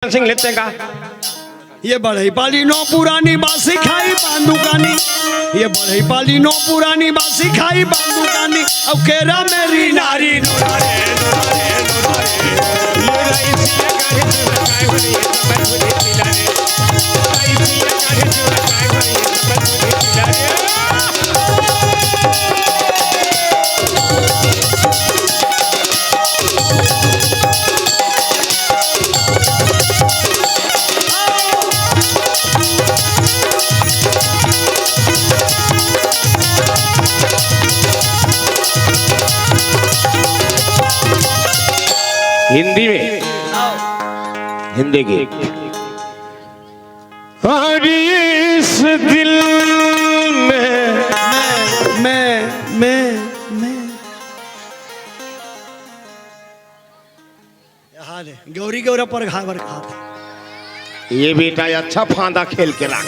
सिंह लेते का ये बढ़ई पाली नो पुरानी बासी खाई बांदुकानी, ये बढ़ई पाली नो पुरानी बासी खाई बांदुकानी। अब केरा मेरी नारी हिंदी में हिंदी की और इस दिल में मैं हाल है गौरी गौरा पर घावर खाते। ये बेटा अच्छा फांदा खेल के ला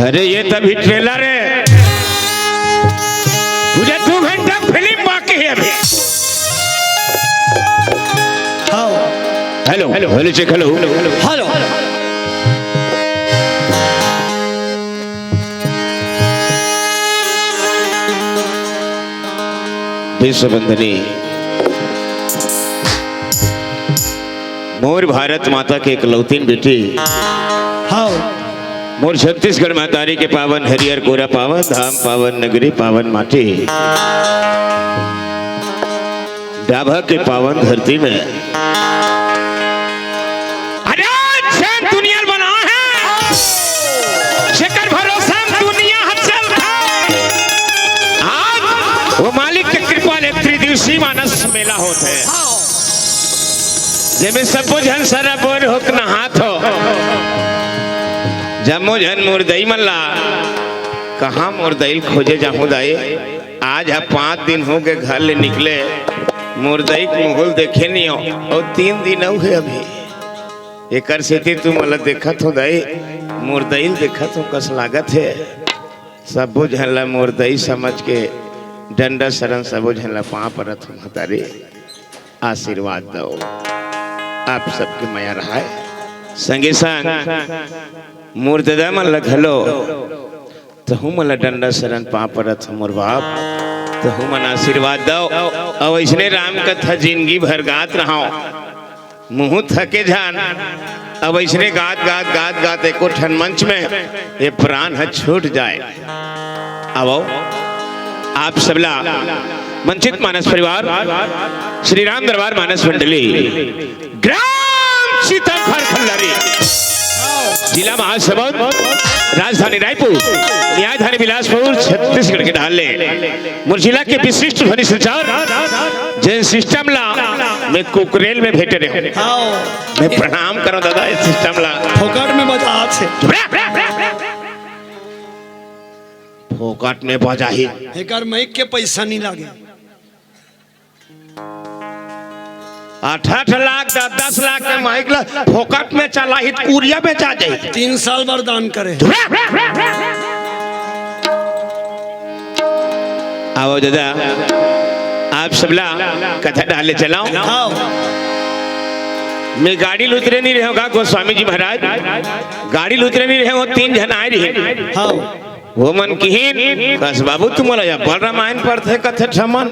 अरे ये तभी ट्रेलर है, तुझे 2 घंटा फिल्म बाकी है अभी। Hello hello hello check hello hello विश्वबंधनी मोर भारत माता के इकलौती बेटी मोर छत्तीसगढ़ मातारी के पावन हरियर कोरा पावन धाम पावन नगरी पावन माटी डाभा के पावन धरती में दुनिया बना है शेखर भरोसा दुनिया हचल आज वो मालिक के कृपा ले त्रिदिवसीय मानस मेला होते है जेमे सब जन सारा बोर होक नहात हो जमो जन मुर्दई मल्ला कहाँ मुर्दई खोजे जाऊँ दाई आज 5 दिन हो गए घर ले निकले मुर्दई मुगल देखे नहीं हो और 3 दिन हो गए अभी एक स्थिति तू मतलब देखत हो दाई मुर्दई देखत हो कस लागत है सबो झनला मुर्दई समझ के डंडा शरण सबो झनला पाँव परत हो तारे आशीर्वाद दो आप सबके माया रहा है संगे संग मुर्ददा मन लगलो तो हूँ मला डंडा शरण पाँव परत हो मोर बाप तो हूँ मन आशीर्वाद दो और इसने राम कथा जिंदगी भर गात रहा मुँह थके जान अब इसने गात गात गात गात एको ठन मंच में ये प्राण है छूट जाए। अब आप सबला वंचित मानस परिवार श्री राम दरबार मानस मंडली ग्राम सीताखर खल्लारी जिला महासमुंद राजधानी रायपुर, न्यायधानी बिलासपुर, छत्तीसगढ़ के ढाले मुरजिला के विशिष्ट ध्वनि संचार जिन सिस्टम ला मैं कुकरेल में भेटे रहे हाँ मैं प्रणाम करो दादा इस सिस्टम ला फोकट में बजा छे फोकट में बजा ही एकर माइक के पैसा नहीं लागे 8 लाख 10 लाख के माइक ला फोकट में चला ही कुरिया बेचा जाए 3 साल वरदान करे आओ दादा आप सबला कथा डाले चलाओ हाँ मैं गाड़ी लुतरे नहीं रहेगा गोस्वामी जी महाराज गाड़ी लुतरे नहीं रहे वो 3 जन आए रहे हाँ वो मन की कस बाबू तुम या बल रामायण पढ़ते कथे ठमन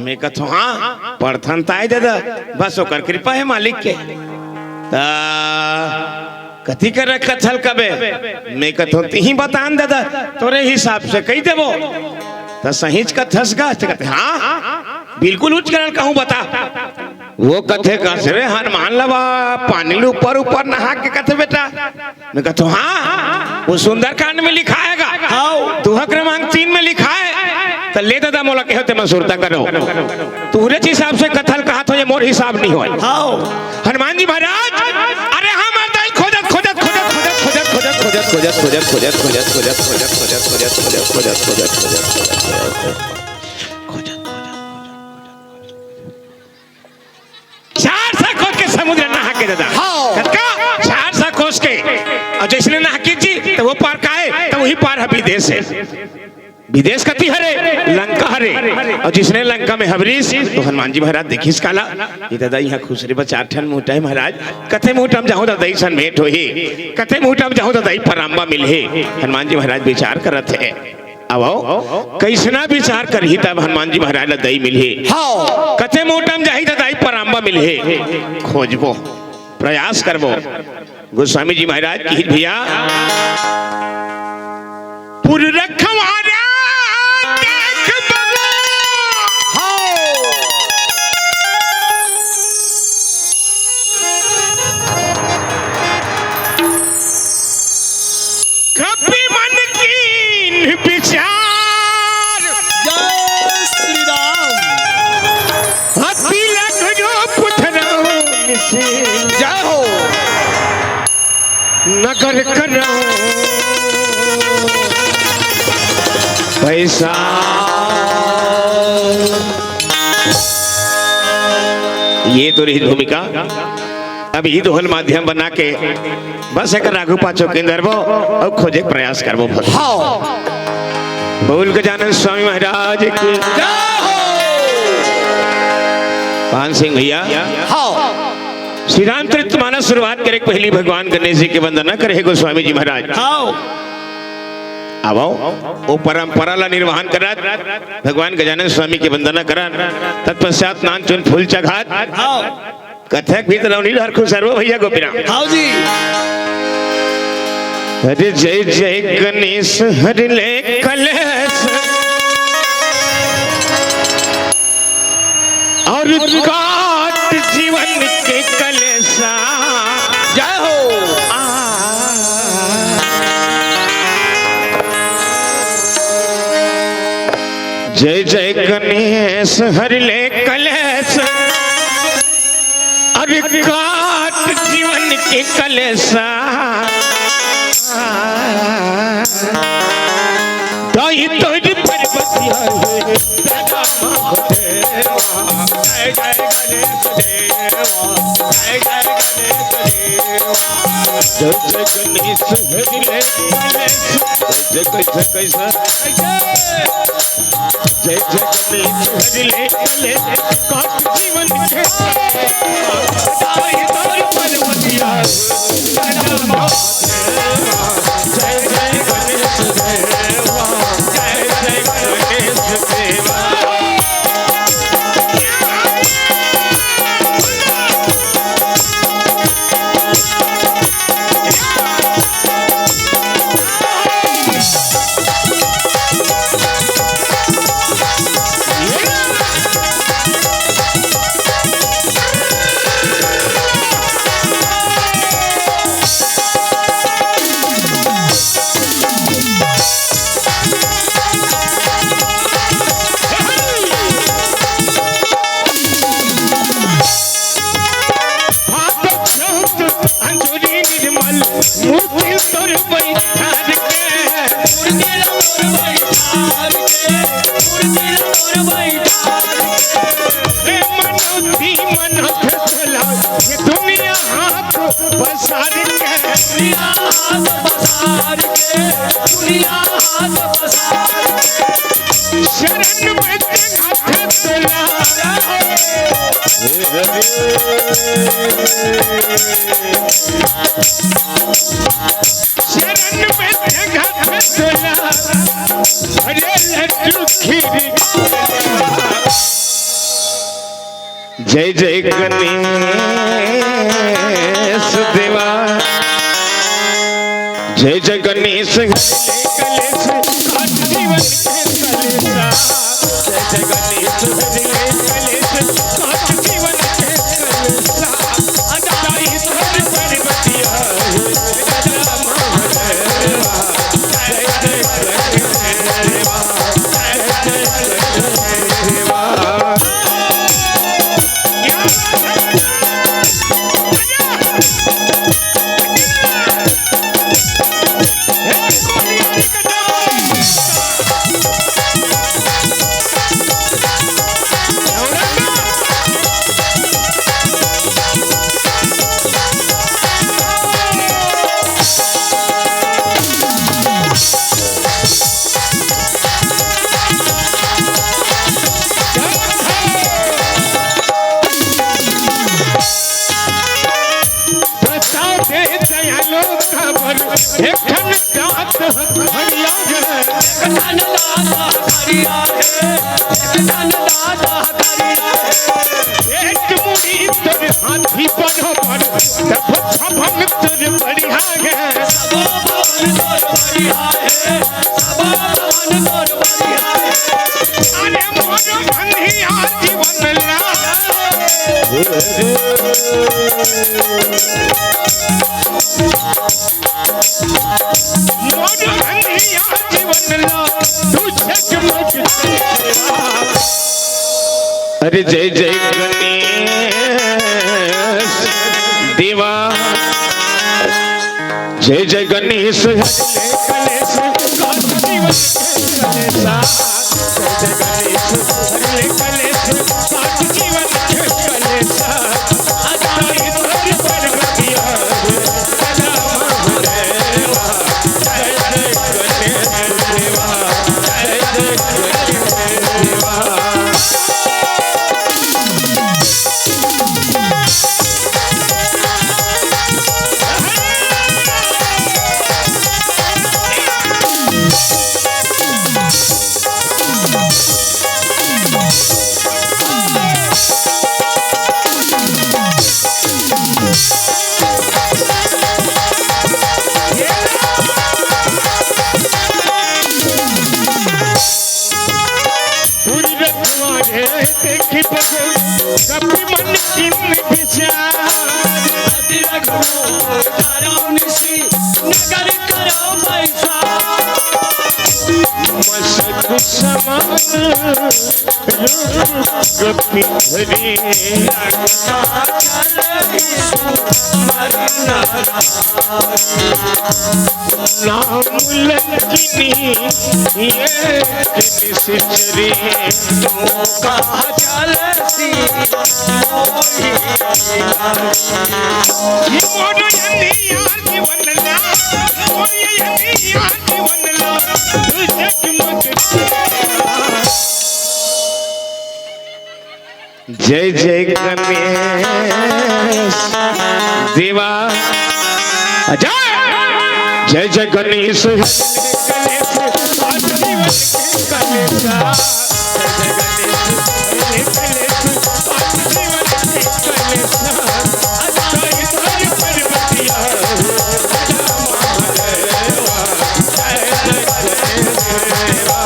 मैं कथो हाँ पढ़थन ताई दादा बस ओकर कृपा है मालिक के ता कथी कर कथल कबे मैं कथो तीही बतान दादा तोरे हिसाब से कही देबो तो सहीच कथस गा कहते हाँ बिल्कुल उच्च करल कहूँ बता वो कथे कस रे हनुमान लवा पानी ले ऊपर ऊपर नहा के कथे बेटा मैं कहता हूँ हाँ वो सुंदरकांड में लिखा हैगा हाँ दोहा क्रमांक 3 में लिखा है तो ले दादा मोला कहते मंसूरता करो तूरे हिसाब से कथल कहा तो ये मोर हिसाब नहीं हो हाँ हनुमान जी महाराज अरे हम खोजत खोजत खोजत खोजत खोजत खोजत खोजत खोजत खोजत खोजत खोजत खोजत खोजत खोजत खोजत खोजत खोजत खोजत समुद्र नहा के दादा हाँ 400 कोस के और जिसने नहा की जी तो वो पार का है तो वही पार है विदेश है विदेश कति हरे लंका हरे और जिसने लंका में हबरीस तो हनुमान जी महाराज देखिस काला ये दादा यहाँ खुश रे बचार ठन मोटा है महाराज कथे मोटम जाऊं दादा सन भेंट होही कथे मोटम जाऊं दादा पराम्बा मिले हनुमान जी महाराज विचार करत है अब कैसना विचार कर ही तब हनुमान जी महाराज ला दई मिले हाँ कथे मोटम जाही दादा पराम्बा मिले खोजबो प्रयास करबो गोस्वामी जी महाराज की भैया पुर रखवारा नगर करो पैसा ये तो रही भूमिका अब ही दोहल माध्यम बना के बस एक राघु पाचो के अंदर वो अब खोजे प्रयास करबो बोल के जाने स्वामी महाराज की पान सिंह भैया श्री रामचरित मानस शुरुआत करे पहली भगवान गणेश जी के वंदना करे गोस्वामी जी महाराज अब वो परंपरा ला निर्वहन करा भगवान गजानन स्वामी की वंदना करा तत्पश्चात नान चुन फूल चघात कथक भी तलौनी हरखु सर्व भैया गोपीराम हाँ जी अरे जय जय गणेश हरि ले कलेश और काट जीवन के कलेसा जय हो जय जय गणेश हरि ले कलेश और काट जीवन के कलेसा दाई तोड़ पर्वतिया जय जय गणेश देवा जय जय गणेश देवा जय जय गणेश हरि ले कलेश जय कैसा कैसा जय जय गणेश हरि ले कलेश काट जीवन के दाई तोड़ पर्वतिया जय जय गणेश देवा जय जय गणेश देवा ए मनोती मनोत तोला ये दुनिया हाथ पसार के दुनिया हाथ पसार के दुनिया हाथ पसार के शरण में हाथ तोला शरण में हाथ तोला अरे लड्डू खीर जय जय गणेश देवा जय जय गणेश कलेश काट जीवन के कलेसा जय जय गणेश कलेश काट जीवन के कलेसा अदाई सर पर बतिया गदा महादेवा जय जय गणेश देवा जय जय गणेश देवा एकन दात हरिया है एकन दात हरिया है एकन दात हरिया है एक मुड़ी तोर हाथी पर तब भवन तोर बढ़िया है सब भवन तोर बढ़िया है सब भवन तोर बढ़िया है अरे मोर कन्हैया जीवन ला मोर कन्हैया जीवन ला तू जगमग अरे जय जय गणेश देवा जय जय गणेश कलेश काट जीवन के कलेसा जय जय गणेश कलेश काट जीवन के कलेसा अदाई सर पर बतिया गदा महादेवा जय जय गणेश देवा जय जय गणेश देवा देखी बगो कभी मन किन विचार रघु धाराव निशी नगर करो पैसा मसक समान गपी हरी नाम लंकिनी ये निश्चरी का जलसी मोर यंदिया जीवन ला मोर यंदिया जीवन ला तू जगमग जय जय गणेश देवा जय जय गणेश कलेश काट जीवन के कलेसा जय जय गणेश कलेश काट जीवन के कलेसा अदाई सर पर बतिया गदा महादेवा जय जय गणेश देवा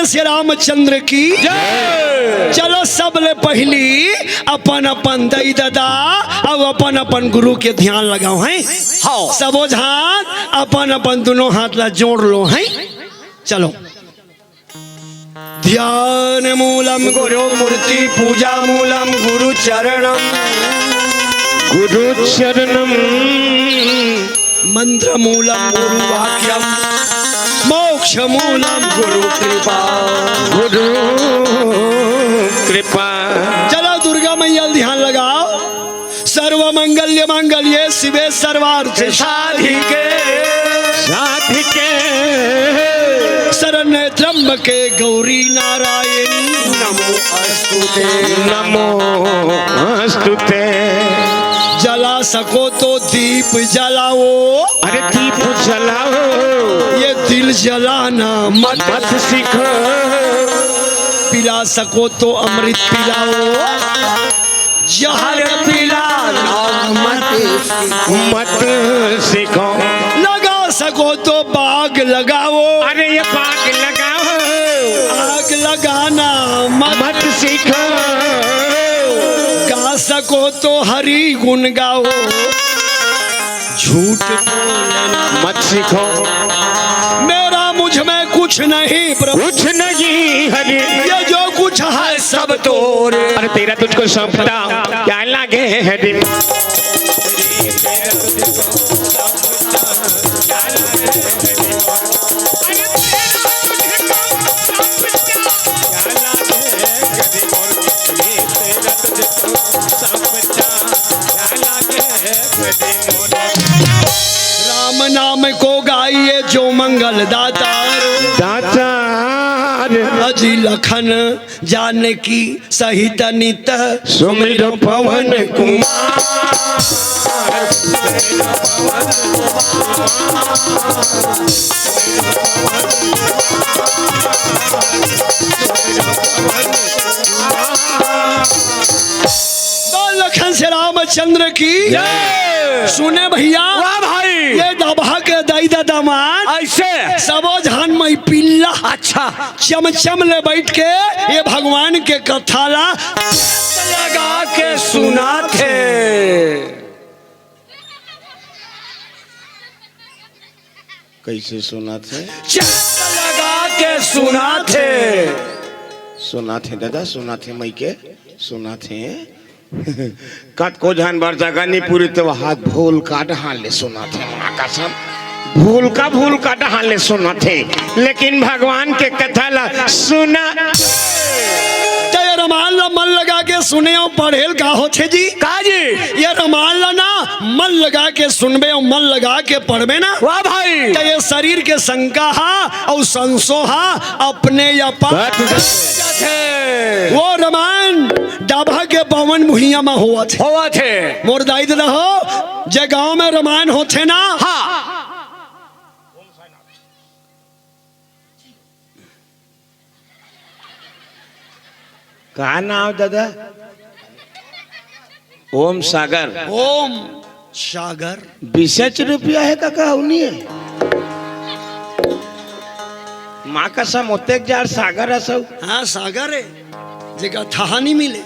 श्री रामचंद्र की चलो सबले पहली अपन अपन दई दादा और अपन अपन गुरु के ध्यान लगाओ हैं। हाँ सबो हाथ अपन अपन दोनों हाथ ला जोड़ लो हैं। चलो ध्यान मूलम गुरु मूर्ति पूजा मूलम गुरु चरणम मंत्र मूलम गुरु वाक्यम मोक्ष मूलम गुरु कृपा। चलो दुर्गा मैया ध्यान लगाओ। सर्व मंगल्य मंगल्ये शिवे सर्वार्थ साधिके शरण्य त्र्यंबके गौरी नारायणी नमो अस्तुते। जला सको तो दीप जलाओ। अरे दीप जलाओ। ये दिल जलाना मत सीखो। पिला सको तो अमृत पिलाओ। जहर पिलाना मत सीखो। लगा सको तो बाग लगाओ। अरे ये बाग लगाओ। आग लगाना मत सीखो। गा सको तो हरि गुण गाओ। झूठ बोलना मत सीखो। मेरा मुझ में कुछ नहीं प्रभु। कुछ नहीं हरि। ये जो कुछ है सब तोरे। अरे तेरा तुझको सौंपता क्या लागे हरि। राम नाम को गाइए जो मंगल दातार। अजी लखन जानकी सहित नित सुमिर पवन कुमार। लखन से रामचंद्र की सुने भैया। वाह भाई ये दबा के दई दादामान ऐसे सबो झान मई पिल्ला। अच्छा चमचम ले बैठ के ये भगवान के कथा ला लगा के सुना थे। कैसे सुना थे। लगा के सुना थे। सुना थे दादा सुना थे मई के सुना थे। कत को जान बार जगह नहीं पूरी तो हाथ भूल का ढहान ले सुना थे। माँ का सब भूल का ढहान ले सुना थे। लेकिन भगवान के कथा ला सुना रमान ला मन लगा के सुने और पढ़ेल का होते जी काजी। ये रमान ला ना मन लगा के सुनबे और मन लगा के पढ़बे ना। वाह भाई तो ये शरीर के शंका हा और संसो हा अपने या वो रमान डाभा के पवन भुइया में हुआ थे। मोर दाई दादा हो जे गांव में रमान होते ना। हाँ कहा नाम दादा। ओम सागर। ओम सागर 20 रुपया है काका उन्हीं है। माँ का सम होते जार सागर है सब। हाँ सागर है जगह था नहीं मिले।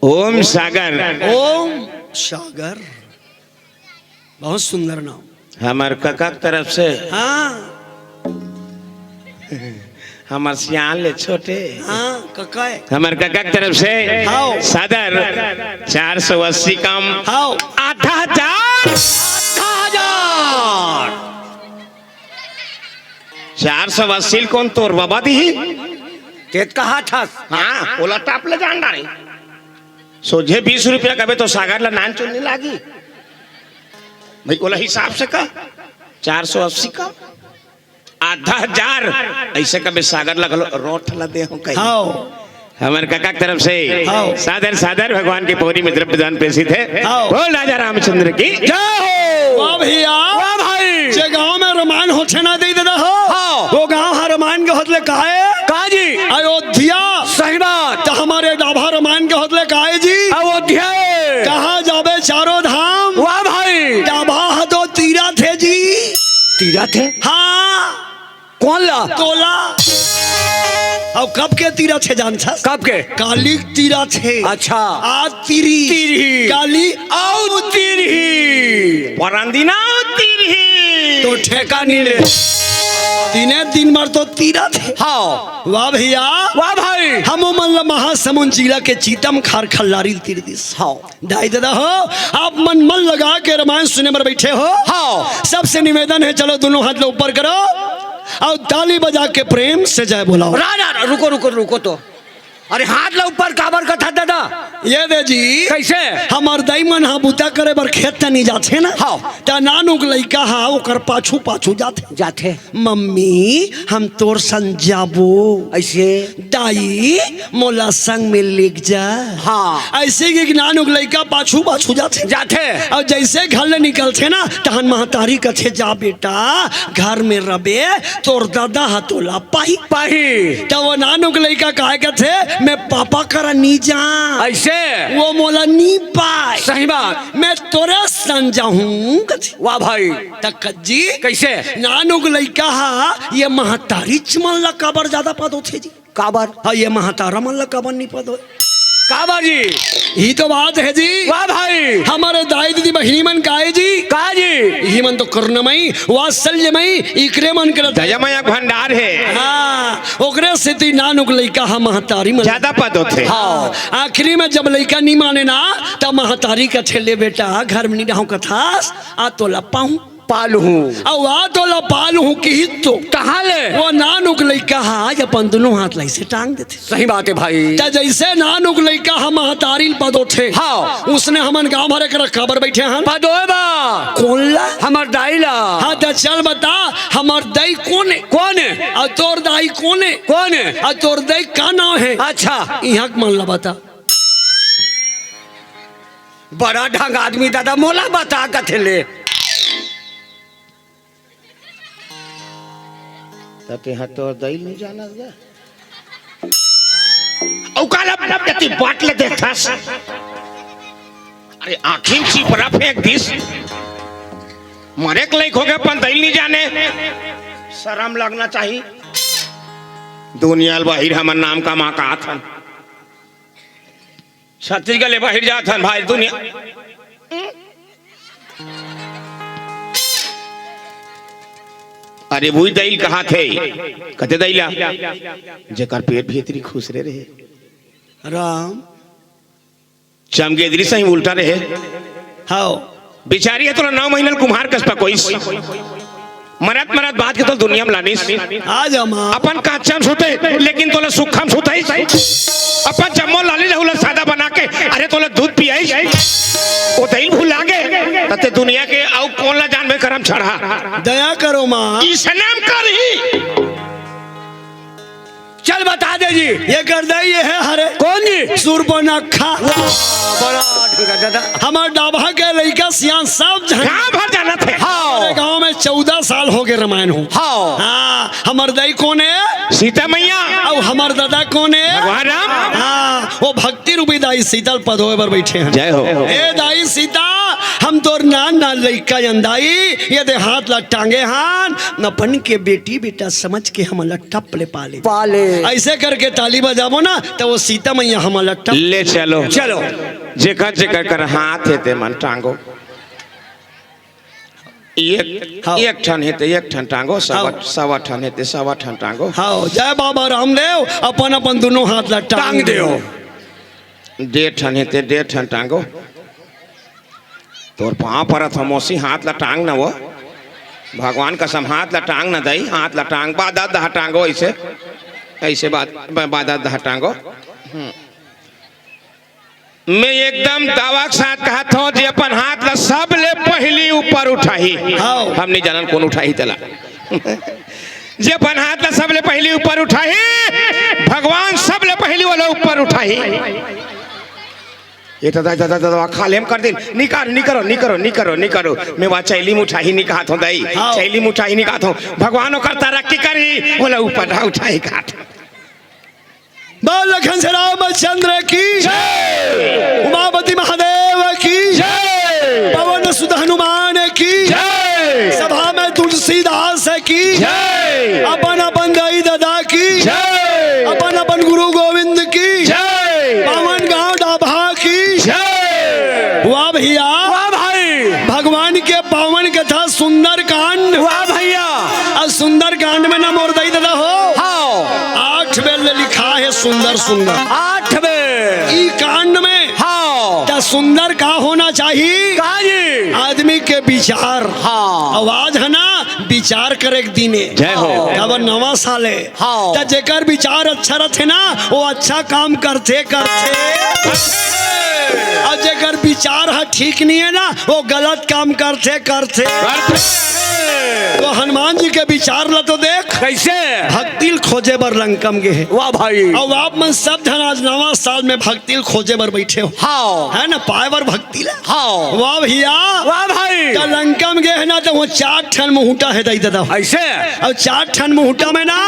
ओम सागर। ओम सागर बहुत सुंदर नाम। हमारे काका की तरफ से हाँ हमारे सियान ले छोटे। हाँ कका है। हमारे काका की तरफ से हाँ। सादर 480 कम। हाँ 8,000 480 कौन तोर बाबा दी। तेत कहा था। हाँ ओला टाप ले जान डाली। सोझे 20 रुपया कबे तो सागर ला नान चुनने लागी भाई। ओला हिसाब से का 480 का 8,000 ऐसे कबे सागर लगलो रोट ला दे हो कहीं। हाँ हमारे काका की तरफ से हाँ। सादर सादर भगवान की पौरी में द्रव्य दान प्रेषित है। हाँ। बोल राजा रामचंद्र की जय हो। वाह भैया वाह भाई जे गांव में रमान होते ना दे दादा हो। हाँ। वो गांव हर रमान के होतले काहे काजी। अयोध्या सही बात। तो हमारे डाभा रमान के होतले काहे जी। अयोध्या कहाँ जाबे चारों धाम। वाह भाई डाभा तो तीरा थे जी। तीरा थे। हाँ कौन ला तोला अब कब के तीरथ है जान छा? कब के? काली तीरथ है। अच्छा। आज तिरी तिरही। काली औ तिरही। परंदिना तिरही तो ठेका नहीं ले। दिने दिन भर तो तीरथ है। हाँ। वाह भैया वाह भाई। हम मतलब महासमुंद जिला के चीतम खार खल्लारी तीरदिस। हाँ। दाई दादा हो, आप मन लगा के रामायण सुने पर बैठे हो। हाँ। सबसे निवेदन है, चलो दोनों हाथ लो ऊपर करो और ताली बजा के प्रेम से जय बोलाओ। राजा रुको रुको रुको तो। अरे हाथ ला ऊपर काबर का था दादा? ये दे जी कैसे? हमार दाई मन हा बुता करे बर खेत त नहीं जाते ना। हाँ। ता नानुक लइका हा ओकर पाछू पाछू जाते। मम्मी हम तोर संग जाबो। ऐसे? दाई मोला संग में लेक जा। हाँ। ऐसे कि नानुक लइका पाछू पाछू जाते। और जैसे घर ले निकलते ना तहन महतारी कथे जा बेटा घर में रबे तोर दादा हा तोला पाही। तो वो नानुक लइका काहे कथे मैं पापा करा नी जा। ऐसे? वो मोला नी पाए। सही बात। मैं तोरे संग जाऊं। वाह भाई। तक जी कैसे? नानुक लइका हा ये महतारी चमन ला काबर ज्यादा पद होथे जी? काबर? हाँ ये महतारा मन ला काबर नहीं पद हो? काबर जी? ही तो बात है जी। वाह भाई। हमारे दाई दीदी बहिनी मन काहे जी? का जी? ही मन तो करुणमयी वात्सल्यमयी इकरे मन कर दयामय भंडार है। हाँ ओकरे से ती नानुक लइका हा महतारी मन ज्यादा पद होते। हाँ आखिरी में जब लइका नहीं माने ना तब महतारी का ठेले बेटा घर में नहीं रहूं कथास आ तो लपाऊं पालू और आ तो लपालू की तो कहाँ ले? वो नानुक लइका हा अपन दोनों हाथ लाई से टांग देते। सही बात है भाई। जैसे नानुक लइका हम महतारी पदो थे। हाँ। उसने हमन गांव भरे कर खबर बैठे हन पदोए बा कौन ला? हमर दाई ला। हाँ तो चल बता हमार दाई कौन है? कौन है? और तोर दाई कौन है? कौन है? और तोर दाई का नाम है? अच्छा। यहाँ मन ला बता। बड़ा ढंग आदमी दादा मोला बता कथे ले। तके हतो दई नहीं जाना गा औ काला जति बाट ले देखथस। अरे आखिम ची परा फेंक दिस मरे के लायक हो गए अपन दई नहीं जाने। शर्म लगना चाहिए। दुनिया बाहर हमर नाम का मां का थन छत्तीसगढ़ बाहर जाथन भाई दुनिया। अरे वही दैल कहा थे कते दैला जेकर पेट भीतरी खुश रहे राम चमगेदरी सही उल्टा रहे। हाँ बेचारी है तो 9 महीना कुम्हार कसपा कोई मरत मरत बात के तो दुनिया में लानी आज अपन काचम सुते लेकिन तोला सुखम सुते अपन जम्मो लाली रहुला सादा बना के अरे तोला दूध पियाई ओ दैल भूल आगे तते दुनिया के आउ कौन ला जान में करम चढ़ा। दया करो माँ इसनाम करी। चल बता दे जी। ये कर दे ये है हरे कौन जी? सुरपनखा। बड़ा ढंगा दादा। हमार डाबा के लड़का सियान सब गांव भर जाना थे। हमारे गांव में 14 साल हो गए रामायण हो। हाँ। हाँ हमार दाई कौन है? सीता मैया। और हमार दादा कौन है? भगवान राम। हाँ वो भक्ति रूपी दाई शीतल पदों पर बैठे हैं। जय हो। ए दाई सीता हम तोर नान ना लइका अंदाई ये दे हाथ ला टांगे हान नपन के बेटी बेटा समझ के हम टप ले पाले ऐसे करके ताली बजाबो ना तो वो सीता मैया हम टप ले चलो चलो जेकर जेकर कर हाथ है ते मन टांगो एक ठन है ते एक ठन टांगो सवा ठन है ते सवा ठन टांगो। हाँ जय बाबा रामदेव अपन अपन दोनों हाथ ला टांग दे। 1.5 ठन है ते 1.5 ठन टांगो। तोर पाँव पर थमोसी हाथ ला टांग ना वो भगवान कसम हाथ ला टांग ना दई हाथ ला टांग बादा दहा टांगो ऐसे ऐसे बादा दहा टांगो। मैं एकदम दावा के साथ कहा था जी अपन हाथ ला सब ले पहली ऊपर उठाई। हम नहीं जानन कौन उठाई तला जे अपन हाथ ला सब ले पहली ऊपर उठाई भगवान सब ले पहली वाला ऊपर उठाई। ये दादा दादा दादा खाले हम कर दे नहीं करो मैं वहाँ चैली मुठाई नहीं कहा था दाई चैली मुठाई नहीं कहा था भगवान कर तरक्की करी बोला ऊपर उठाई कहा बाल लखन से रामचंद्र की जय उमापति महादेव की जय पवन सुत हनुमान की जय सभा में तुलसीदास की जय अपन अपन दाई दादा की जय अपन भगवान के पावन कथा सुंदर कांड। वाह भैया। और सुंदर कांड में ना मोरदई दादा हो हाँ 8 बेल में लिखा है सुंदर सुंदर 8 बेर। ई कांड में हाँ क्या सुंदर का होना चाहिए काजी। आदमी के विचार। हाँ आवाज है ना विचार करे दिने जय हो। अब नवा साल है हाँ। तो जेकर विचार अच्छा रहते ना वो अच्छा काम करते करते और जेकर विचार है ठीक नहीं है ना वो गलत काम करते करते। तो हनुमान जी के विचार ला तो देख कैसे। भक्तिल खोजे बर लंकम गे है। वाह भाई। और आप मन सब धन आज नवा साल में भक्तिल खोजे बर बैठे हो हाँ है ना पाए बर भक्ति ला। हाँ वाह भैया। वाह भाई। तो लंकम गे है ना तो वो 4 ठन मुहूटा है दई दादा। ऐसे और 4 ठन मुहूटा में ना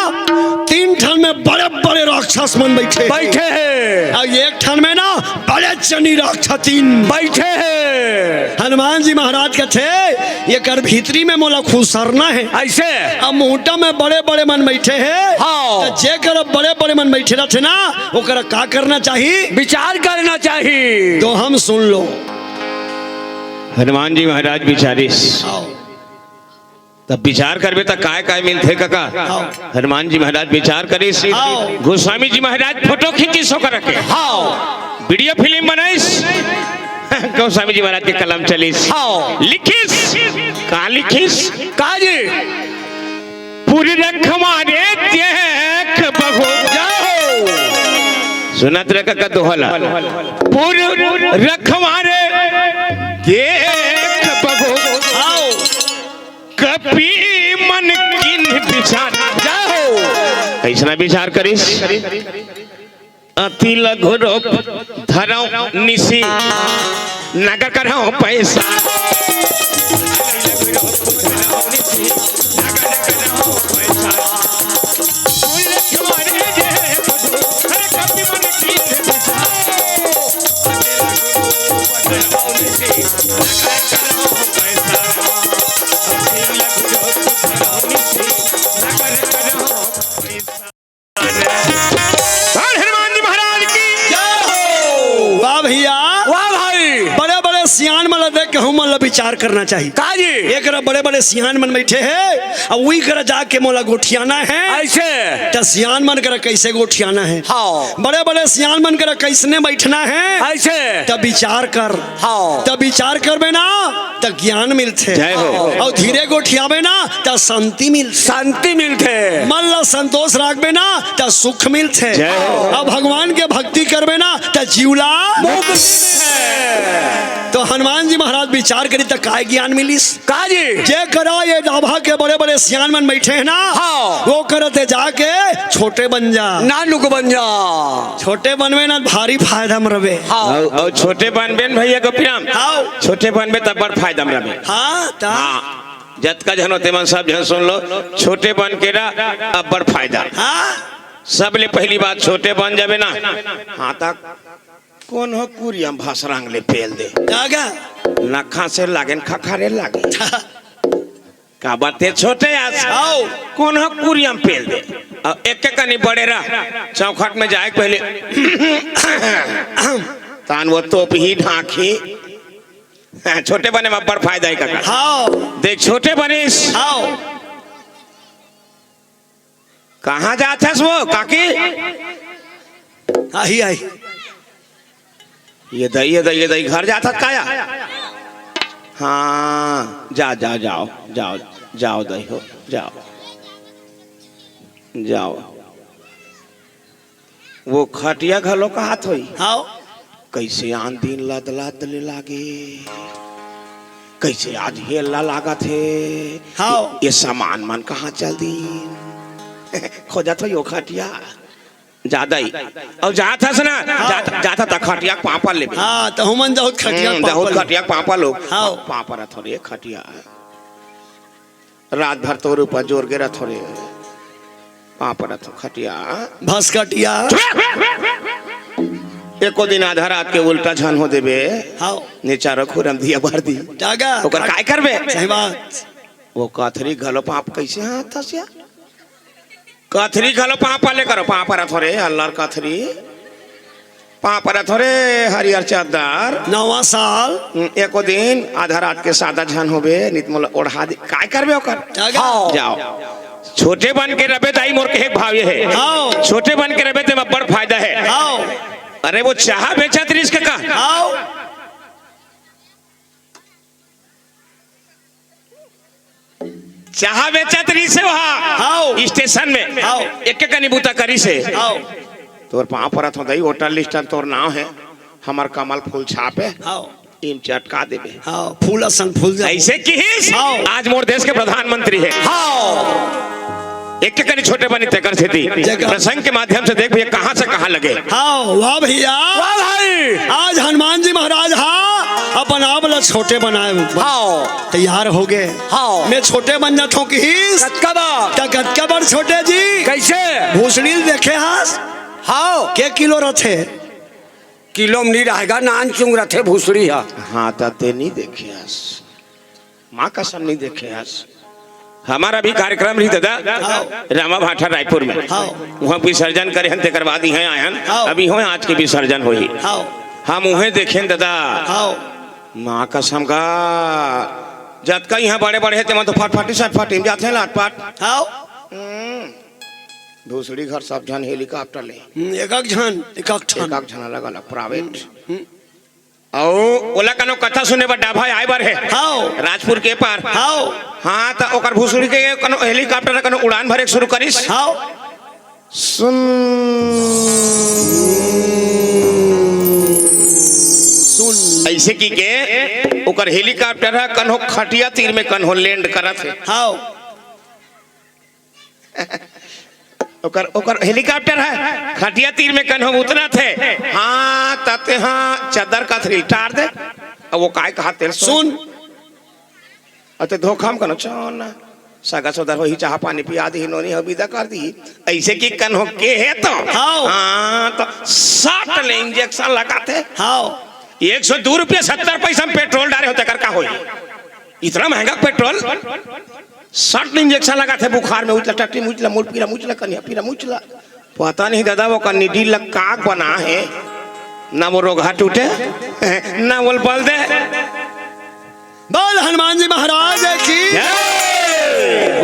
3 ठन में बड़े बड़े राक्षस मन बैठे बैठे हैं। और 1 ठन में ना बड़े चनी राक्षस 3 बैठे हैं। हनुमान जी महाराज के थे ये कर भीतरी में मोला खुसरना है। ऐसे अब मुहूटा में बड़े बड़े मन बैठे हैं हाँ। तो जे कर बड़े बड़े मन बैठे रहते ना वो कर का करना चाहिए विचार करना चाहिए। तो हम सुन लो। हनुमान जी महाराज विचारिस आओ तब विचार करबे तो काय काय मिलते काका। हनुमान जी महाराज विचार करिस हाँ। गोस्वामी जी महाराज फोटो खींचिस होकर के हाँ वीडियो फिल्म बनाइस गोस्वामी जी महाराज के कलम चलिस हाँ। लिखिस का लिखिस काजी। पूरी रखवारे देख बहु जाओ। सुनत रे काका दोहला पूरी रखवारे देख बहु आओ कपी मन किन विचार जाओ। कैसना विचार करिस अति लघु रूप धरौ निसी नगर करौ पैसा सियान मन देख के हम मन विचार करना चाहिए काजी। एक बड़े बड़े सियान मन बैठे हैं और वही कर जाके मोला गोठियाना है। ऐसे तो सियान मन कर कैसे गोठियाना है। हाँ बड़े बड़े सियान मन कर कैसने बैठना है। ऐसे तब विचार कर। हाँ तब विचार करबे ना तो ज्ञान मिलते जय हो। और धीरे गोठियाबे ना तो शांति मिलते। शांति मिलते। मन ला संतोष रखबे ना तो सुख मिलते। जय हो। और भगवान के भक्ति करबे ना तो जीवला मुक्ति है। तो हनुमान जी महाराज विचार करी तो काय ज्ञान मिलिस काजी। जे करा ये डाभा के बड़े बड़े सियान मन बैठे हैं ना हाँ। वो करते जाके छोटे बन जा। नानुक बन जा। छोटे बनवे ना भारी फायदा में रहे। हाँ और छोटे बनबे न भैया गोपियाम हाँ छोटे बनबे तब बड़ फायदा में रहे। हाँ ता हाँ जत का जन होते मन सब जन सुन लो छोटे बन के ना अब बड़ फायदा। हाँ सबले पहली बात छोटे बन जाबे ना हाँ तक कौन हो कुरियम भासरांग ले पेल दे जागा नखा से लागेन खखारे लागे का बाते छोटे आस आओ कौन हो कुरियम पेल दे अब एक एक कनी बड़े रहा चौखट में जाए पहले तान वो तोप ही ढांकी छोटे बने में बड़ फायदा है काका। हाँ देख छोटे बनिस आओ कहाँ जाते वो काकी आई आई ये दई घर जाता काया। हाँ जा जा जाओ जाओ जाओ दई हो जाओ जाओ वो खटिया घलो का हाथ होई आओ कैसे आन दिन लदला दले लागे कैसे आज हेला लागा थे। हाँ ये सामान मन कहाँ चल दी खोजा तो यो खटिया ज्यादा ही और जाता था ना जाता था खटिया पापा ले हाँ तो हमन बहुत खटिया बहुत खटिया पापा लोग हाँ पापा रहा थोड़े खटिया रात भर तोर ऊपर जोर गिरा थोड़े पापा रहा तो खटिया भस खटिया एको दिन आधा रात के उल्टा झन हो देबे हाँ नीचा रखो रम दिया भर दी जागा ओकर काय करबे सही बात। वो कथरी घलो पाप कैसे हाथ हसिया कथरी घलो पापा ले करो पापा रहा थोड़े अल्लाह कथरी पापरा थोड़े हरियर चादर नवा साल एको दिन आधा रात के सादा झन होबे नित मोला ओढ़ा दे काय करबे ओकर हाँ। जाओ छोटे बन के रबे दाई मोर के एक भाव ये है हाँ। छोटे बन के रबे ते में बड़ फायदा है आओ अरे वो चाह बेचा त्रिस का आओ चाह बेचा त्रिस से वहाँ आओ स्टेशन में आओ एक एक निबूता करी से आओ तोर पाँव परत हो दई होटल लिस्ट तोर नाम है हमार कमल फूल छापे आओ इम चटका देबे हाँ फूल असन फूल जा ऐसे की हाँ। आज मोर देश के प्रधानमंत्री है एक एक छोटे बनी तेकर से थी प्रसंग के माध्यम से देख भैया कहाँ से कहाँ लगे हाँ वाह भैया वाह भाई आज हनुमान जी महाराज हाँ अपन आप ला छोटे बनाए हाँ तैयार हो गए हाँ मैं छोटे बन जाता हूँ कटका बड़ छोटे जी कैसे भूसड़ी देखे हास हाँ के किलो रथे किलो में नहीं रहेगा नान चुंग रथे भूसड़ी है हाँ ताते नहीं देखे हस माँ कसम नहीं देखे हस हमारा भी कार्यक्रम रही दादा रामा भाटा रायपुर में हाँ। वहाँ विसर्जन करे हन तेकर बाद ही आयन हाँ। अभी हो आज के विसर्जन हुई हाँ हम उन्हें देखें दादा हाँ माँ कसम का जत का यहाँ बड़े बड़े है तो फटफटी सटफटी में जाते हैं लाट पाट हाँ भूसड़ी घर सब जन हेलीकॉप्टर ले एक जन एक जन अलग अलग प्राइवेट और ओला कनो कथा सुने बा डाभा आए बार है हाँ राजपुर के पार हाँ हाँ तो ओकर भूसड़ी के कनो हेलीकॉप्टर कनो उड़ान भरे शुरू करिस हाँ सुन सुन ऐसे की के ओकर हेलीकॉप्टर है कनो खटिया तीर में कनो लैंड करत है हाँ ओकर ओकर हेलीकॉप्टर है खटिया तीर में कन्हो उतना थे हाँ तते हाँ चादर का थ्रिल टार दे अब वो काय कहा तेरे सुन अते धोखा हम कनो चौन सगा सौदर हो ही चाह पानी पिया दी नोनी हो विदा कर दी ऐसे की कन्हो के है तो हाँ तो 60 ले इंजेक्शन लगाते हाँ 102 रुपये 70 पैसा में पेट्रोल डाले होते कर का हो इतना महंगा पेट्रोल 60 इंजेक्शन लगा थे बुखार में उचला टट्टी मुचला मूल पीरा मुचला कन्या पीरा मुचला पता नहीं दादा वो कन्नी डी काग बना है ना वो रोगा टूटे ना वो बल दे बोल हनुमान जी महाराज की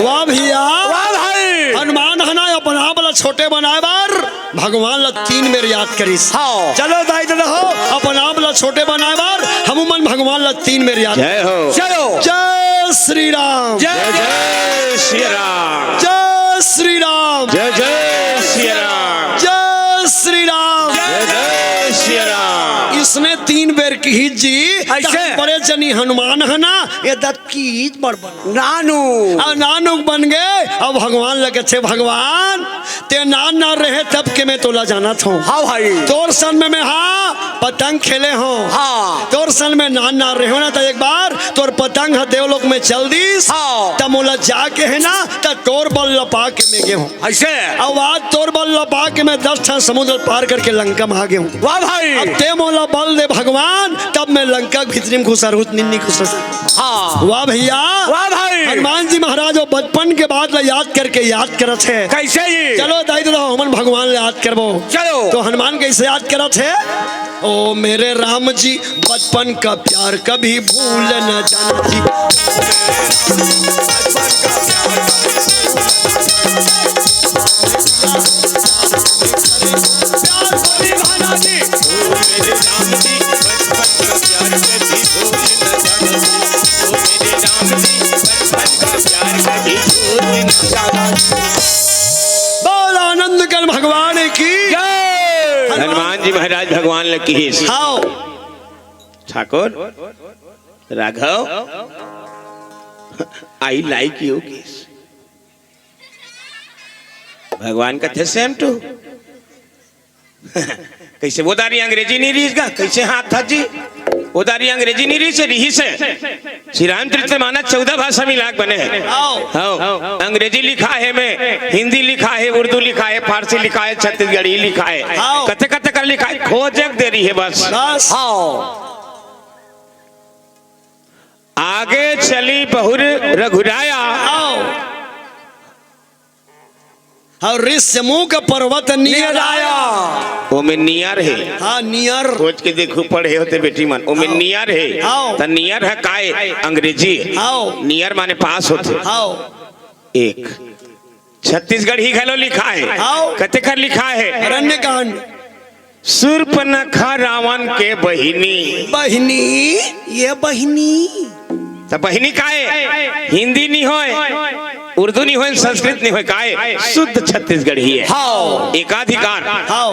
वाह भैया वाह भाई हनुमान हना अपना वाला छोटे बनाए बार भगवान ला 3 बेर याद करिस हाँ। चलो दाई दादा हो अपना वाला छोटे बनाए बार हनुमान भगवान ला 3 बेर याद जय हो चलो जय श्री राम जय जय श्री राम जय श्री राम जय जय श्री राम जय श्री राम जय जय श्री राम इसने 3 बेर की जी ऐसे? बड़े जनी हनुमान है ना ये दत्कीज बड़ बन नानू अब नानू बन गए अब भगवान लगे थे भगवान ते नान ना रहे तब के मैं तोला जाना था हाँ भाई तोर सन में मैं हाँ पतंग खेले हो हाँ तोर सन में नान ना रहे हो ना तो एक बार तोर पतंग है देवलोक में चल दीस हाँ। तब मोला जाके है ना तो तोर बल लपा के मैं गए हूँ ऐसे अब आज तोर बल लपा के मैं 10 ठा समुद्र पार करके लंका में आ गया हूँ वाह भाई अब ते मोला बल दे भगवान तब मैं लंका के भीतरी में घुसा रहूँ निन्नी घुसा हाँ वाह भैया वाह भाई हनुमान जी महाराज वो बचपन के बाद ला याद करके याद करत है कैसे ही चलो दाई दादा हमन भगवान ले याद करबो चलो तो हनुमान कैसे याद करत है ओ मेरे राम जी बचपन का प्यार कभी भूल न जाना जी प्यार को निभाना जी बोल आनंद कर भगवान की हनुमान जी महाराज भगवान लकी हाँ Thakur Raghav I like you किस भगवान का थे सेम टू कैसे वो दारी अंग्रेजी नहीं रही का कैसे हाथ था जी वो दारी अंग्रेजी नहीं रही से रही से श्री रामचरित मानस 14 भाषा में लाख बने हैं हाँ अंग्रेजी लिखा है में हिंदी लिखा है उर्दू लिखा है फारसी लिखा है छत्तीसगढ़ी लिखा है कथे कथे कर लिखा है खोजक दे रही है बस हाँ आगे चली बहुर रघुराया और ऋष्य मुंह का पर्वत नियर आया। वो में नियर है। हाँ नियर। सोच के देखो पढ़े होते बेटी मन। वो में नियर है। हाँ। तो नियर है काय अंग्रेजी। हाँ। नियर माने पास होते। हाँ। एक छत्तीसगढ़ ही घलो लिखा है। हाँ। कते कर लिखा है। अरण्यकांड। शूर्पणखा रावण के बहिनी। बहिनी, ये बहिनी तो बहिनी काहे हिंदी नहीं होए, उर्दू नहीं होए, संस्कृत नहीं होए, काहे शुद्ध छत्तीसगढ़ी है। हाँ। एकाधिकार। हाँ।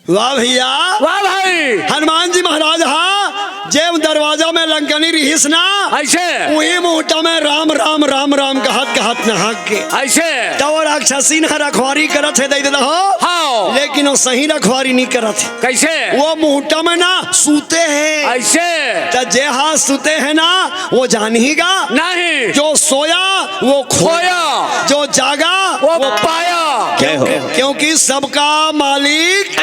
वाह भैया वाह भाई। हनुमान जी महाराज हाँ जेब दरवाजा में लंकनी रहीस ना ऐसे वही मोटा में राम राम राम राम कहत नहा के ऐसे तो राक्षसी ना रखवारी करत है दे देता हो। हाँ। लेकिन वो सही रखवारी नहीं करत है। कैसे वो मोटा में ना सूते हैं। ऐसे तो जे हाथ सूते हैं ना वो जान ही गा नहीं, जो सोया वो खोया, जो जागा वो पाया। क्या हो क्योंकि सबका मालिक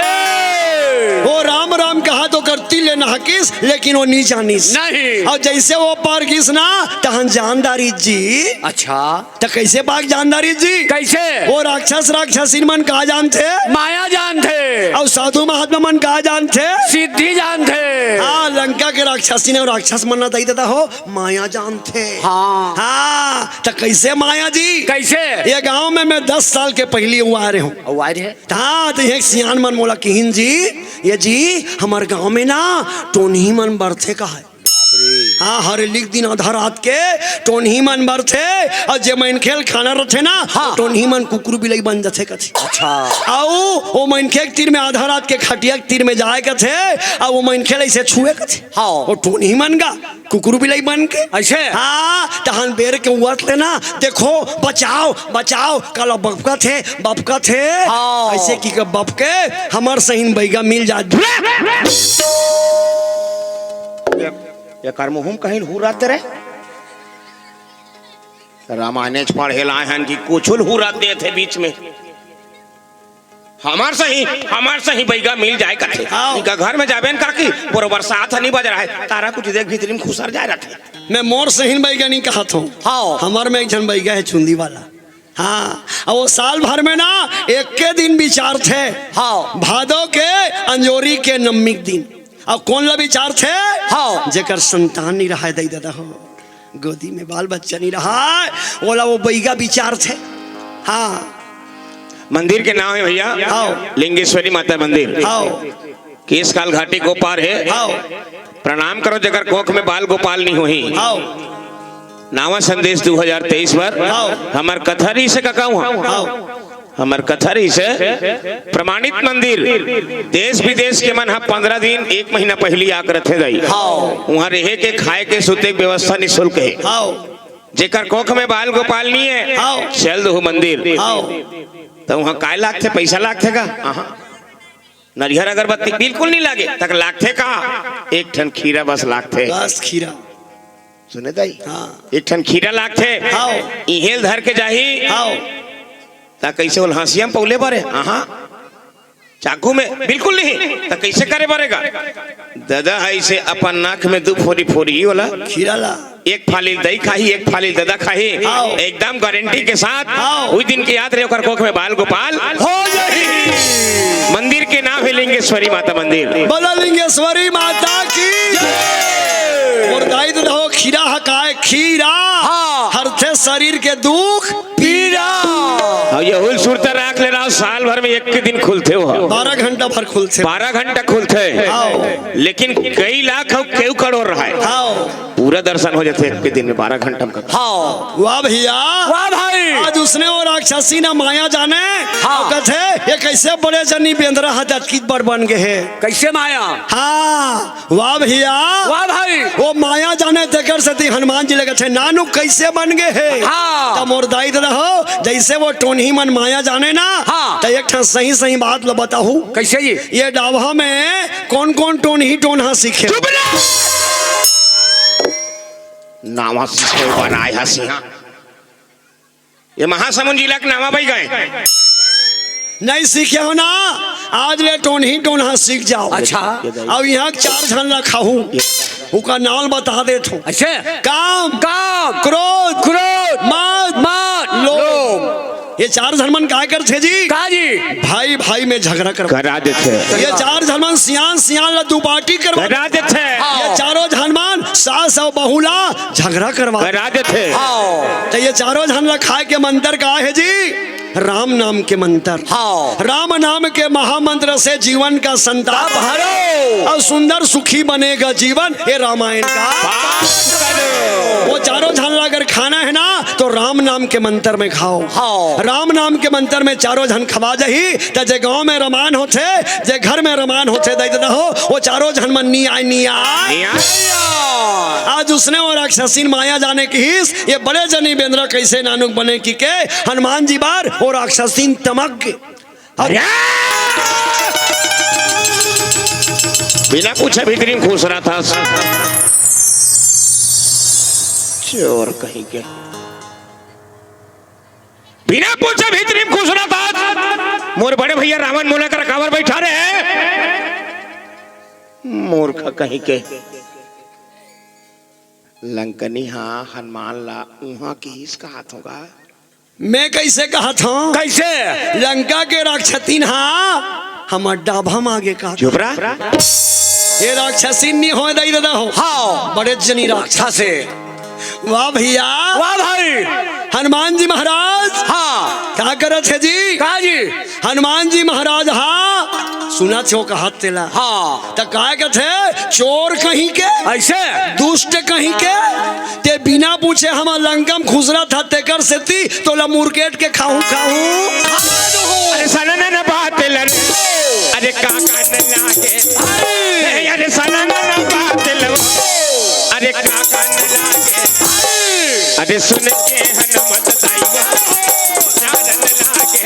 वो राम राम कहा तो करती लेना हकीस लेकिन वो नहीं जानिस नहीं। और जैसे वो पार किस ना तहन जानदारी जी। अच्छा तो कैसे बाग जानदारी जी कैसे वो राक्षस राक्षसी मन कहा जानते माया जानते और साधु महात्मा मन कहा जानते सिद्धि जानते। हाँ लंका के राक्षसी ने राक्षस मन दई देता हो माया जानते। हाँ हाँ तो कैसे माया जी कैसे ये गांव में मैं 10 साल के पहले हुआ आ रहे हूँ। हाँ तो एक सियान मन मोला किहिन जी ये जी हमारे गांव में ना टोनी मन बरथे का है। हाँ हर लिख दिन आधा रात के टोनी मन बरथे और जे मन खेल खाना रथे ना हाँ। टोनी मन कुकुर बिलाई बन जाते कथे। अच्छा आओ वो मन खेल तीर में आधा रात के खटिया तीर में जाए कथे और वो मन खेल ऐसे छुए कथे। हाँ वो टोनी मन का कुकुर बिलाई बन के ऐसे हाँ तहन बेर के उत लेना देखो बचाओ बचाओ कल बपका थे हाँ। ऐसे की बप के हमार सहीन बैगा मिल जात ये कर्महुम कहीं हुराते रहे रामायण पढ़े लाए हैं कि कुछ हुराते थे बीच में हमार सही बैगा मिल जाए कथे। इनका घर में जाबे न काकी पूरा बरसात नहीं बज रहा है तारा कुछ देख भीतरी में खुसर जाए रखे। मैं मोर सहीन बैगा नहीं कहा था। हाँ हमार में एक जन बैगा है चुंदी वाला। हाँ और वो साल भर में ना एक के दिन विचार थे। हाँ भादो के अंजोरी के नम्मिक दिन और कौन ला विचार थे। हाँ जेकर संतान नहीं रहा दई दादा हो गोदी में बाल बच्चा नहीं रहा बोला वो बैगा विचार थे। हाँ मंदिर के नाम है भैया हाँ। लिंगेश्वरी माता मंदिर हाँ केस काल घाटी को पार है। हाँ प्रणाम करो जगर कोख में बाल गोपाल नहीं हुई। हाँ नावा संदेश 2023 पर हमार कथरी से ककाऊ हमार कथरी से प्रमाणित मंदिर देश विदेश के मन 15 दिन 1 महीना पहले आकर थे गई। वहाँ रहे के खाए के सुते के व्यवस्था निःशुल्क है। जेकर कोख में बाल गोपाल नहीं है चल दो मंदिर तो वहाँ काय लाग थे पैसा लाग थे का नरिहर अगरबत्ती बिल्कुल नहीं लागे तक लाग थे का एक ठन खीरा बस लाग थे। बस खीरा सुने दाई हाँ। एक ठन खीरा लाग थे इहेल धर के जाही ता कैसे बोल हंसियम पौले बारे चाकू में बिल्कुल नहीं तो कैसे करे बारेगा दादा ऐसे अपन नाक में 2 फोरी वाला खीरा ला एक फाली दही खाही एक फाली दादा खाही एकदम गारंटी के साथ उस दिन की याद रहे कर कोख में बाल गोपाल हो जाही। मंदिर के नाम है लिंगेश्वरी माता मंदिर। बोला लिंगेश्वरी माता की मुर्दाई तो हो खीरा हकाए खीरा हर थे शरीर के दुख पीड़ा और ये हुल सुरता रख लेना साल भर में एक के दिन खुलते हो 12 घंटा भर खुलते 12 घंटा खुलते लेकिन कई लाख क्यों करोड़ रहा है पूरा दर्शन हो जाते एक के दिन में 12 घंटा में। वाह भैया वाह भाई आज उसने वो राक्षसी ना माया जाने कहते ये कैसे बड़े जनी बेंद्रा हदत की बर बन गए है कैसे माया। हाँ वाह भैया वाह भाई वो माया जाने देकर से हनुमान जी लगे थे नानू कैसे बन गए है। हाँ। तो मोर दाई रहो जैसे वो टोनी मन माया जाने ना हाँ। तो एक सही बात लो बताऊ कैसे जी ये डावा में कौन कौन टोनहा सीखे नावा सीखे बनाए हसिया ये महासमुंद जिला के नामा भाई गए नहीं सीखे हो ना आज ले टोनहा सीख जाओ। अच्छा अब यहाँ 4 जन रखा हूँ उसका नाम बता देत हूँ। ऐसे काम, काम, क्रोध, क्रोध, मद, मद, लोभ। ये चार धर्मन क्या करते जी? का जी भाई भाई में झगड़ा करा देते ये चार धर्मन सियान सियान ला दुपाटी करवा करा देते ये चारों धनमान सास और बहुला झगड़ा करवा करा देते। हाँ तो ये चारों धन ला खाए के मंत्र का है जी? राम नाम के मंत्र। हाँ राम नाम के महामंत्र से जीवन का संताप भरो और सुंदर सुखी बनेगा जीवन। ये रामायण का वो चारों झन अगर खाना है ना तो राम नाम के मंत्र में खाओ। हाँ राम नाम के मंत्र में चारों झन खवा जही तो जे गांव में रमान होते जे घर में रमान होते दैत हो वो चारों झन मन नी आए। आज उसने और राक्षसीन माया जाने की हिस ये बड़े जनी बेंद्रा कैसे नानुक बने की के हनुमान जी बार और राक्षसीन तमक गए। बिना पूछे भीतरी में घुस रहा था चोर कहीं के। बिना पूछे भीतरी में घुस रहा था। मोर बड़े भैया रावण मोला का रकावर बैठा रहे मूर्ख कहीं के। लंकनी हाँ हनुमान ला वहां की इसका हाथ होगा। मैं कैसे कहा था? कैसे लंका के राक्षसीन हाँ हम डाभा मांगे का चुप रहा। ये राक्षसीन नहीं हो दई दादा हो। हाँ बड़े जनी राक्षस से वाह भैया वाह भाई हनुमान जी महाराज हाँ क्या करत है जी? का जी हनुमान जी महाराज हाँ सुना छो कहा तेला हाँ तो क्या कहते चोर कहीं के ऐसे दुष्ट कहीं के ते बिना पूछे हम लंका में खुसरा था तेकर से ती तो ला मुर्गेट के खाऊं अरे सना ना बात लड़ अरे काका न लागे अरे सना ना बात लो अरे काका न लागे अरे सुन के हनुमत दाइया चारण लागे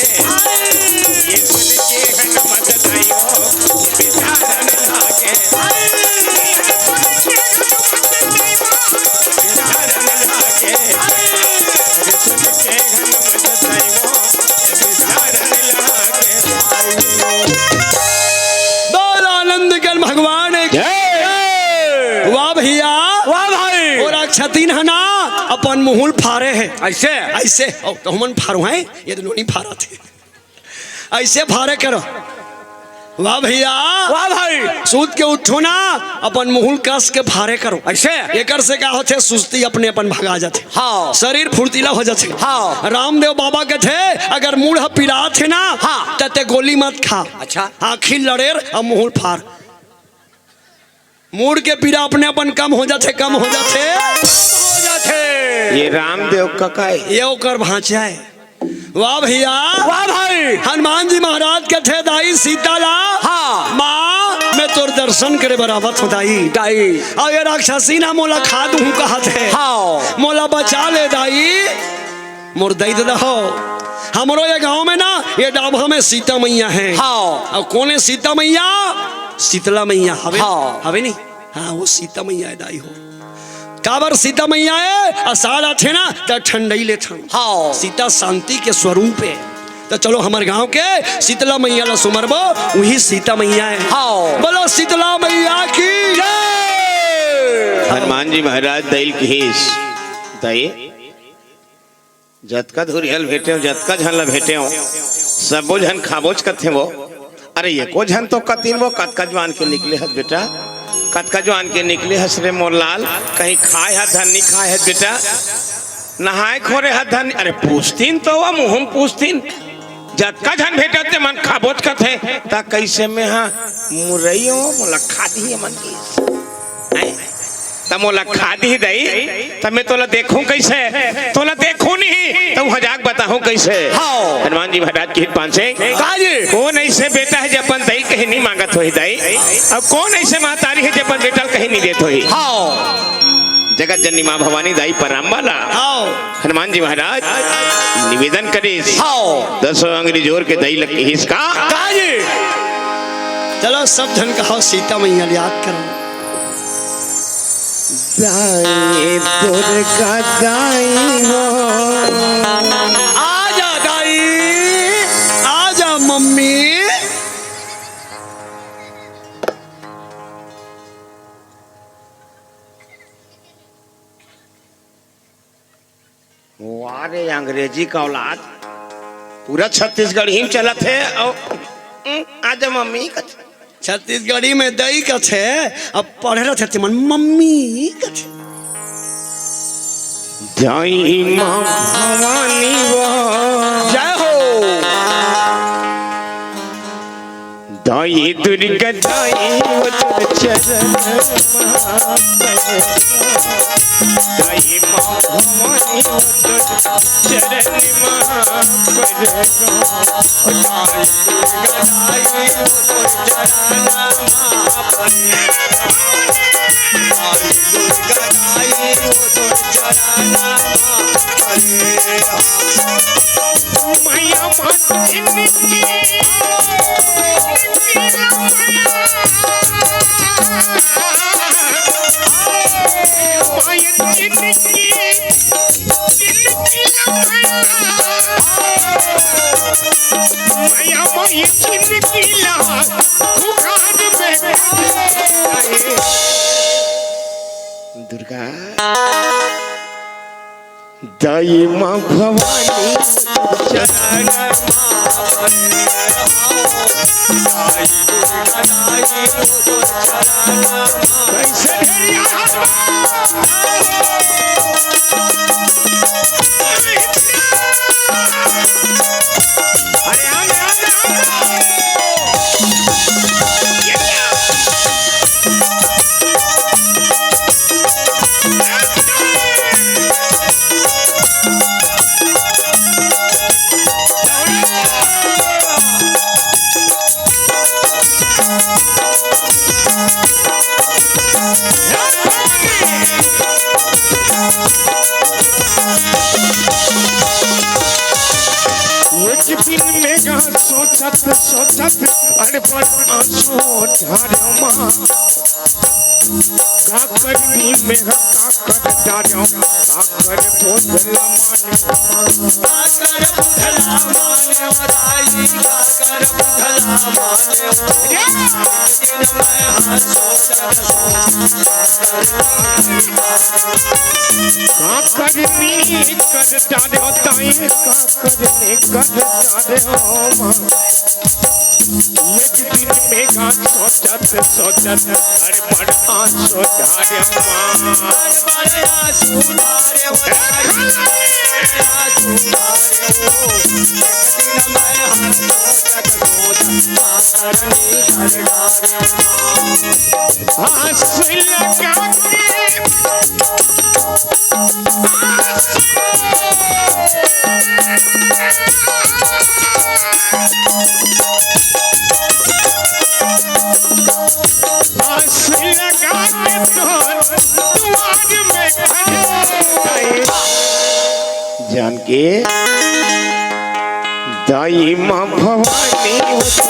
ये सुन के हनुमत दाइया चारण लागे चारण लागे ये सुन के हनुमत दाइया चारण लागे। बोल आनंद कर भगवान वाह भैया वाह भाई और राक्षसीन है ना अपन मुहुल फारे है ऐसे ऐसे तो हमन फारू हैं ये तो नहीं फारा थे ऐसे फारे करो। वाह भैया वाह भाई सूत के उठो ना अपन मुहुल कस के फारे करो ऐसे एकर से क्या होते सुस्ती अपने अपन भगा जाते हाँ शरीर फुर्तीला हो जाते। हाँ रामदेव बाबा के थे अगर मूड पिला थे ना हाँ तते गोली मत खा। अच्छा आखिर लड़ेर और मुहुल फार मूड के पीड़ा अपने अपन कम हो जाते कम हो जाते हो जाते ये रामदेव का काय ये ओकर भांचा है। वाह भैया वाह भाई हनुमान जी महाराज के थे दाई सीता ला हाँ माँ मैं तोर दर्शन करे बराबर हो दाई दाई और ये राक्षसी ना मोला खा दूं कहा थे हाँ मोला बचा ले दाई मोर दई दे हो। हमरो ये गांव में ना ये डाभा में सीता मैया है। हाँ और कौन है सीता मैया? शीतला मैया हवे हाँ हवे नहीं हाँ वो सीता मैया है दाई हो। काबर सीता मैया है अषाढ़ आथे ना तो ठंडई ले थन हाँ सीता शांति के स्वरूप है। तो चलो हमारे गांव के शीतला मैया ला सुमरबो वही सीता मैया है। हाँ बोलो शीतला मैया की जय। हनुमान जी महाराज दैल कहीस दई जतका धुरियल भेटे जतका झन भेटे सबो झन खाबोज कथे वो अरे ये को झन तो कतीन वो कतका जवान के निकले हत बेटा कतका जवान के निकले हस रे मोर लाल कहीं खाए हत धन नहीं खाए हत बेटा नहाए खोरे हत धन अरे पूछतीन तो वो मुँह पूछतीन जतका झन भेटे ते मन खाबोज कथे ता कैसे में हाँ मुरैयो मोला खादी मन की तमोला खादी दई तमे तोला देखूं कैसे तोला देखूं नहीं तो मजाक बताऊं कैसे। हाँ हनुमान जी महाराज की पान से काजी कौन ऐसे बेटा है जब अपन दई कहीं नहीं मांगत होई दई अब कौन ऐसे महतारी है जब अपन बेटा कहीं नहीं देत होई। हाँ जगत जननी माँ भवानी दाई परम्बाला आओ हनुमान जी महाराज निवेदन करे हाँ 10 अंगुली जोर के दई लग इसका काजी चलो सब धन कहो सीता मैया याद करो। दाई दुर्गा दाई हो आजा दाई आजा मम्मी वारे अंग्रेजी का औलाद पूरा छत्तीसगढ़ ही चलत है और आज मम्मी का छत्तीसगढ़ी में दही का छे अब पढ़े रहे थे मन मम्मी का छे जय मां भवानी जय हो दाई दुर्गा दाई वो तुझ चरण दाई मां भवानी वो तुझ चरण दुर्गा दाई मां भवानी चरण दिन में गा सोचत सोचत अरे पटना सोचार मां काकरी में काकर डारो काकर बोझला माने काकर बोझला माने राई काकर बोझला माने दिन में हाथ सोचत काकर नी कर डारो ताई काकर ने कर डारो मां एक दिन में गा सोचत सोचत अरे पटना सोचार मां बड़े सुधारे जान के दाई मां भवानी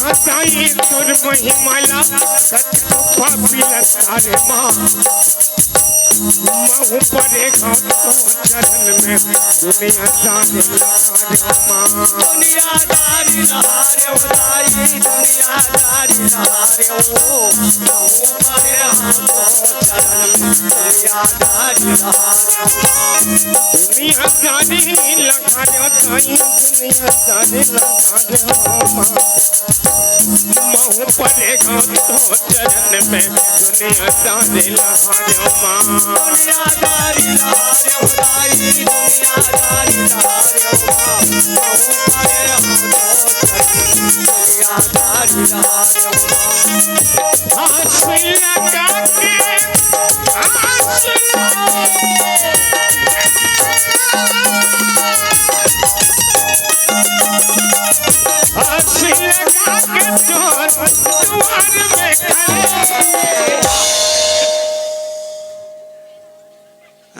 हटाई तुर महिमाला सतुफा पिलसारे मां महु परे तो चरण में दुनिया दारी मां दुनिया दारी लहारे उदाई दुनिया दारी लहारे ओ महु परे तो चरण में दुनिया दारी लहारे दुनिया दारी लहारे उदाई दुनिया दारी लहारे मां महु परेगा तो चरण में दुनिया दारी लहारे मां दुनिया दारी लहारे उदाई दुनिया दारी लहारे मां महु परेगा तो दुनिया दारी लहारे मां आस लगा के आस लगा चोर द्वार में खड़े।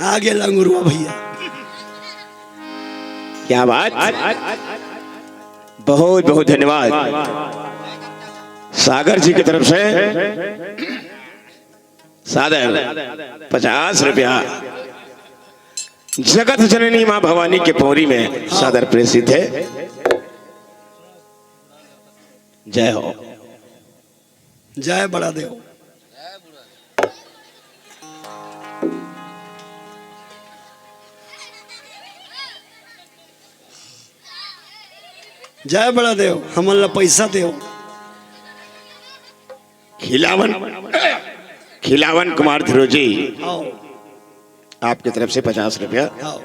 आगे लंगुरुआ भैया। क्या बात, बहुत बहुत धन्यवाद सागर जी की तरफ से सादर 50 रुपया जगत जननी मां भवानी के पौरी में सादर प्रेषित है। जय हो। जय बड़ा देव। जय बड़ा देव। हमन पैसा देव। खिलावन कुमार धिरोजी आओ आपकी तरफ से 50 रुपया। आओ।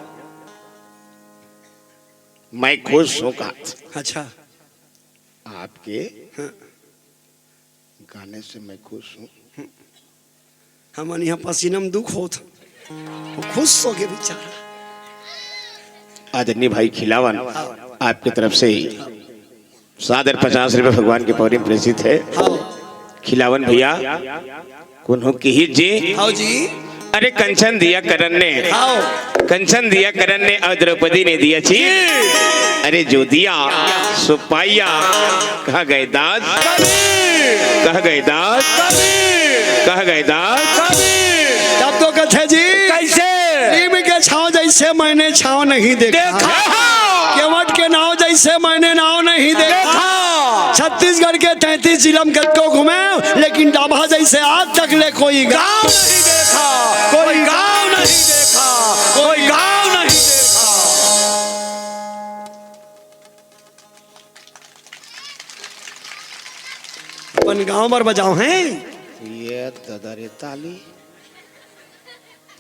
मैं खुश हूँ का अच्छा आपके गाने से मैं खुश हूँ। हमन यहाँ पसीना में दुख होता, खुश हो के बेचारा। आदरणीय भाई खिलावन आपकी तरफ से सादर 50 रुपये भगवान के पौरी में प्रेषित है। खिलावन भैया कुन्हू की ही जी। आओ जी। अरे कंचन दिया करण ने, कंचन दिया करण ने और द्रौपदी ने दिया छी। अरे जो दिया सो पाया, कहा गए दास, कहा गए दास, कहा गए दास। तब तो कथे जी कैसे नीम के छाव जैसे मैंने छाव नहीं देखा, केवट के नाव जैसे मैंने नाव नहीं देखा। छत्तीसगढ़ के 33 जिला में को घूमे, लेकिन डाभा जैसे आज तक ले कोई गांव नहीं देखा, कोई गांव नहीं देखा, कोई गांव नहीं देखा। अपन गांव पर बजाओ हैं। ये ददरे ताली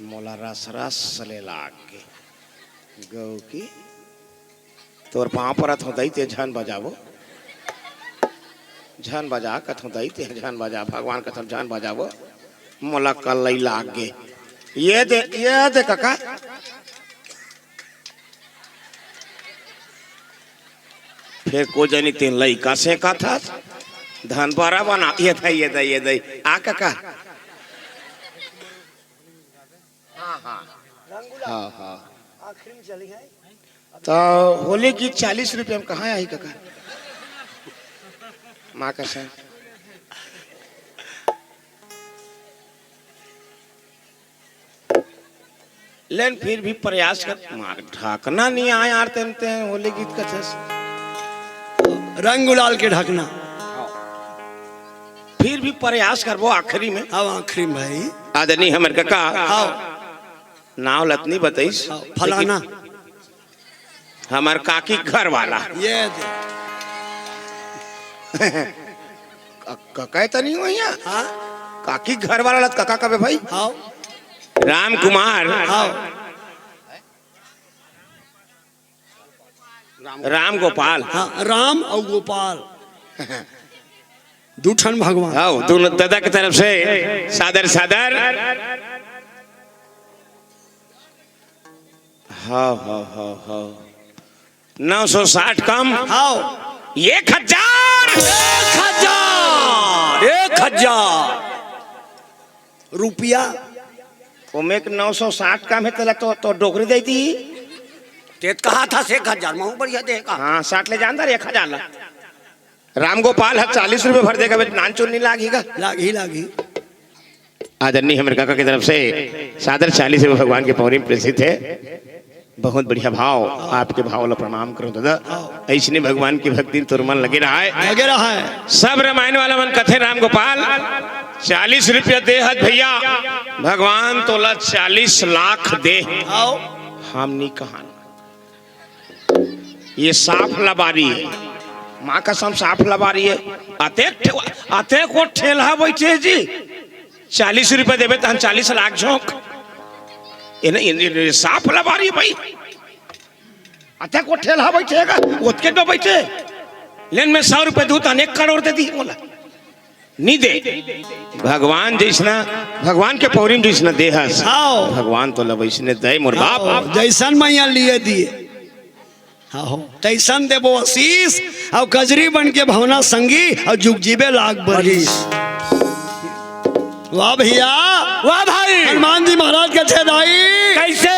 मोला रस रस सले लागे गौ की तोर पाँव परत हो दई ते झन बजावो, झन बजा कथों दई ते झन बजा, भगवान कथम झन बजावो मोला कल लई लागे। ये दे काका फिर को जनी तीन लई का से का था धन पारा बना। ये दई आ काका। हाँ हाँ आखिरी में चली है तो होली की 40 रुपये में कहाँ आई काका? माँ का सर लेकिन फिर भी प्रयास कर, मार ढाकना नहीं आया यार तेमते होली गीत का रंग गुलाल के ढकना। फिर भी प्रयास करबो आखिरी में। अब आखिरी में भाई आदनी हमर काका आओ नाव लतनी बताइस फलाना हमार काकी घर वाला ये काका तो नहीं हो यहाँ। हाँ काकी घर वाला लत काका कबे भाई? आओ राम कुमार आओ राम गोपाल। हाँ राम और गोपाल दूठन भगवान। आओ दोनों दादा की तरफ से सादर सादर। हाँ हाँ हाँ हाँ 960 कम। आओ 1000 रुपया ओमे 960 कम है तला तो डोकरी देती। तेत कहा था से 1000 महू बढ़िया देगा। हाँ 60 ले जानदार 1000 ला। राम गोपाल 40 रुपये भर देगा नान चोर नहीं लागेगा। लागी आदरणीय हमारे काका की तरफ से सादर 40 रुपये भगवान के पौरी में प्रेषित है। बहुत बढ़िया भाव, आपके भाव ला प्रणाम करो दादा। ऐसने भगवान की भक्ति तोर मन लगे रहा है। सब रामायण वाला मन कथे राम गोपाल 40 रुपया दे हद भैया, भगवान तोला 40 लाख दे। आओ हम नहीं कहा ये साफ लबारी है, माँ कसम साफ लबारी है। आते को ठेला बैठे जी 40 रुपया देवे तो 40 लाख झोंक साफ लबारी भाई। आते को ठेला बैठेगा उतके तो बैठे लेकिन मैं 100 रुपये दूँ तो 1 करोड़ दे दी बोला नहीं दे। भगवान जैसना भगवान के पौरी में जैसना देहस आओ भगवान तो लब इसने दे मोर बाप जैसन मैया लिए दिए हाँ हो तैसन देबो आशीष और कजरी बन के भवना संगी और जुग जीबे लाग बरिस। वाह भैया वाह भाई। हनुमान जी महाराज के छे दाई कैसे?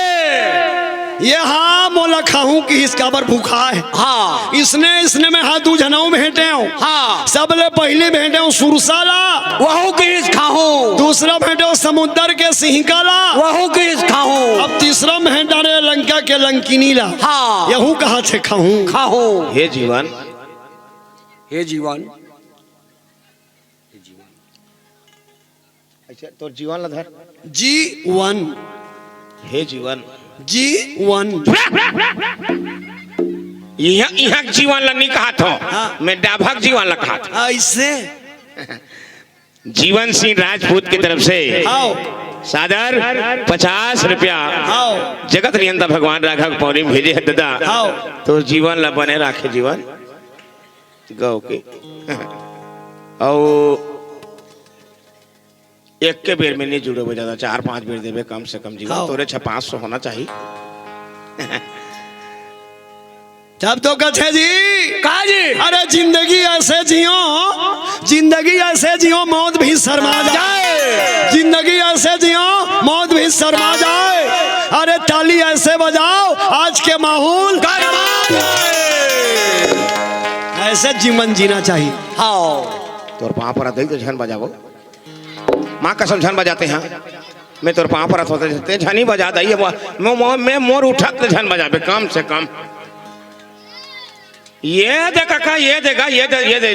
ये हाँ मोला खाऊं कि इसका बर भूखा है। हाँ इसने में हाथ दू जनऊ भेंटे हूँ। हाँ सबले पहले भेंटे हूँ सुरसाला, वहू किस खाऊं। दूसरा भेंटे हूँ समुद्र के सिंहकाला, वहू किस खाऊं। अब तीसरा भेंटा रे लंका के लंकिनीला। हाँ यहू कहा थे खाऊं। खाऊं। हे जीवन, हे जीवन। अच्छा तो जीवन लधर G1 हे जीवन G1 यहाँ जीवन ला नहीं कहा था। हाँ। मैं डाभक जीवन ला कहा था। ऐसे जीवन सिंह राजपूत की तरफ से आओ सादर 50 रुपया आओ जगत नियंता भगवान राघव पौरी भेजे है दादा। आओ तो जीवन ला बने राखे जीवन गौ के और एक के बेर में नहीं जुड़े हो ज्यादा 4-5 बेर देवे कम से कम जीवन। हाँ। तोरे 500 होना चाहिए। जब तो कथे जी कहा जी। अरे जिंदगी ऐसे जियो, जिंदगी ऐसे जियो मौत भी शर्मा जाए, जिंदगी ऐसे जियो मौत भी शर्मा जाए। अरे ताली ऐसे बजाओ आज के माहौल गरमा जाए। ऐसे जीवन जीना चाहिए। हाँ तोर पाँव पर दिल तो झन बजाओ, माँ कसम झन बजाते हैं। मैं तोर पाँव पर होते झन ही बजा दी। मैं मोर उठत झन बजाबे कम से कम। ये देखा का ये देगा ये दे ये दे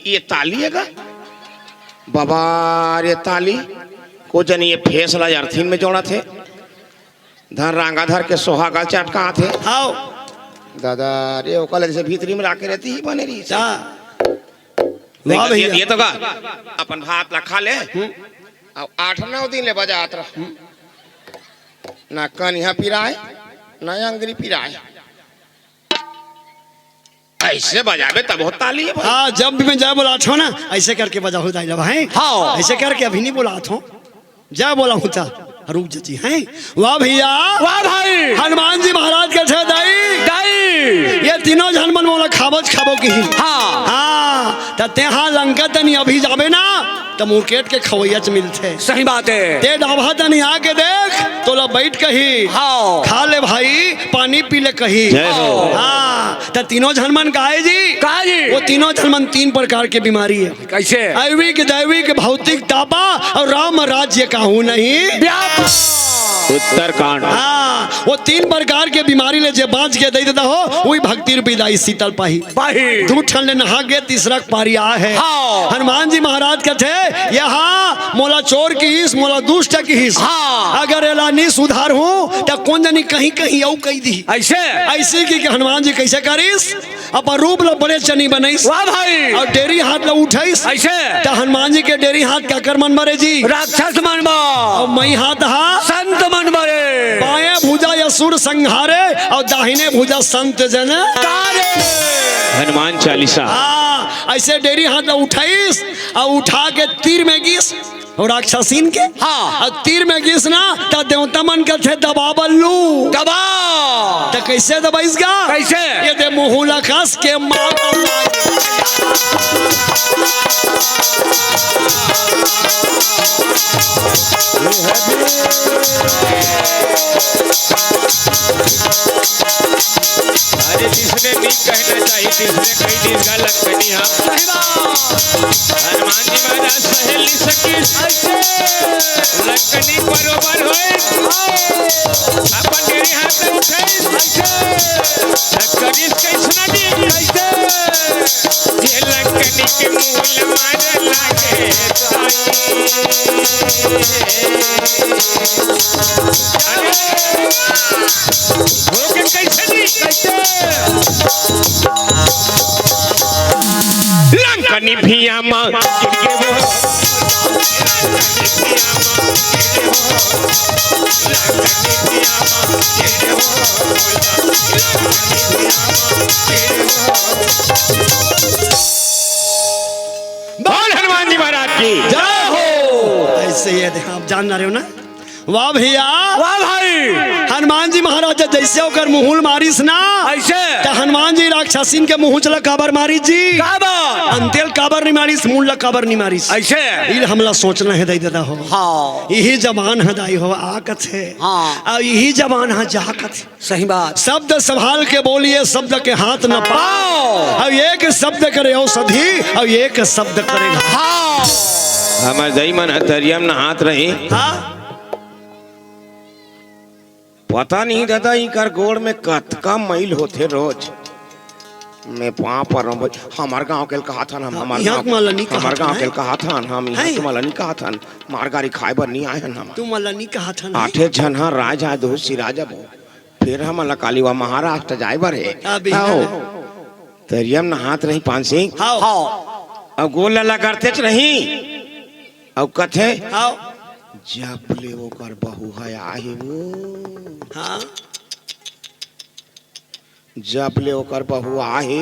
ये ताली है का बाबा। ये ताली को जन ये फेसला अर्थिन में जोड़ा थे धन रांगा धर के सोहागा चटका थे। आओ दादा रे ओकल जैसे भीतरी में लाके रहती ही बने रही। वाह भैया ये तो का अपन भात ला खा ले अब 8-9 दिन ले बजात रह ना कन यहाँ पिराए ना अंगरी पिराए। ऐसे बजावे तब हो ताली है। हाँ जब भी मैं जय बोलाता हूँ ना ऐसे करके बजा होता है भाई। हाँ ऐसे करके अभी नहीं बोलाता हूँ, जय बोला होता रुक जी हैं। वाह भैया वाह भाई। हनुमान जी महाराज के थे दाई दाई ये तीनों जन मन मोला खाबो की ही। हाँ हाँ ते हाँ लंका तनी अभी जाबे ना तो मुर्केट के खवैया मिलते। सही बात है। ते डाभा तनी आके देख तो ला बैठ कही हाँ खा ले भाई पानी पी ले कही। जय हो। हाँ तो तीनों झनमन काहे जी कहा जी। वो तीनों झनमन 3 प्रकार की बीमारी है। कैसे? ऐविक दैविक भौतिक तापा और राम राज्य काहू नहीं व्याप उत्तरकांड। हाँ वो 3 प्रकार के बीमारी ले जे बाँच के दे देता हो वही भक्ति रूपी दाई शीतल पाही पाही। दूठन ले नहा गए तीसरा पारी आ है। हाँ। हनुमान जी महाराज कहते यहाँ मोला चोर की हिस मोला दुष्ट की हिस। हाँ। अगर एला नहीं सुधार हूँ तो कौन जानी कहीं कहीं औ कही दी। ऐसे ऐसे की हनुमान जी कैसे करिस अपन रूप लो बड़े चनी बनईस वाह भाई। और डेरी हाथ लो उठाईस ऐसे तो हनुमान जी के डेरी हाथ का कर मन मरे जी राक्षस मनबा और मई हाथ हा संत मन बरे। बाएं भुजा असुर संहारे और दाहिने भुजा संत जन तारे। हनुमान चालीसा। हाँ ऐसे डेरी हाथ में उठाईस और उठा के तीर में गिस और राक्षसीन के। हाँ। और तीर में गिस ना तो देवता मन के थे दबा बल्लू दबा तो कैसे दबाईस गा कैसे? ये दे मुहुला खस के मार अरे जिसने नहीं कहना चाहिए तीसरे कई दिन का लखनी हम हनुमान जी महाराज सहेली सकी लखनी बरोबर होए अपन डेरी हाथ में उठाई करिस कैसना दी ये लखनी के मूल मार लागे होके कैसे दी लंकनी भिया मां गिरगे वो बोल हनुमान जी महाराज की जय हो। ऐसे ये देखो आप जान रहे हो ना वाह भैया वाह भाई। हनुमान जी महाराज जैसे होकर मुहुल मारिस ना ऐसे तो हनुमान जी राक्षसीन के मुँह चला काबर मारिस जी काबर अंतेल काबर नहीं मारिस मुंडला काबर नहीं मारिस ऐसे ये हमला सोचना है दादा हो हाँ यही जबान है दाई हो आकत है हाँ। और यही जबान है जाकत है सही बात। शब्द संभाल के बोलिए शब्द के हाथ न पाओ और एक शब्द करे औषधि और एक शब्द करेगा हाँ हमार दई मन हथरियम न हाथ रही हाँ पता नहीं दादा इनकर गोड़ में कतका मैल होते रोज मैं पाँव पर हूँ हमार गांव के कहा था हम हमार यहाँ के माला नहीं कहा हमार था, गांव के हैं? कहा था हम यहाँ हैं? के माला नहीं कहा था मार गाड़ी खाए बर नहीं आए हम तू मला नहीं कहा था ना 8 जन हाँ राजा दो सिराजा बो फिर हम काली वा महाराष्ट्र जाए बर है अभी तरियम न हाथ रही पान सिंह हाँ अब गोल लला करते रही अब कथे हाँ जब ले वो कर बहू है आहे वो हाँ जब ले ओकर बहू आहे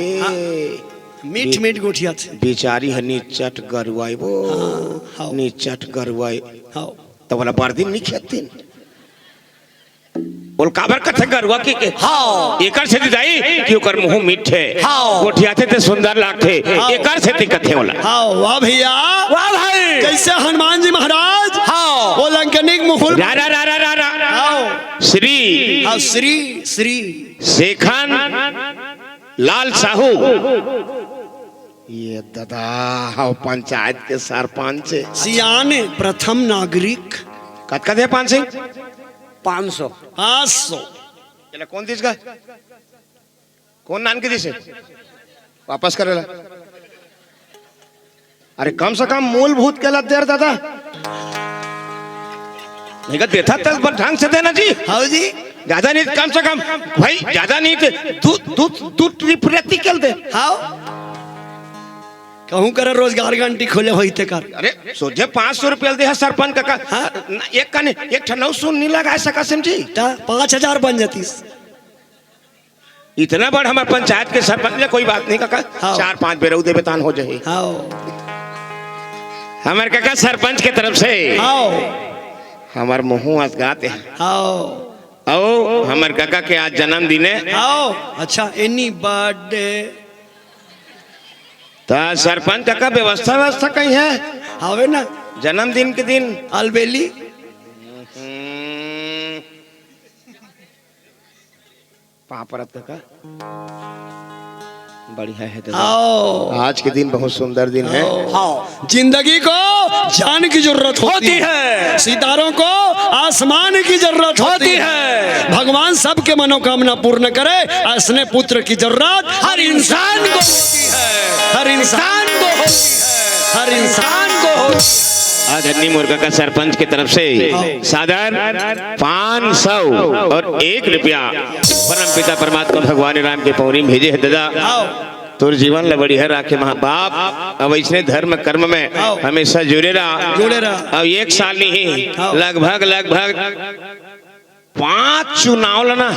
मीठ मीठ गोठिया थे बेचारी है नीचट गरुआई वो हाँ नीचट गरुआई हाँ तो बोला बर्दिन नहीं खेतीन बोल काबर कथे गरुआ के हाँ एकर से दिदाई कि ओकर मुंह मीठे हाँ। गोठियाते ते सुंदर लागथे हाँ। एकर से कथे होला हाँ वाह भैया वाह भाई। जैसे हनुमान जी महाराज हाँ वो लंकनिक मुहुल रा रा रा रा रा रा हाँ श्री हाँ श्री श्री शेखन लाल साहू ये दादा हाँ पंचायत के सरपंच सियान प्रथम नागरिक कत कदे पान सिंह 500 500 चला कौन दिस का कौन नान के दिसे वापस करेला अरे कम से कम मूलभूत के देर दादा नहीं का देता तब ढंग से देना जी हाँ जी ज्यादा नहीं कम से कम भाई ज्यादा नहीं तू प्रति कल दे हाँ कहूँ कर रोजगार घंटी खोले होते कर अरे सोचे 500 रुपया दे सरपंच का हाँ? एक का नहीं एक ठनौ सुन नहीं लगा सका समझी 5000 बन जाती इतना बड़ हमारे पंचायत के सरपंच कोई बात नहीं काका हाँ। 4-5 बेरौदे बेतान हो जाए हाँ हमारे काका सरपंच के तरफ से हाँ हमार मुँह असगाते हैं हाँ ओ हमारे काका के आज जन्मदिन है हाँ अच्छा एनी बर्थडे तो सरपंच काका व्यवस्था कहीं है हवे ना जन्मदिन के दिन अलबेली पापरत काका बढ़िया है तो आओ आज के दिन बहुत सुंदर दिन है हाँ जिंदगी को जान की जरूरत होती है सितारों को आसमान की जरूरत होती है भगवान सबके मनोकामना पूर्ण करे ऐसने पुत्र की जरूरत हर इंसान को होती है हर इंसान को होती है हर इंसान को होती है आज हन्नी मुर्गा का सरपंच की तरफ से सादर 500 और 1 रुपया परम पिता परमात्मा भगवान राम के पौरी में भेजे है दादा तोर जीवन ल बढ़िया राखे माँ बाप अब इसने धर्म कर्म में हमेशा जुड़े रहा अब 1 साल नहीं लगभग 5 चुनाव लना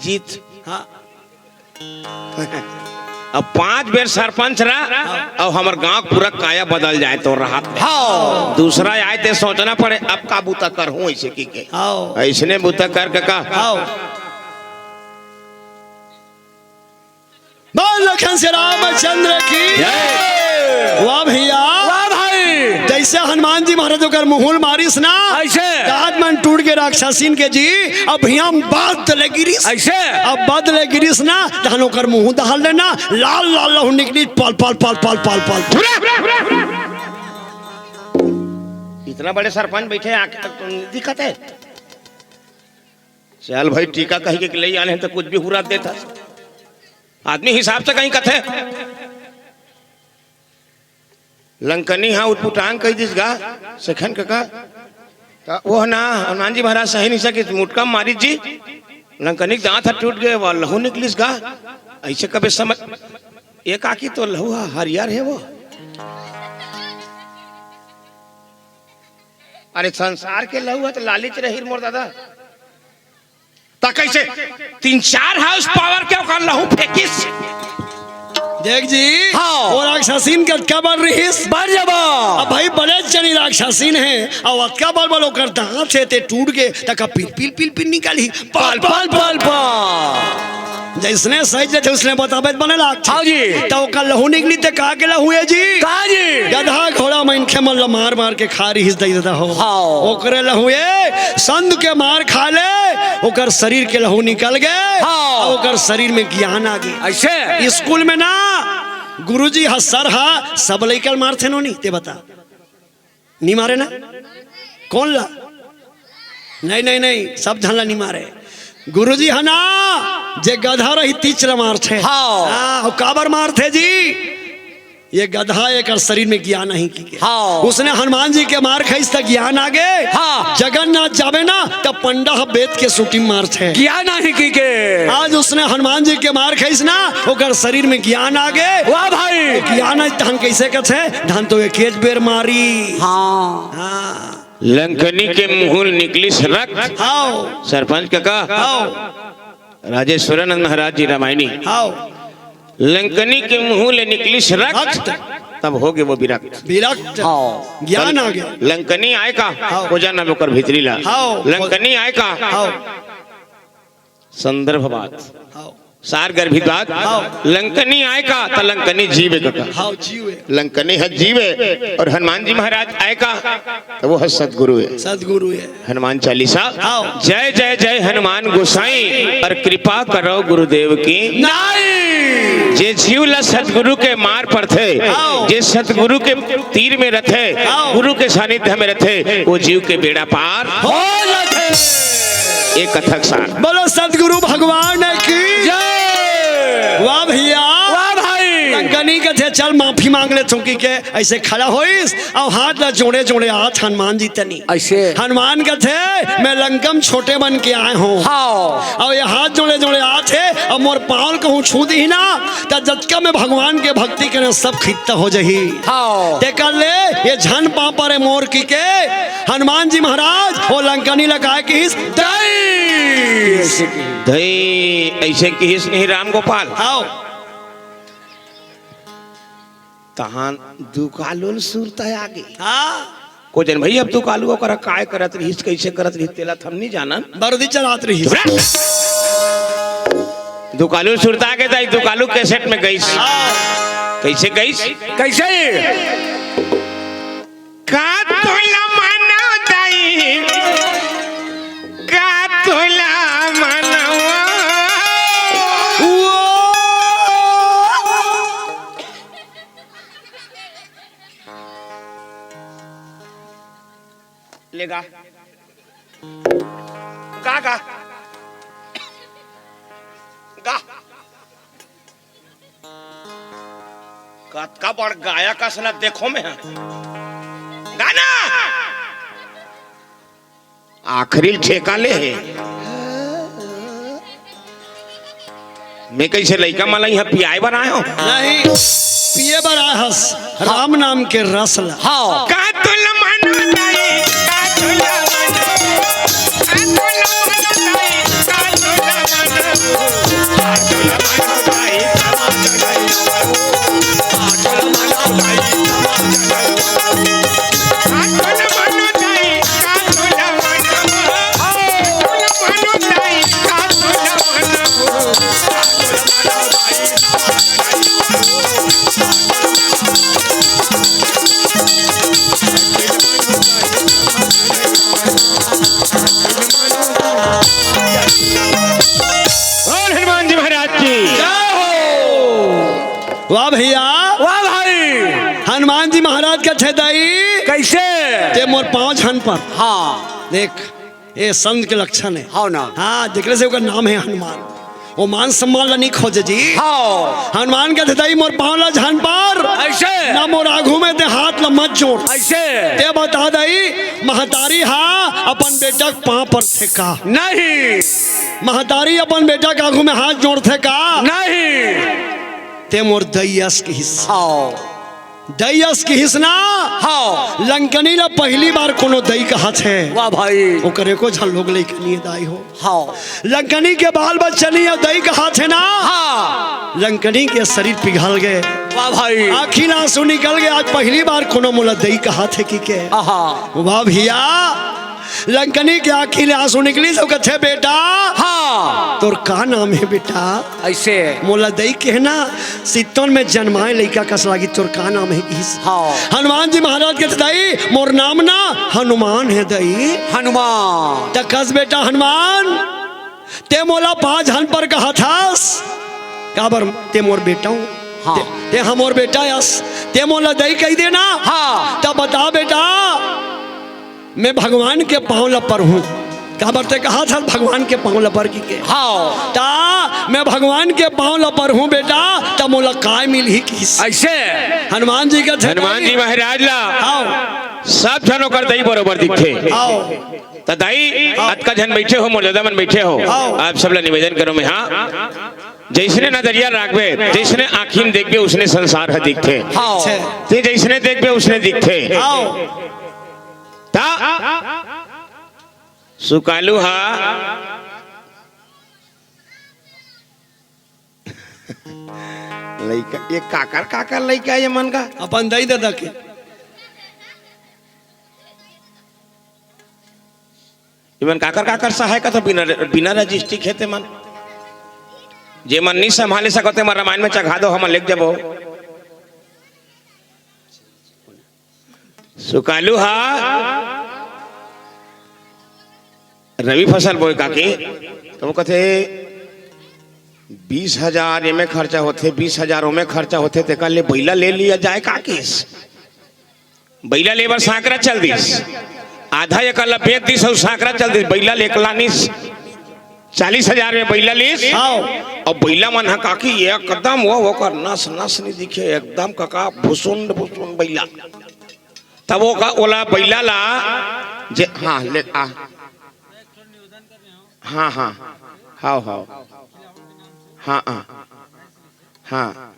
जीत हाँ अब 5 बेर सरपंच रहा और हमार गांव पूरा काया बदल जाए तो राहत हाँ दूसरा आए ते सोचना पड़े अब का बूता कर हूँ ऐसे की के आओ ऐसने बूता कर का आओ बोल लखन से रामचंद्र की वाह भैया वाह भाई। जैसे हनुमान जी महाराज होकर मुहुल मारिस ना ऐसे मन टूट के राक्षसीन के जी अब यहाँ बदले गिरीस ऐसे अब बदले गिरीस ना धानों कर मुंह दहल लेना लाल लाल लहू निकली पल पल पल पल पल पल इतना बड़े सरपंच बैठे आके तक तो दिक्कत है चल भाई टीका कहीं के ले आने तो कुछ भी हुरा देता आदमी हिसाब से कहीं कथे लंकनी हाँ उठपुटांग कही दिस गा सखन काका वो ना हनुमान जी महाराज सही नहीं सके मुटका मारी जी लंकनी दांत टूट गए वो लहू निकलिस गा ऐसे कभी समझ एक आकी तो लहू हरियर है वो अरे संसार के लहू है तो लालिच रही मोर दादा ता कैसे 3-4 हाउस पावर के ओकर लहू फेंकिस देख जी हाँ। वो राक्षसीन का क्या बढ़ रही है बढ़ जाबा अब भाई बड़े चनी राक्षसीन है और अतका बल बल ओकर दांत से ते टूट के तक पिल पिल निकाली पल पल पल पल जैसने सही जे उसने बताबे बनेला हाँ जी। तो ओकर लहू निकली ते का के लहू है जी कहा जी गधा घोड़ा मन खेमल मार मार के खा रही दई देता हो हाँ। ओकरे लहुए संत के मार खा ले ओकर शरीर के लहू निकल गए हाँ। और ओकर शरीर में ज्ञान आ गई ऐसे स्कूल में ना गुरुजी सर हा सब लइकल मारथे नो नी ते बता नहीं मारे ना कौन ला नहीं नहीं नहीं सब झनला नहीं मारे गुरुजी हना जे गधा रही तीचरा मार थे हाँ। काबर मार थे जी ये गधा एक शरीर में ज्ञान नहीं की हाँ। उसने हनुमान जी के मार खाई तक ज्ञान आ गए हाँ। जगन्नाथ जावे ना तब पंडा बेद के शूटिंग मार थे क्या नहीं की के आज उसने हनुमान जी के मार खाई ना ओकर शरीर में ज्ञान आ गए वाह भाई ज्ञान धान कैसे कथे धान तो एक बेर मारी हाँ हाँ लंकनी के मुंह निकली रक्त आओ सरपंच काका आओ राजेश्वरानंद महाराज जी रामायणी आओ लंकनी के मुंह ले निकली रक्त तब हो गए वो विरक्त विरक्त हाँ। ज्ञान आ गया लंकनी आय का हाँ। हो जाना बोकर भीतरी ला हाँ। लंकनी आय का आओ संदर्भ बात आओ सार गर्भित बात हाँ। लंकनी आय का तो लंकनी जीवे का हाँ जीवे लंकनी है जीवे और हनुमान जी महाराज आय का तो वो है सदगुरु है सदगुरु है हनुमान चालीसा हाँ। जय जय जय हनुमान गोसाई और कृपा करो गुरुदेव की नहीं जे जीव ला सतगुरु के मार पर थे आओ। जे सतगुरु के तीर में रथे आओ। गुरु के सानिध्य में रथे वो जीव के बेड़ा पार हो जाते एक कथक सार बोलो सदगुरु भगवान की जय वाह भैया वाह भाई लंकनी के थे चल माफी मांग ले चौकी के ऐसे खड़ा होइस और हाथ ला जोड़े जोड़े हाथ हनुमान जी तनी ऐसे हनुमान के थे मैं लंकम छोटे बन के आए हूँ हाँ और ये हाथ जोड़े जोड़े हाथ है और मोर पाँव कहूँ छू दी ना तो जटका में भगवान के भक्ति करे सब खित्ता हो जही हाँ ते कर ले ये झन पा परे मोर की के हनुमान जी महाराज वो लंकनी लगाए की धई ऐसे की नहीं राम गोपाल आओ तहान दुकालुल सुरता आगे हाँ को जन भाई अब दुकालु ओकरा काय करत रही कैसे करत रही तेला हम नहीं जानन बरदी चलात रही दुकालु सुरता आगे दाई दुकालु कैसेट में गईस कैसे गईस कैसे का तोला मानो दाई का तोला मानवा लेगा गा गा गा का बड़ गाया का सना देखो में है गाना आखिरी ठेका ले है मैं कैसे लड़का माला यहाँ पियाए बनाए हो नहीं पिए बड़ा हस राम नाम के रस ला हाँ का तुल मानो दाई का तुल मानो का तुल मानो दाई का तुल मानो का तुल मानो दाई समाज दाई का तुल मानो दाई समाज दाई का तुल मानो दाई का तुल मानो दाई का तुल और हनुमान जी महाराज की वाह भैया वाह भाई हनुमान जी महाराज का थे दाई कैसे ते मोर पाँव झन पर हाँ देख ये संत के लक्षण है हाँ ना हाँ देखने से उसका नाम है हनुमान वो मान सम्मान ला नहीं खोजे जी हाँ हनुमान के दाई मोर पाँव ला झन पर ऐसे ना मोर आघू में ते हाथ ला मत जोड़ ऐसे ते बता दाई महतारी हा अपन बेटा के पाँव पर थे का नहीं महतारी अपन बेटा के आघू में हाथ जोड़ थे का नहीं ते मोर दैयस के हिस्सा हाँ दईस की हिसना हाँ लंकनी ला पहली बार कोनो दई का हाथ है वाह भाई ओकरे को झल लोग लइकनी दाई हो हाँ लंकनी के बाल बच्चनी और दई का हाथ है ना हाँ लंकनी के शरीर पिघल गए वाह भाई आखिर आंसू निकल गए आज पहली बार कोनो मोला दई का हाथ है की के हाँ वाह भैया लंकनी के आखिर आंसू निकली तो कथे बेटा हाँ तोर का नाम है बेटा ऐसे मोला दई के है ना सितौन में जन्माए लइका कस लागी तोर का नाम है किस हाँ हनुमान जी महाराज के दई मोर नाम ना हनुमान है दई हनुमान तकस बेटा हनुमान ते मोला 5 हन पर कहा थास काबर ते मोर बेटा हूँ हाँ। ते हमोर बेटा यस ते मोला दई कही देना हाँ तब बता बेटा मैं भगवान के पाँव लपर हूँ काबर ते कहा था भगवान के पाँव लपर की के हाँ ता मैं भगवान के पाँव लपर हूँ बेटा तब मोला काय मिल ही किस ऐसे हनुमान जी का हनुमान जी महाराज ला आओ सब जनों कर दई बरोबर दिखे आओ तो दाई अतका जन बैठे हो मर्यादा मन बैठे हो आओ। आप सब ला निवेदन करो मैं हाँ जैसने नजरिया राखबे जैसने आँखीन देखबे उसने संसार है दिखते हाँ ते जैसने देखबे उसने दिखते आओ ता सुकालू हा लइका ये काकर काकर लइका ये मन का अपन दई दादा के इवन काकर काकर सहाय का तो बिना रजिस्ट्री खेते मन जे मन नहीं संभाले सकते मन रामायण में चढ़ा दो हम लिख जबो सुकालू हा रवि फसल बोए काकी तो वो कहते 20,000 में खर्चा होते 20,000 में खर्चा होते ते कल बैला ले लिया जाए काकीस बैला लेबर सांकरा चल दिस आधा एक बेच दिस और सांकरा चल दिस बैला लेकलानिस 40,000 में बैला लीस और बैला मन काकी एकदम वो कर नस नस नहीं दिखे एकदम काका भुसुंड भुसुंड बैला तब वो का ओला बैला ला जे हाँ ले आ हाँ हाँ हाँ हाँ हाँ हाँ हाँ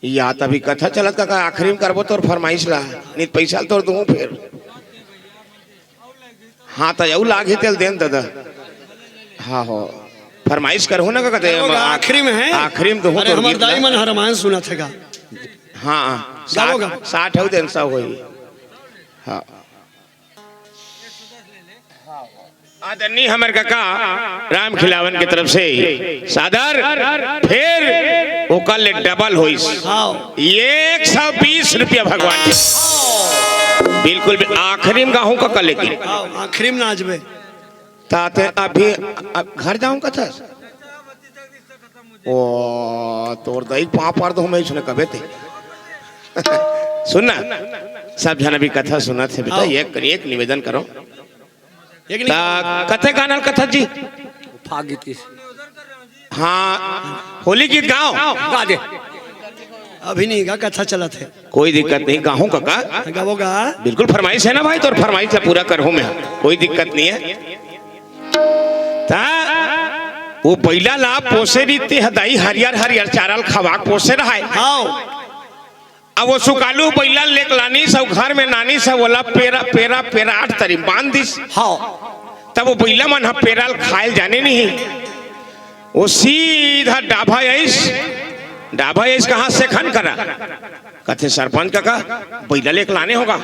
या तभी कथा चलत का आखिरी में करबो तोर फरमाइश ला नहीं पैसा तोर दूँ फिर हाँ तो यू लागे तेल देन दादा हाँ हो फरमाइश करहु ना कहते आखिरी में है आखिरी में दूँ अरे हमार दाई मन रामायण सुना था हाँ गाओगा? 60 हो दिन सब होई हाँ आदरणीय हमर काका राम खिलावन की तरफ से सादर फिर ओकर ले डबल होई 120 रुपया भगवान के बिल्कुल भी आखिरी में गाहूं का लेकिन आखिरी में नाचबे ताते अभी घर जाऊं का था ओ तोर दई पापड़ तो मैं इसने कबे थे सुनना सब जन भी कथा सुना थे बेटा एक निवेदन करो कथे गाना कथा जी फागित की हाँ होली गीत गाओ गा दे अभी नहीं गा कथा चला थे कोई दिक्कत नहीं गाहूं काका गावोगा बिल्कुल फरमाइश है ना भाई तो फरमाइश से पूरा करूं मैं कोई दिक्कत नहीं है ता वो बैला ला पोसे रीते हदाई हरियर हरियर चारल खवाक पोसे रहा हाँ अब वो सुकालू बैला लेक लानी सब घर में नानी सब बोला पेरा पेरा पेरा 8 तरी बांध दिस हाँ तब वो बैला मन पेराल खाए जाने नहीं वो सीधा डाभा ऐस कहाँ से खन करा कथे सरपंच काका बैला लेक लाने होगा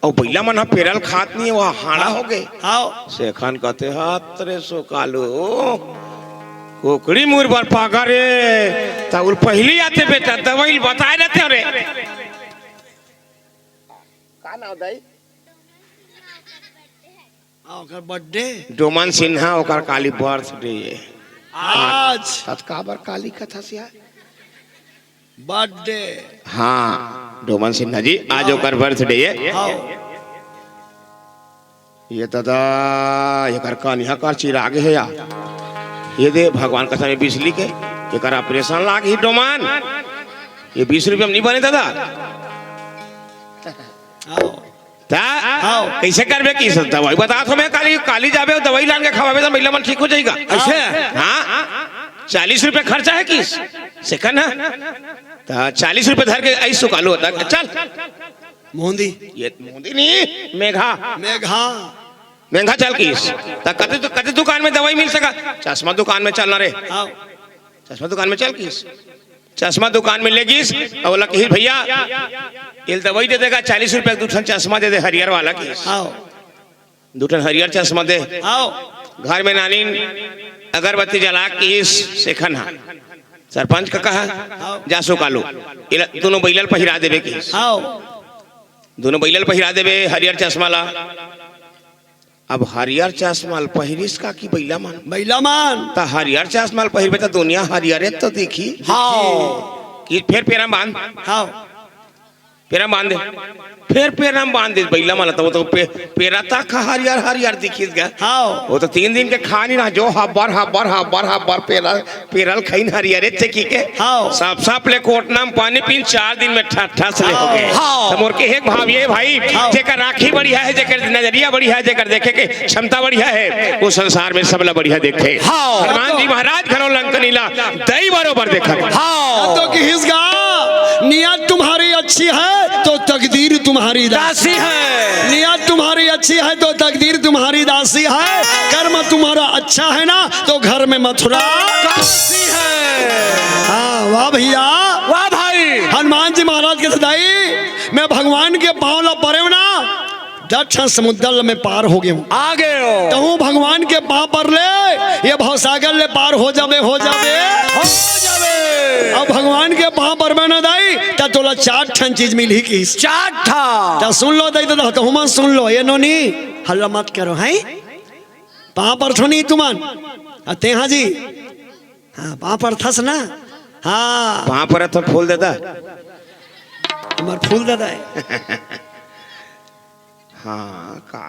और बैला मन पेराल खात नहीं है वो हाड़ा हो गए हाँ से खन कहते हाथ रे सुकालू कोकड़ी मुर पर पागा रे तब पहली आते बेटा दवाई बताए रहते रे का नाम दाई ओकर बर्थडे डोमन सिन्हा ओकर काली बर्थडे आज तत्काबर काली कथा से है बर्थडे हाँ डोमन सिन्हा जी आज ओकर बर्थडे है हाँ ये दादा ये कर कन्या कर चिराग है या ये दे भगवान कथा में बिजली के ये कर ऑपरेशन लाग ही डोमान ये 20 रुपया में नहीं बने दादा कैसे करबे की सब दवाई बता तो मैं काली जाबे दवाई लान के खवाबे तो महिला मन ठीक हो जाएगा ऐसे हाँ 40 रुपए खर्चा है किस सेकंड है तो 40 रुपए धर के ऐसे सुकालू होता। चल मोहंदी ये मोदी नहीं मेघा मेघा मेघा चल किस कते दुकान में दवाई मिल सका। चश्मा दुकान में चलना रे, आओ चश्मा दुकान में चल किस, चश्मा दुकान में ले गिस और बोला कि भैया ये दवाई दे देगा 40 रुपए दूठन चश्मा दे दे हरियर वाला किस, आओ दूठन हरियर चश्मा दे। आओ घर में नानी अगरबत्ती जला किस सेखन हा सरपंच का कहा जा सुकालो दोनों बैलल पहिरा देवे किस, आओ दोनों बैलल पहिरा देवे हरियर चश्मा ला। अब हरियर चश्मा पहिरिस का की बैला मान बैला मान तो हरियर चश्मा पहिरबे तो दुनिया हरियर तो देखी हाँ कि फिर पेरा बांध हाँ पेरा बांध दे, फिर पेरा बांध दे बैला माला तो वो तो पेरा तक हरियर हरियर दिखिस गया। हाँ वो तो 3 दिन के खा नहीं रहा जो हब्बर पेरल खाइन हरियर थे की के हाँ। सब ले कोटना में पानी पीन 4 दिन में ठस ले हो गए। हाँ। तो मोर के एक भाविये भाई जेकर राखी बढ़िया है, जेकर नजरिया बढ़िया है, जेकर देखे के क्षमता बढ़िया है, वो संसार में सबला बढ़िया देखे। हाँ। हनुमान जी महाराज घरों लंक नीला दई बरोबर देखा। हाँ तो किसका नियत तुम्हारी अच्छी है तो तकदीर तुम्हारी दासी है, नियत तुम्हारी अच्छी है तो तकदीर तुम्हारी दासी है, कर्म तुम्हारा अच्छा है ना तो घर में मथुरा काशी है। हाँ वाह भैया वाह भाई। हनुमान जी महाराज के सदाई मैं भगवान के पांव ला परे ना दक्षिण समुद्र में पार हो गए आ गए हो तो हूँ भगवान के पांव पर ले ये भवसागर ले पार हो जावे हो जावे हो जावे। अब भगवान के पांव पर में न दाई तो तोला 4 ठन चीज मिली की 4 ठा तो सुन लो दाई तो हम सुन लो ये नोनी हल्ला मत करो है पांव पर थो नहीं तुमन ते हाँ जी हाँ पांव पर थस ना हाँ वहां पर तो फूल देता तुम्हार फूल देता है हाँ का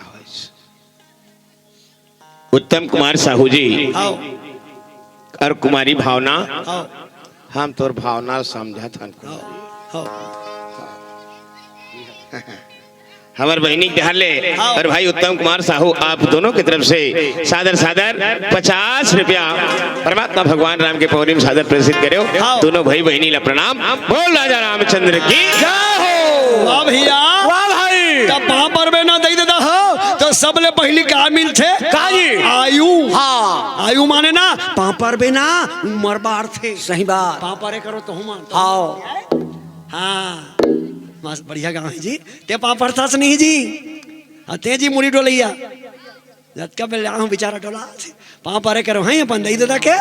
उत्तम कुमार साहू जी आओ और कुमारी भावना आओ हम तोर भावना समझा था आओ हमार बहनी बिहार ले और भाई उत्तम कुमार साहू आप दोनों की तरफ से सादर सादर 50 रुपया परमात्मा भगवान राम के पौरी में सादर प्रेषित करो। दोनों भाई बहनी ला प्रणाम। बोल राजा रामचंद्र की जय हो। वाह भैया वाह भाई तब वहां पर बे ना दे देता हो तो सबले पहली का मिल थे काजी आयु। हाँ आयु माने ना पापर बे ना उम्र बार थे सही बात पापरे करो तो हम आओ हाँ मस्त बढ़िया गाँव है जी ते पापड़ था नहीं जी ते जी मुड़ी डोलैया जतका बेला हूँ बेचारा डोला पापड़ करो हैं अपन दई दादा के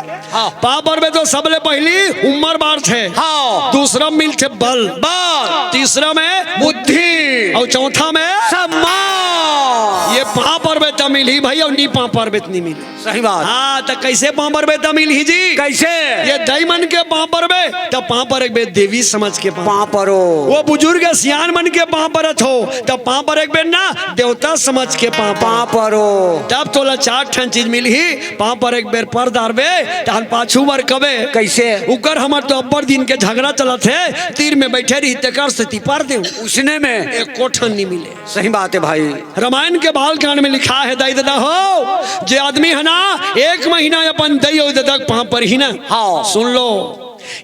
पापड़ में तो सबले पहली उम्र बार थे हाँ दूसरा मिल थे बल बल तीसरा में बुद्धि और चौथा में सम्मान। ये पापड़ में तो मिली भाई और नी पापड़ में नहीं मिली सही बात। हाँ तो कैसे पापड़ में तो मिली जी कैसे ये दई मन के पापड़ में तो पापड़ एक बे देवी समझ के पापड़ो वो बुजुर्ग सियान मन के पापड़त हो तो पापड़ एक बे ना देवता समझ के पापड़ो तब तोला 4 ठन चीज मिली पापड़ एक बेर पर दारबे तहन पाछू बार कबे कैसे उकर हमर तो अब्बर दिन के झगड़ा चलत है तीर में बैठे रही तेकर से तीपार दे उसने में एक कोठन नहीं मिले सही बात है भाई। रामायण के बाल कांड में लिखा है दाई दादा हो जे आदमी है ना 1 महीना अपन दई दादा पाँव पर ही ना हाँ सुन लो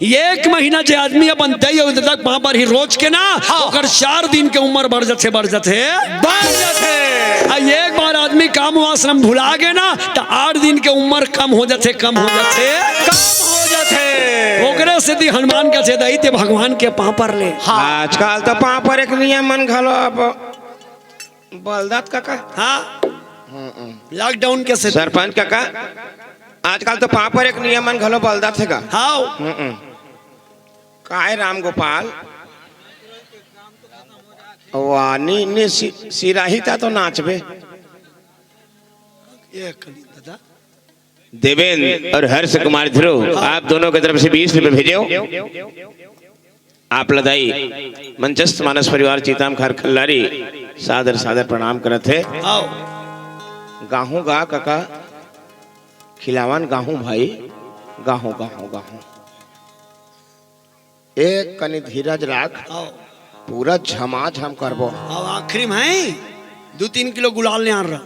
1 महीना जे आदमी अपन दई तक वहां पर ही रोज के ना ओकर 4 दिन के उम्र बढ़ जाते एक बार आदमी काम आश्रम भुला गए ना तो 8 दिन के उम्र कम हो जाते ओकरे से दी हनुमान का दई ते भगवान के पाँव पर ले। हाँ आजकल तो पाँव पर एक नियम मन घलो बलदात काका हाँ लॉकडाउन के से सरपंच काका आजकल तो पाँव पर एक नियमन घलो बलदात है का हाँ काय राम गोपाल वानी ने सिराही था तो नाचबे देवेंद्र और हर्ष कुमार ध्रुव आप दोनों की तरफ से 20 रुपए भेजो। आप लदाई मंचस्थ मानस परिवार चीताम खार खल्लारी सादर सादर प्रणाम करत है। गाहू गा काका खिलावन गाहू भाई गाहू गाहू गाहू एक कनी धीरज राख पूरा झमाझम करबो। आखिरी में है 2-3 किलो गुलाल ले आ रहा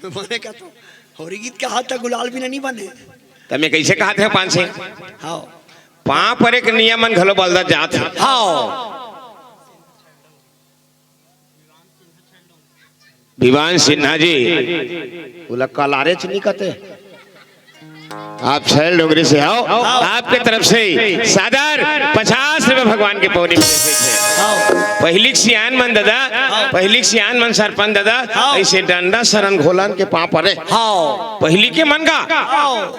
मैंने कहा तो होरी गीत के हाथ तक गुलाल भी नहीं बने तब मैं कैसे कहा थे 5 से हाँ पाँव पर एक नियमन घलो बलदा जात है। हाँ विवान सिन्हा जी बोला कलारे नहीं कहते आप छैल डोंगरी से आओ, आपके तरफ से सादर 50 रुपए भगवान के पौने में से थे। पहली सियान मन दादा, पहली सियान मन सरपंच दादा ऐसे डंडा सरन घोलन के पाँव पड़े। पहली के मन का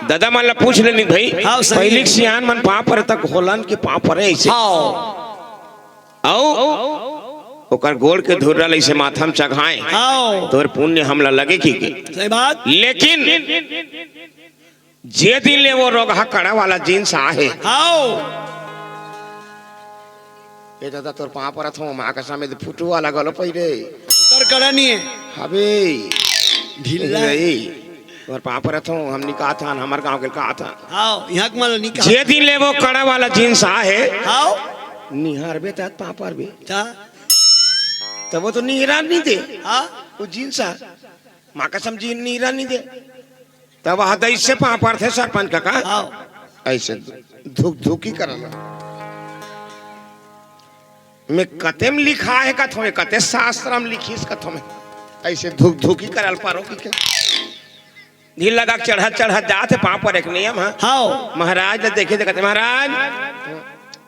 दादा मन ला पूछ लेनी भाई, पहली सियान मन पाँव पड़े तक घोलन के पाँव पड़े ऐसे आओ ओकर गोड़ के धुर्रा ऐसे माथा में चढ़ाए तोर पुण्य हमला लगे की सही बात। लेकिन जे दिन ले वो रोगा कड़ा वाला जींस आहे ये दादा तोर पाँव पर थो माँ का सामने फुटू वाला गलो पहिरे कर कड़ा नहीं है हबे ढीला तोर पाँव पर थो हमनी कहा था हमार गांव के कहा था यहाँ के माल नहीं जे दिन ले वो कड़ा वाला जींस आहे आओ निहार बे तात पाँव पर भी ता तब वो तो निहरा नहीं दे हाँ वो जींस आ माँ का समझी निहरा नहीं दे तब हाथ ऐसे पाँव पर थे सरपंच का आओ ऐसे धुक धुकी करला मैं कते में लिखा है कथो में कते शास्त्र में लिखी इस कथो में ऐसे धुक धुकी करल पारो की के ढील लगा चढ़ा चढ़ा जाते पाँव पर एक नियम है हाँ महाराज ने देखे कहते महाराज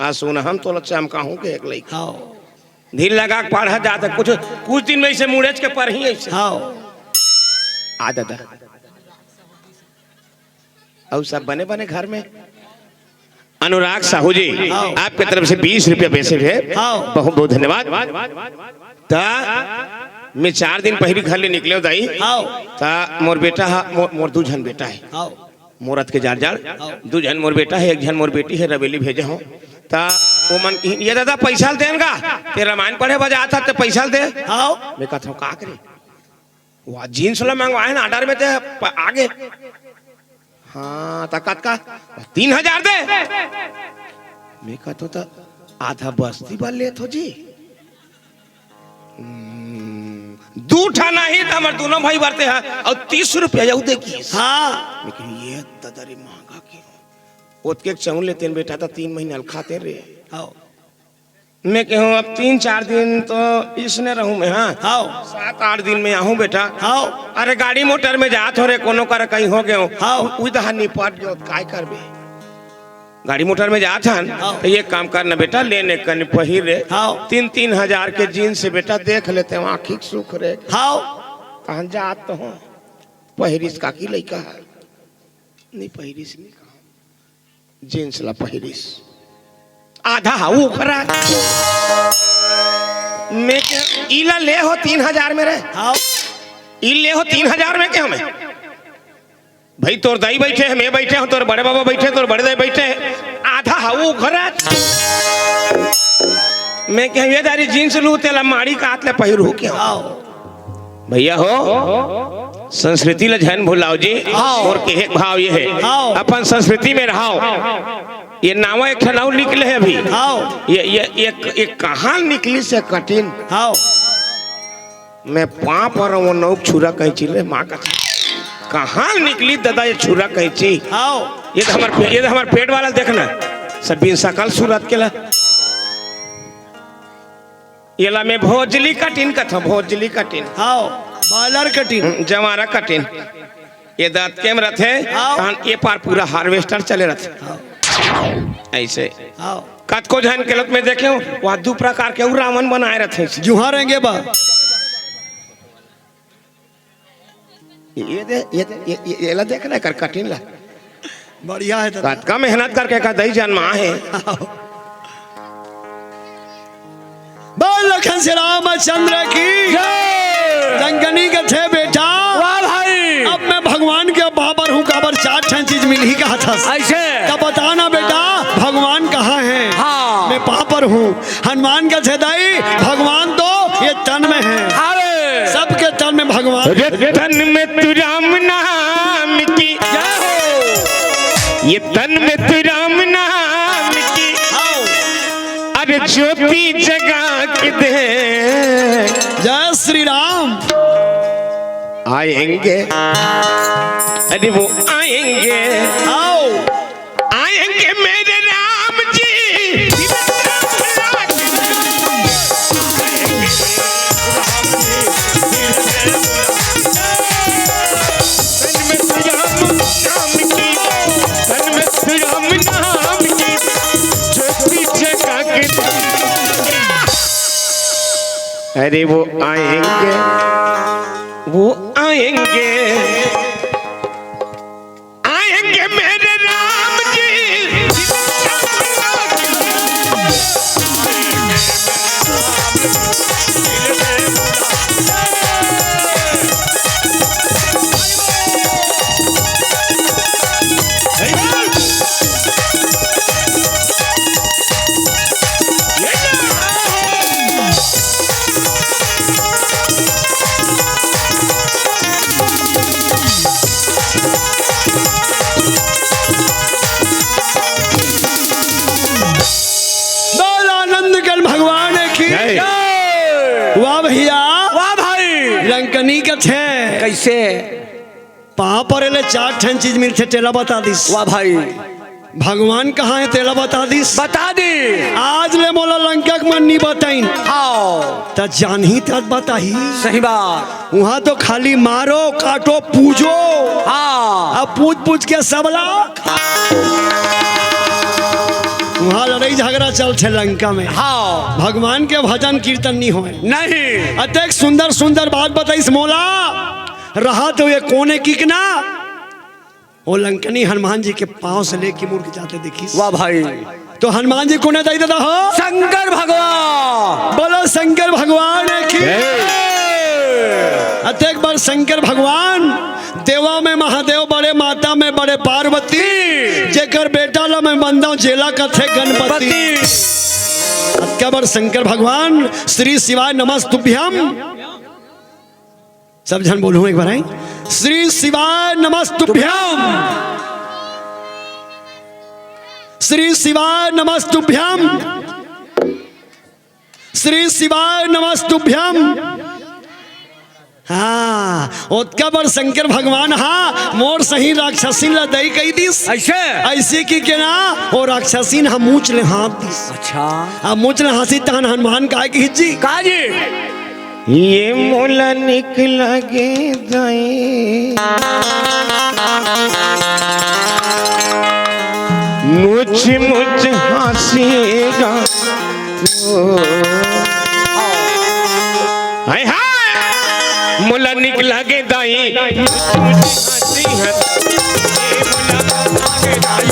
आ सुन हम तो लच्छा हम कहूँ के एक लई हाँ ढील लगा पढ़ा जाते कुछ दिन में ऐसे मुड़ेज के पर ही ऐसे हाँ आ दादा और सब बने बने घर में अनुराग साहू जी आपके तरफ से 20 रुपया पैसे है बहुत बहुत धन्यवाद। मैं 4 दिन पहले घर ले निकले दाई ता मोर बेटा मोर 2 जन बेटा है मोरत के जार जार 2 जन मोर बेटा है 1 जन मोर बेटी है रवेली भेजे हो ता वो मन ये दादा पैसा देगा ते रामायण पढ़े बजा था तो पैसा दे मैं कहता हूँ का करे वह जीन्स ला मंगवाए ना ऑर्डर में थे आगे हाँ ताकत का 3000 दे मैं कहता था आधा बस्ती वाल ले थो जी 2 ठाना ही हमारे दोनों भाई बढ़ते हैं और 30 रुपया जाऊ देखिए हाँ लेकिन ये तदरी महंगा क्यों ओतके चावल लेते बेटा था 3 महीने खाते रहे मैं कहूँ अब 3-4 दिन तो इसने रहूं मैं हाँ 7-8 दिन में आहूं बेटा अरे गाड़ी मोटर में जात हो रे कोनो कर कहीं हो गए उधर निपट गयो काय करबे गाड़ी मोटर में जात हन तो ये काम करना बेटा लेने कन पहिर रे 3-3 हजार के जीन्स से बेटा देख लेते हैं आँखी सुख रे कहाँ जात तो हो पहिरिस का की लइका है नहीं पहिरिस नहीं कहा जीन्स ला पहिरिस आधा वो करा मैं इला ले हो 3000 में रे इल ले हो 3000 में क्या मैं भाई तोर दाई बैठे है मैं बैठे हूँ तोर बड़े बाबा बैठे तोर बड़े दाई बैठे है आधा वो करा मैं क्या ये दारी जींस लू तेला माड़ी का हाथ ले पहिर हो क्या भैया हो संस्कृति ल झन भुलाओ जी और के एक भाव ये है अपन संस्कृति में रहो ये नावा एक नाव निकले है अभी ये कहाँ निकली से कठिन मैं पाँ पर वो नौक छुरा कहीं चिले माँ का कहाँ निकली दादा ये छुरा कहीं ची ये तो हमारे पेट वाला देखना सब सकल सूरत के ला ये ला मैं भोजली कठिन कथा भोजली कठिन बालर कठिन जमारा कठिन ये दांत केम रथे ये पार पूरा हार्वेस्टर चले रथे ऐसे कत को जहन के लोग में देखे वहाँ 2 प्रकार के रावण बनाए रहते जुहा रहेंगे बा ये ला देखना कर कठिन ला बढ़िया है कत का मेहनत करके का दही जन्मा है बोल लखन से रामचंद्र की रंगनी के थे बेटा वाह भाई अब मैं भगवान के बाबर हूँ काबर 4 चीज मिल ही कहा था ऐसे तब बताना बेटा भगवान कहाँ है मैं पापर हूँ हनुमान के थे दाई भगवान तो ये तन में है सबके तन में भगवान तन में तू राम नाम की ये तन में तू राम नाम की अरे ज्योति जगा के दे जय श्री राम आएंगे अरे वो आएंगे आओ आएंगे मेरे राम अरे वो आएंगे आएंगे मेरे राम जी। बोल आनंद भगवान की जय। वाह भैया वाह भाई लंकनी के थे कैसे पाँव पर एले 4 ठन चीज मिलते तेला बता दिस। वाह भाई भगवान कहाँ है तेला बता दिस। बता दे आज ले मोला लंका के मन नहीं बताइन आओ त जानही तब बताही। सही बात वहाँ तो खाली मारो काटो पूजो हाँ अब पूछ के सबला वहाँ लड़ाई झगड़ा चल थे लंका में। हाँ भगवान के भजन कीर्तन नहीं होए। नहीं अतेक सुंदर सुंदर बात बताइस मोला रहा तो ये कोने किकना वो लंकनी हनुमान जी के पांव से लेके मुड़ के जाते देखिस। वाह भाई तो हनुमान जी कोने दई देता हो शंकर भगवान बोलो शंकर भगवान की। अतेक बार शंकर भगवान देवा में महादेव बड़े माता में बड़े पार्वती जेकर बेटा ला मैं बंदा जेला कथे गणपति। क्या बार शंकर भगवान श्री शिवाय नमस्तुभ्यम सब जन बोलूं एक बार आई श्री शिवाय नमस्तुभ्यम श्री शिवाय नमस्तुभ्यम श्री शिवाय नमस्तुभ्यम। हाँ उत्का बर शंकर भगवान हाँ मोर सही राक्षसीन ला दई कही दिस ऐसे ऐसे की के ना और राक्षसीन हम मूछ ले हाथ दिस। अच्छा अब मूछ ले हंसी तहन हनुमान का की हिज्जी काजी ये मोला निक लगे जाए मुझ हंसीगा हाय हाय मोला निक लगे दाई हंसी है मोला लगे दाई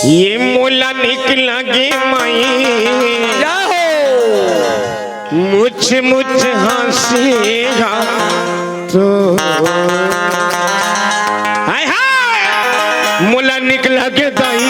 ये मोला निक लगे माई मुझ हंसीगा तो हाय हाय मोला निक लगे दाई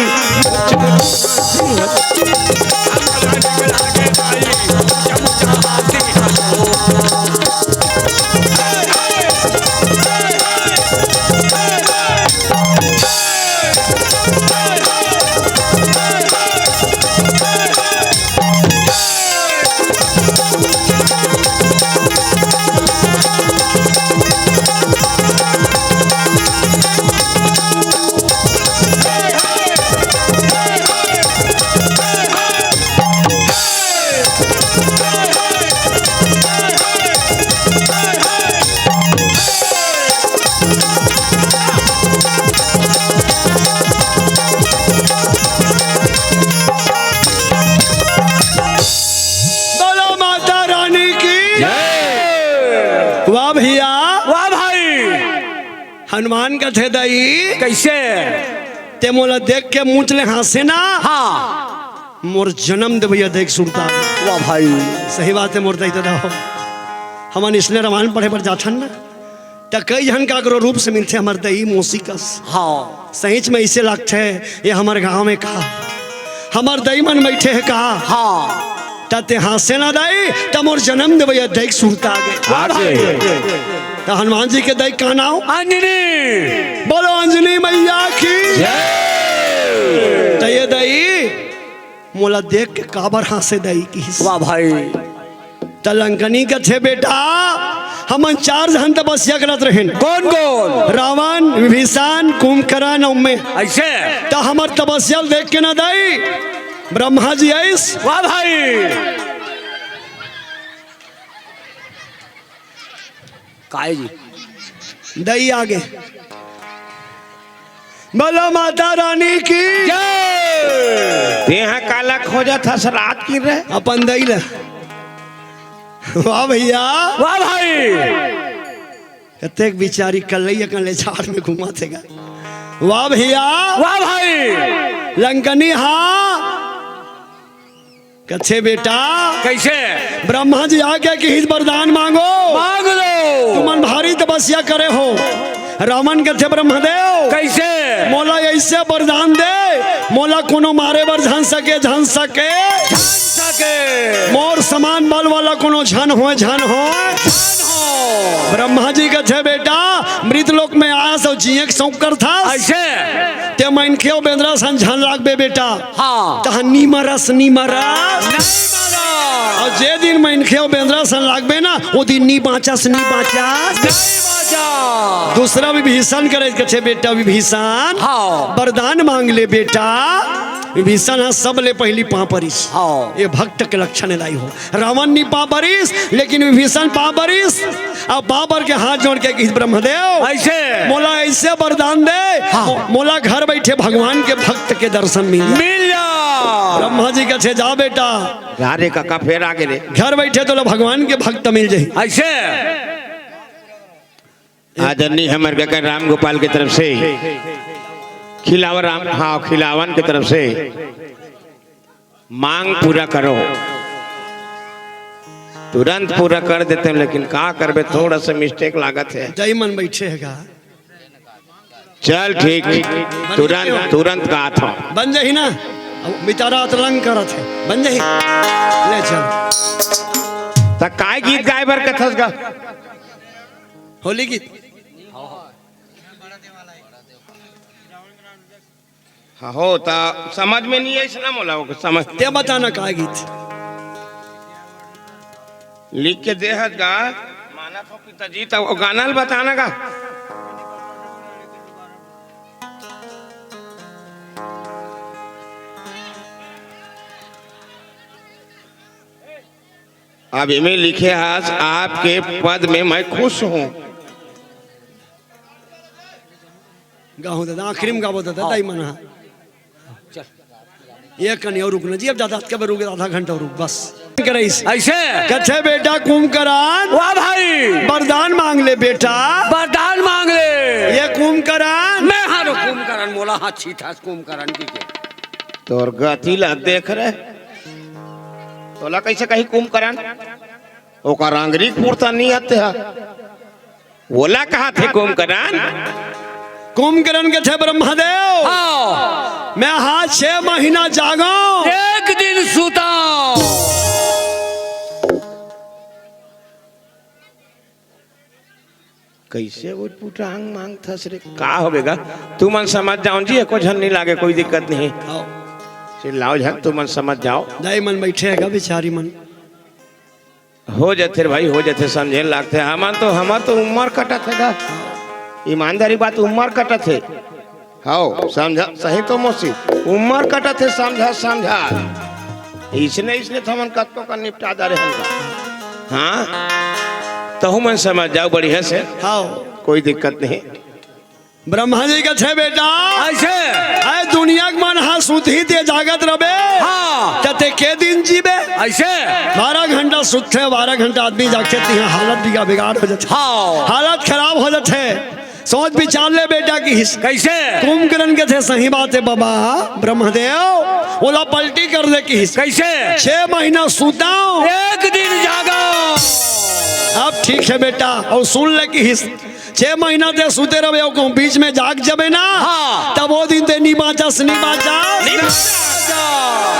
हनुमान का थे दई कैसे ते मोला देख के मुँह ले हंसे ना हाँ मोर जन्म दे भैया देख सुनता वाह भाई सही बात है मोर दई दादा हो हमन इसने रामायण पढ़े पर जाथन ना त कई जन का करो रूप से मिलते हमर दई मोसिकस हाँ सहीच में ऐसे लगते ये हमारे गांव में कहा हमार दई मन बैठे है कहा हाँ ते हंसे ना दई त मोर जन्म दे भैया देख सुनता आगे तो हनुमान जी के दई का नाम अंजनी बोलो अंजनी मैया की तो ये दई मोला देख के काबर हंसे दई की वाह भाई तलंकनी का थे बेटा हमन 4 जन तपस्या करत रहें। कौन कौन? रावण, विभीषण, कुंभकर्ण और मैं। ऐसे तो हमार तपस्या देख के ना दाई ब्रह्मा जी आइस। वाह भाई, काय जी दई आगे बोलो माता रानी की जय। यहाँ काला खोजा था रात की रहे अपन दई ले। वाह भैया, वाह भाई, कतेक बिचारी कलैया कले झाड़ में घुमा थे। वाह भैया, वाह भाई, लंकनी हाँ कच्छे बेटा कैसे? ब्रह्मा जी आके कि हित वरदान मांगो। मांग लो। तुमन भारी तपस्या करे हो। रावण कथे ब्रह्मदेव कैसे? मोला ऐसे वरदान दे मोला कोनो मारे बर झन सके मोर समान बल वाला कोनो झन हो ब्रह्मा जी कथे बेटा मृत लोक में आस और जिये के शौक कर था ऐसे ते मन खेओ बेंद्रा सन झन लागबे बेटा। हाँ तहनी मरस और जे दिन मन खेओ बेंद्रा सन लागबे ना वो दिन नी बाँचस दूसरा विभीषण करे कछे बेटा विभीषण हाँ वरदान मांग ले बेटा। विभीषण हाँ सब ले पहली पापरिस हाँ ये भक्त के लक्षण लाई हो। रावण नी पापरिस लेकिन विभीषण पापरिस। अब बाबर के हाथ जोड़ के ब्रह्मदेव ऐसे मोला ऐसे वरदान दे हाँ। मोला घर बैठे भगवान के भक्त के दर्शन मिल जा। ब्रह्मा जी कछे जा बेटा अरे काका फिर आगे रे घर बैठे तो भगवान के भक्त मिल जाये। ऐसे आदरणीय हमारे काका राम गोपाल की तरफ से खिलावन राम हाँ खिलावन की तरफ से मांग पूरा करो। तुरंत पूरा कर देते हैं लेकिन का करबे थोड़ा सा मिस्टेक लागत है। जय मन बैठे है चल ठीक तुरंत तुरंत का था बन जाही ना बेचारा अतरंग करत है बन जाही ले चल त काय गीत गाय बर कथस गा होली गीत हाँ हो ता समझ में नहीं है इसलिए मोला वो समझ ते बताना का गीत लिख के दे हत गा माना तो पिताजी तो वो गाना बताना गा। अब इमें लिखे हास आपके पद में मैं खुश हूँ। गाहू दादा आखिरी में गावो दादा दाई मना ये कन्या और रुकना जी अब दादा कब रुके आधा घंटा रुक बस ऐसे कथे बेटा कुंभकर्ण वाह भाई वरदान मांग ले बेटा वरदान मांग ले। ये कुंभकर्ण मैं हारो कुंभकर्ण बोला हाँ छी था कुंभकर्ण की के तोर गति ला देख रहे तोला कैसे कहीं कुंभकर्ण ओकर आंगरी पूर्ता नहीं आते है बोला कहा थे कुंभकर्ण के थे ब्रह्मदेव हाँ मैं हाथ 6 महीना जागो एक दिन सूता कैसे वो पुटांग मांग था सरे का होवेगा तू मन समझ जाओ जी एको झन नहीं लागे कोई दिक्कत नहीं चिल्लाओ झन तू मन समझ जाओ दाई मन बैठे है बिचारी मन हो जाते भाई हो जाते समझे लगते हमार तो उम्र कटा थे ईमानदारी बात उम्र कटा थे हाँ समझा सही तो मौसी उम्र कटा थे समझा इसने तो मन कत्तों का निपटा दे रहे हाँ तो मन समझ जाओ बढ़िया से हाँ कोई दिक्कत नहीं। ब्रह्मा जी का छे बेटा ऐसे आए दुनिया के मन हाँ सुधी ते जागत रबे हाँ तते के दिन जीबे ऐसे 12 घंटा सुते 12 घंटा आदमी जागते तो हालत बिगाड़ हो जाते हाँ हालत खराब हो जाते सोच विचार ले बेटा की कैसे कुंभकर्ण के थे सही बात है बाबा ब्रह्मदेव ओला पलटी कर दे की कैसे 6 महीना सुताओ एक दिन जागा अब ठीक है बेटा और सुन ले कि 6 महीना ते सुते रहे बीच में जाग जबे ना हाँ। तब वो दिन ते नहीं बाचा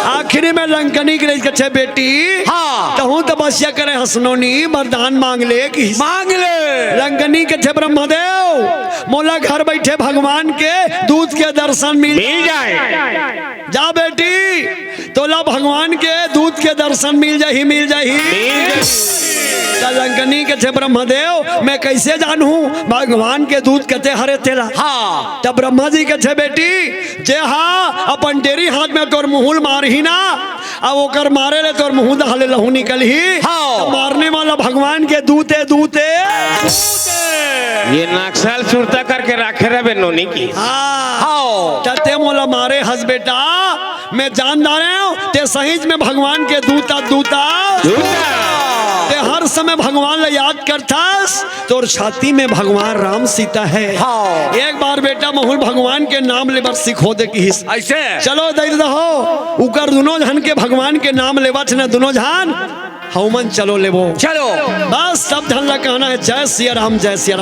आखिरी में लंकनी के छे बेटी हाँ। तो हूँ तपस्या करे हसनोनी वरदान मांग ले कि मांग ले लंकनी के थे ब्रह्मदेव मोला घर बैठे भगवान के दूध के दर्शन मिल जाए जा बेटी तोला भगवान के दूत के दर्शन मिल जाही लंकनी के थे ब्रह्मदेव मैं कैसे जानू भगवान के दूत कहते हरे तेला। हाँ तब ब्रह्मा जी के थे बेटी जे हाँ अपन डेरी हाथ में तोर मुहुल मार ही ना अब ओकर मारे ले तोर मुँह दहले लहू निकल ही। हाँ। तो मारने वाला भगवान के दूते दूते ये नक्सल सुरता करके रखे रहे नोनी की। हाँ ते मोला मारे हंस बेटा मैं जानदार हूँ ते सहीज में भगवान के दूता दूता ते हर समय भगवान ला याद करतास तोर छाती में भगवान राम सीता है। हाँ। एक बार बेटा महुल भगवान के नाम लेबर सिखो दे की ऐसे चलो दे दहो उकर दोनों जन के भगवान के नाम लेवत न दोनों जन हौमन चलो लेबो चलो बस सब धन ला कहना है जय सिया राम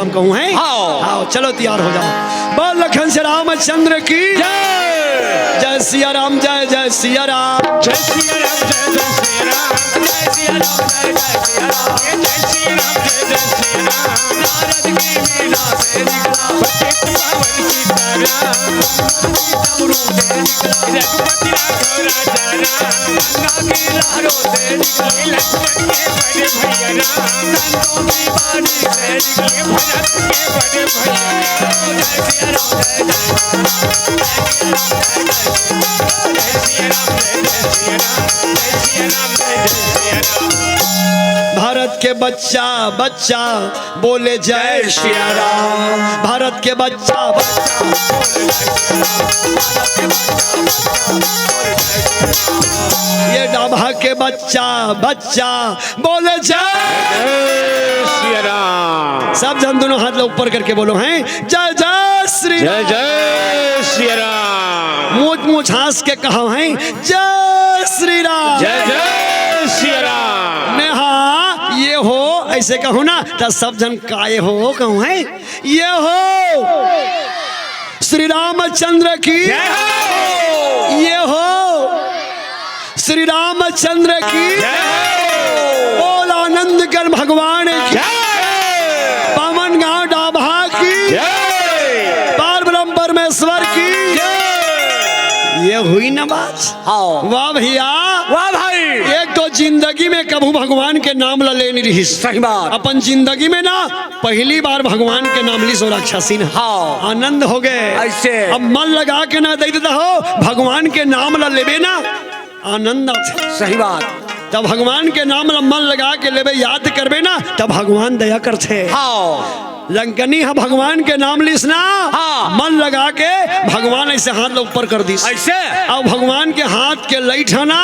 कहूँ है। हाँ चलो तैयार हो जाओ बोल लखन से रामचंद्र की जय सिया राम जय सिया राम जय सिया राम जय सिया राम जय सिया राम जय सिया राम जय सिया राम नारद की वीणा से निकला बच्चे कुमावन सीताराम रघुपति राघव राजा राम गंगा की लहरों से निकले लक्ष्मण के बड़े भैया राम संतों की वाणी से निकले भरत के बड़े भैया राम जय सिया राम जय सिया राम जय सिया राम जय सिया राम। भारत के बच्चा बच्चा बोले जय श्री राम भारत के बच्चा ये डाभा के बच्चा बच्चा बोले जय श्री राम। सब जन दोनों हाथ लो ऊपर करके बोलो हैं जय जय श्री जय जय श्री राम। मूछ मूछ हंस के कहा है जय श्री राम जय जय श्री राम। नेहा ये हो ऐसे कहो ना तो सब जन काय हो कहूँ है ये हो श्री रामचंद्र की ये हो श्री रामचंद्र की बोल आनंद कर भगवान की पवन गांव डाभा की पार ब्रह्म परमेश्वर की ये हुई ना बात। हाँ वाह भैया वाह भाई एक तो जिंदगी में कभी भगवान के नाम ला ले नहीं रही सही बात अपन जिंदगी में ना पहली बार भगवान के नाम ली सो राक्षसीन हाँ आनंद हो गए ऐसे अब मन लगा के ना दे देता हो भगवान के नाम ला लेबे ना आनंद आते सही बात तब भगवान के नाम ला मन लगा के लेबे याद करबे ना तब भगवान दया करते। हाँ लंकनी है भगवान के नाम लिस ना हाँ। मन लगा के भगवान ऐसे हाथ ला ऊपर कर दिस ऐसे अब भगवान के हाथ के लैठ ना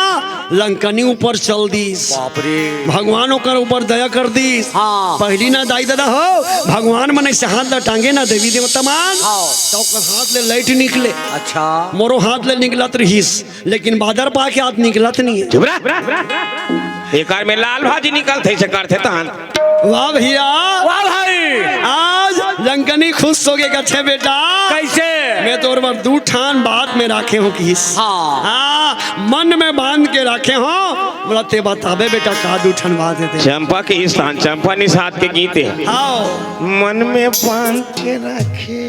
लंकनी ऊपर चल दिस बाप रे भगवान ओकर ऊपर दया कर दिस। हाँ। पहली ना दाई दादा हो भगवान मन ऐसे हाथ ला टांगे ना देवी देवता मान हाँ। तो ओकर हाथ ले लाइट निकले अच्छा मोरो हाथ ले निकलत रहीस लेकिन बादर पा के हाथ निकलत नहीं है। चुप रह एक में लाल भाजी निकलते से करते तहन। वाह भैया वाह भाई आज लंकनी खुश हो गए कच्छे बेटा कैसे मैं तो और दू ठान बात में रखे हो किस हाँ। हाँ मन में बांध के रखे हो बोला ते बताबे बेटा का दू ठान बात देते चंपा के स्थान चंपा निषाद के गीत है आओ मन में बांध के रखे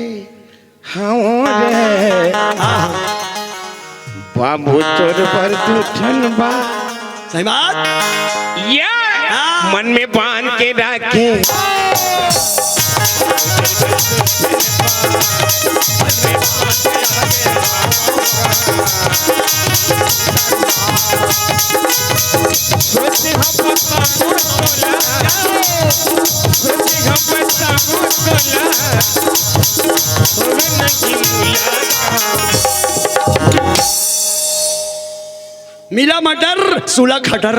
हाँ रे बाबू तोर पर दूठन बा सही बात या मन में बांध के रखे मिला मटर सुलह खटर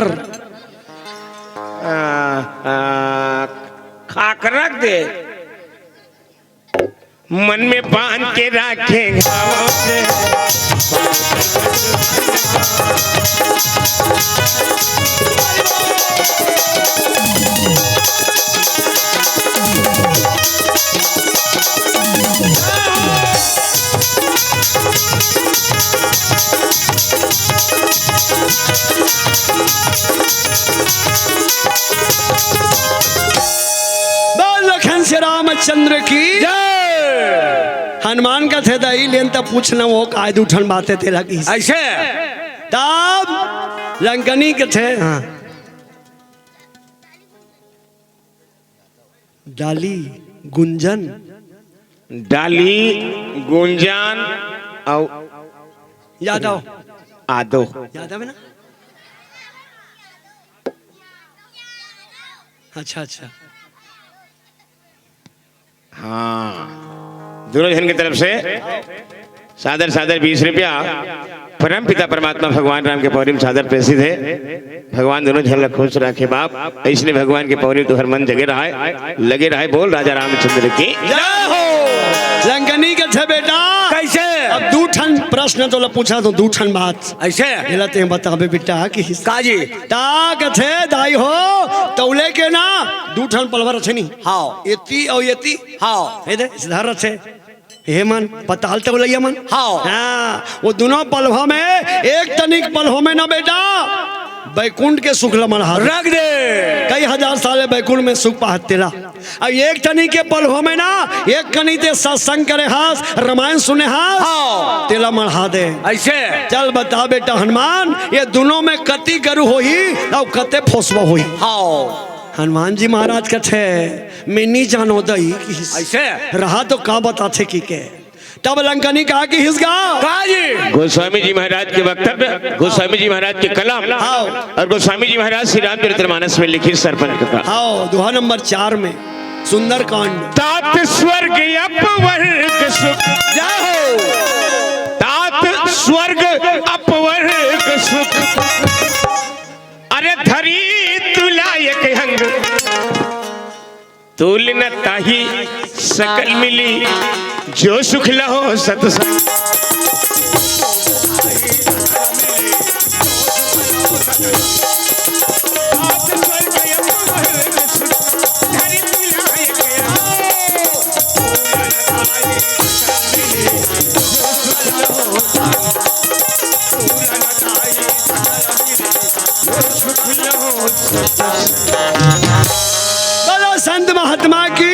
खाक रख दे मन में बांध के रखेंगे लखन से रामचंद्र की हनुमान का थे दही लेन तब पूछना वो कायद उठन बातें थे लगी ऐसे तब लंकनी के थे हाँ डाली गुंजन डाली गुंजान और याद आओ आदो। याद है ना अच्छा अच्छा हाँ दोनों जन की तरफ से सादर सादर 20 रुपया परम पिता परमात्मा भगवान राम के पौरी में सादर प्रेषित है। भगवान दोनों जन खुश रखे बाप इसलिए भगवान के पौरी तो हर मन जगे रहा है लगे रहा है। बोल राजा रामचंद्र की जय हो। लंकनी के थे बेटा कैसे अब दू ठन प्रश्न तो पूछा तो दू ठन बात ऐसे हिलते हैं बताबे बेटा कि काजी ता कथे दाई हो तौले के ना दू ठन पलवर छे नी हाँ एती और एती हाँ हे दे धर छे हे मन पताल तो लैया मन हाँ वो दोनों पलवा में एक तनिक पलवा में ना बेटा बैकुंठ के सुख लमन रख दे कई हजार साल बैकुंठ में सुख पातेला अब एक तनी के पलवा में ना एक कनी ते सत्संग करे हास रामायण सुने हास तेला मढ़ा दे ऐसे चल बता बेटा हनुमान ये दोनों में कति गरु होही और कते फोसवा होही हाँ हनुमान जी महाराज के थे मैं नहीं जानो दई ऐसे रहा तो का बताते की के तब लंकनी कहा कि हिसगा काजी गोस्वामी जी महाराज के वक्तव्य गोस्वामी जी महाराज के कलम और गोस्वामी जी महाराज श्री रामचरितमानस में लिखित सरपंच का हाँ दोहा नंबर 4 में सुंदर कांड तात स्वर्ग अपवर्ग सुख जय हो तात स्वर्ग अपवर्ग सुख अरे धरी तुलायक हंग तुल न ताही सकल मिली जो सुख लहो सतसंग बोलो संत महात्मा की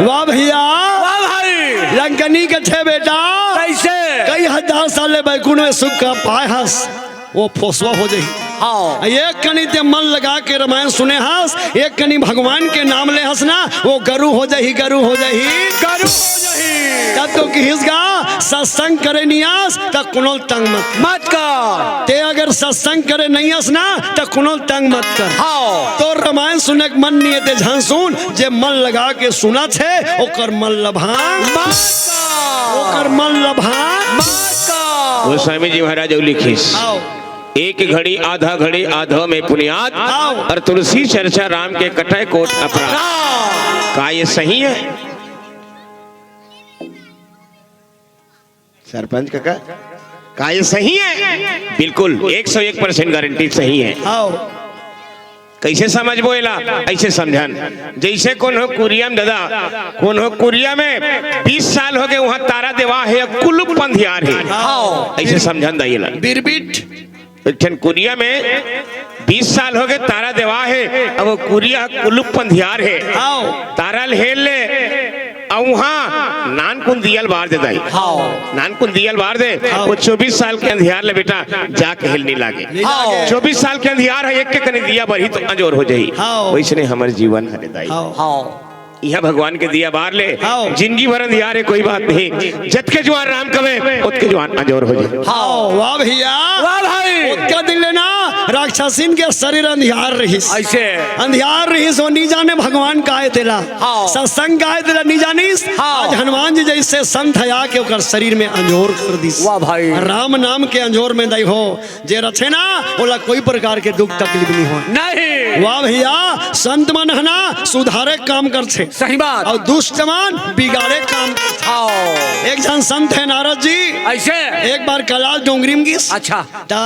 वाह भैया वाह भाई लंकनी के थे बेटा कैसे कई हजार साल बैकुंठ में सुख का पाए हस वो फोसवा हो जाई हाँ एक कनी ते मन लगा के रामायण सुने हस एक कनी भगवान के नाम ले हस ना वो गरु हो जाही गरु हो जाही गरु हो जाही तब तो किसगा सत्संग करे नियास तब कुनोल तंग मत मत कर ते अगर सत्संग करे नियास ना तब कुनोल तंग मत कर हाँ तो रामायण सुने के मन नहीं ते झान सुन जे मन लगा के सुना छे ओकर मन लभान मत ओकर मन लभान कर गोस्वामी जी महाराज लिखिस आओ एक घड़ी आधा में पुनियाद और तुलसी चर्चा राम के कटय कोट अपराध का ये सही है सरपंच काका का ये सही है बिल्कुल 101% गारंटी सही है। आओ कैसे समझ बोला ऐसे समझन जैसे कौन हो कुरिया में दादा कौन हो कुरिया में 20 साल हो गए वहां तारा देवा है कुलुप पंधियार है ऐसे समझन दाइला बिरबिट एक कुरिया में 20 साल हो गए तारा देवा है अब वो कुरिया कुलुप पंधियार है आओ तारा हेल ले और वहाँ नान कुन दियल बार दे दाई नान कुन दियल बार दे वो 24 साल के अंधियार ले बेटा जाके हिल नहीं लागे 24 साल के अंधियार है एक के कने दिया बढ़ी तो अंजोर हो जाई वैसने हमारे जीवन हरे दाई यह भगवान के दिया बार ले जिंदगी भर अंधियार है कोई बात नहीं जत के जवान राम कवे उत के जवान अंजोर हो जाए। वाह भैया वाह भाई उसका दिल लेना राक्षसीन के शरीर अंधियार रहीस ऐसे अंधियार रहीस वो नहीं जाने भगवान काहे तेला सत्संग काहे तेला नहीं जानिस आज हनुमान जी जैसे संत हया के ओकर शरीर में अंजोर कर दिस वाह भाई राम नाम के अंजोर में दई हो जे रथे ना ओला कोई प्रकार के दुख तकलीफ नहीं हो नहीं वाह भैया संत मन है ना सुधारे काम कर छे सही बात और दुष्ट मन बिगाड़े काम एक जन संत है नारद जी ऐसे एक बार कलाल डोंगरी में गिस अच्छा ता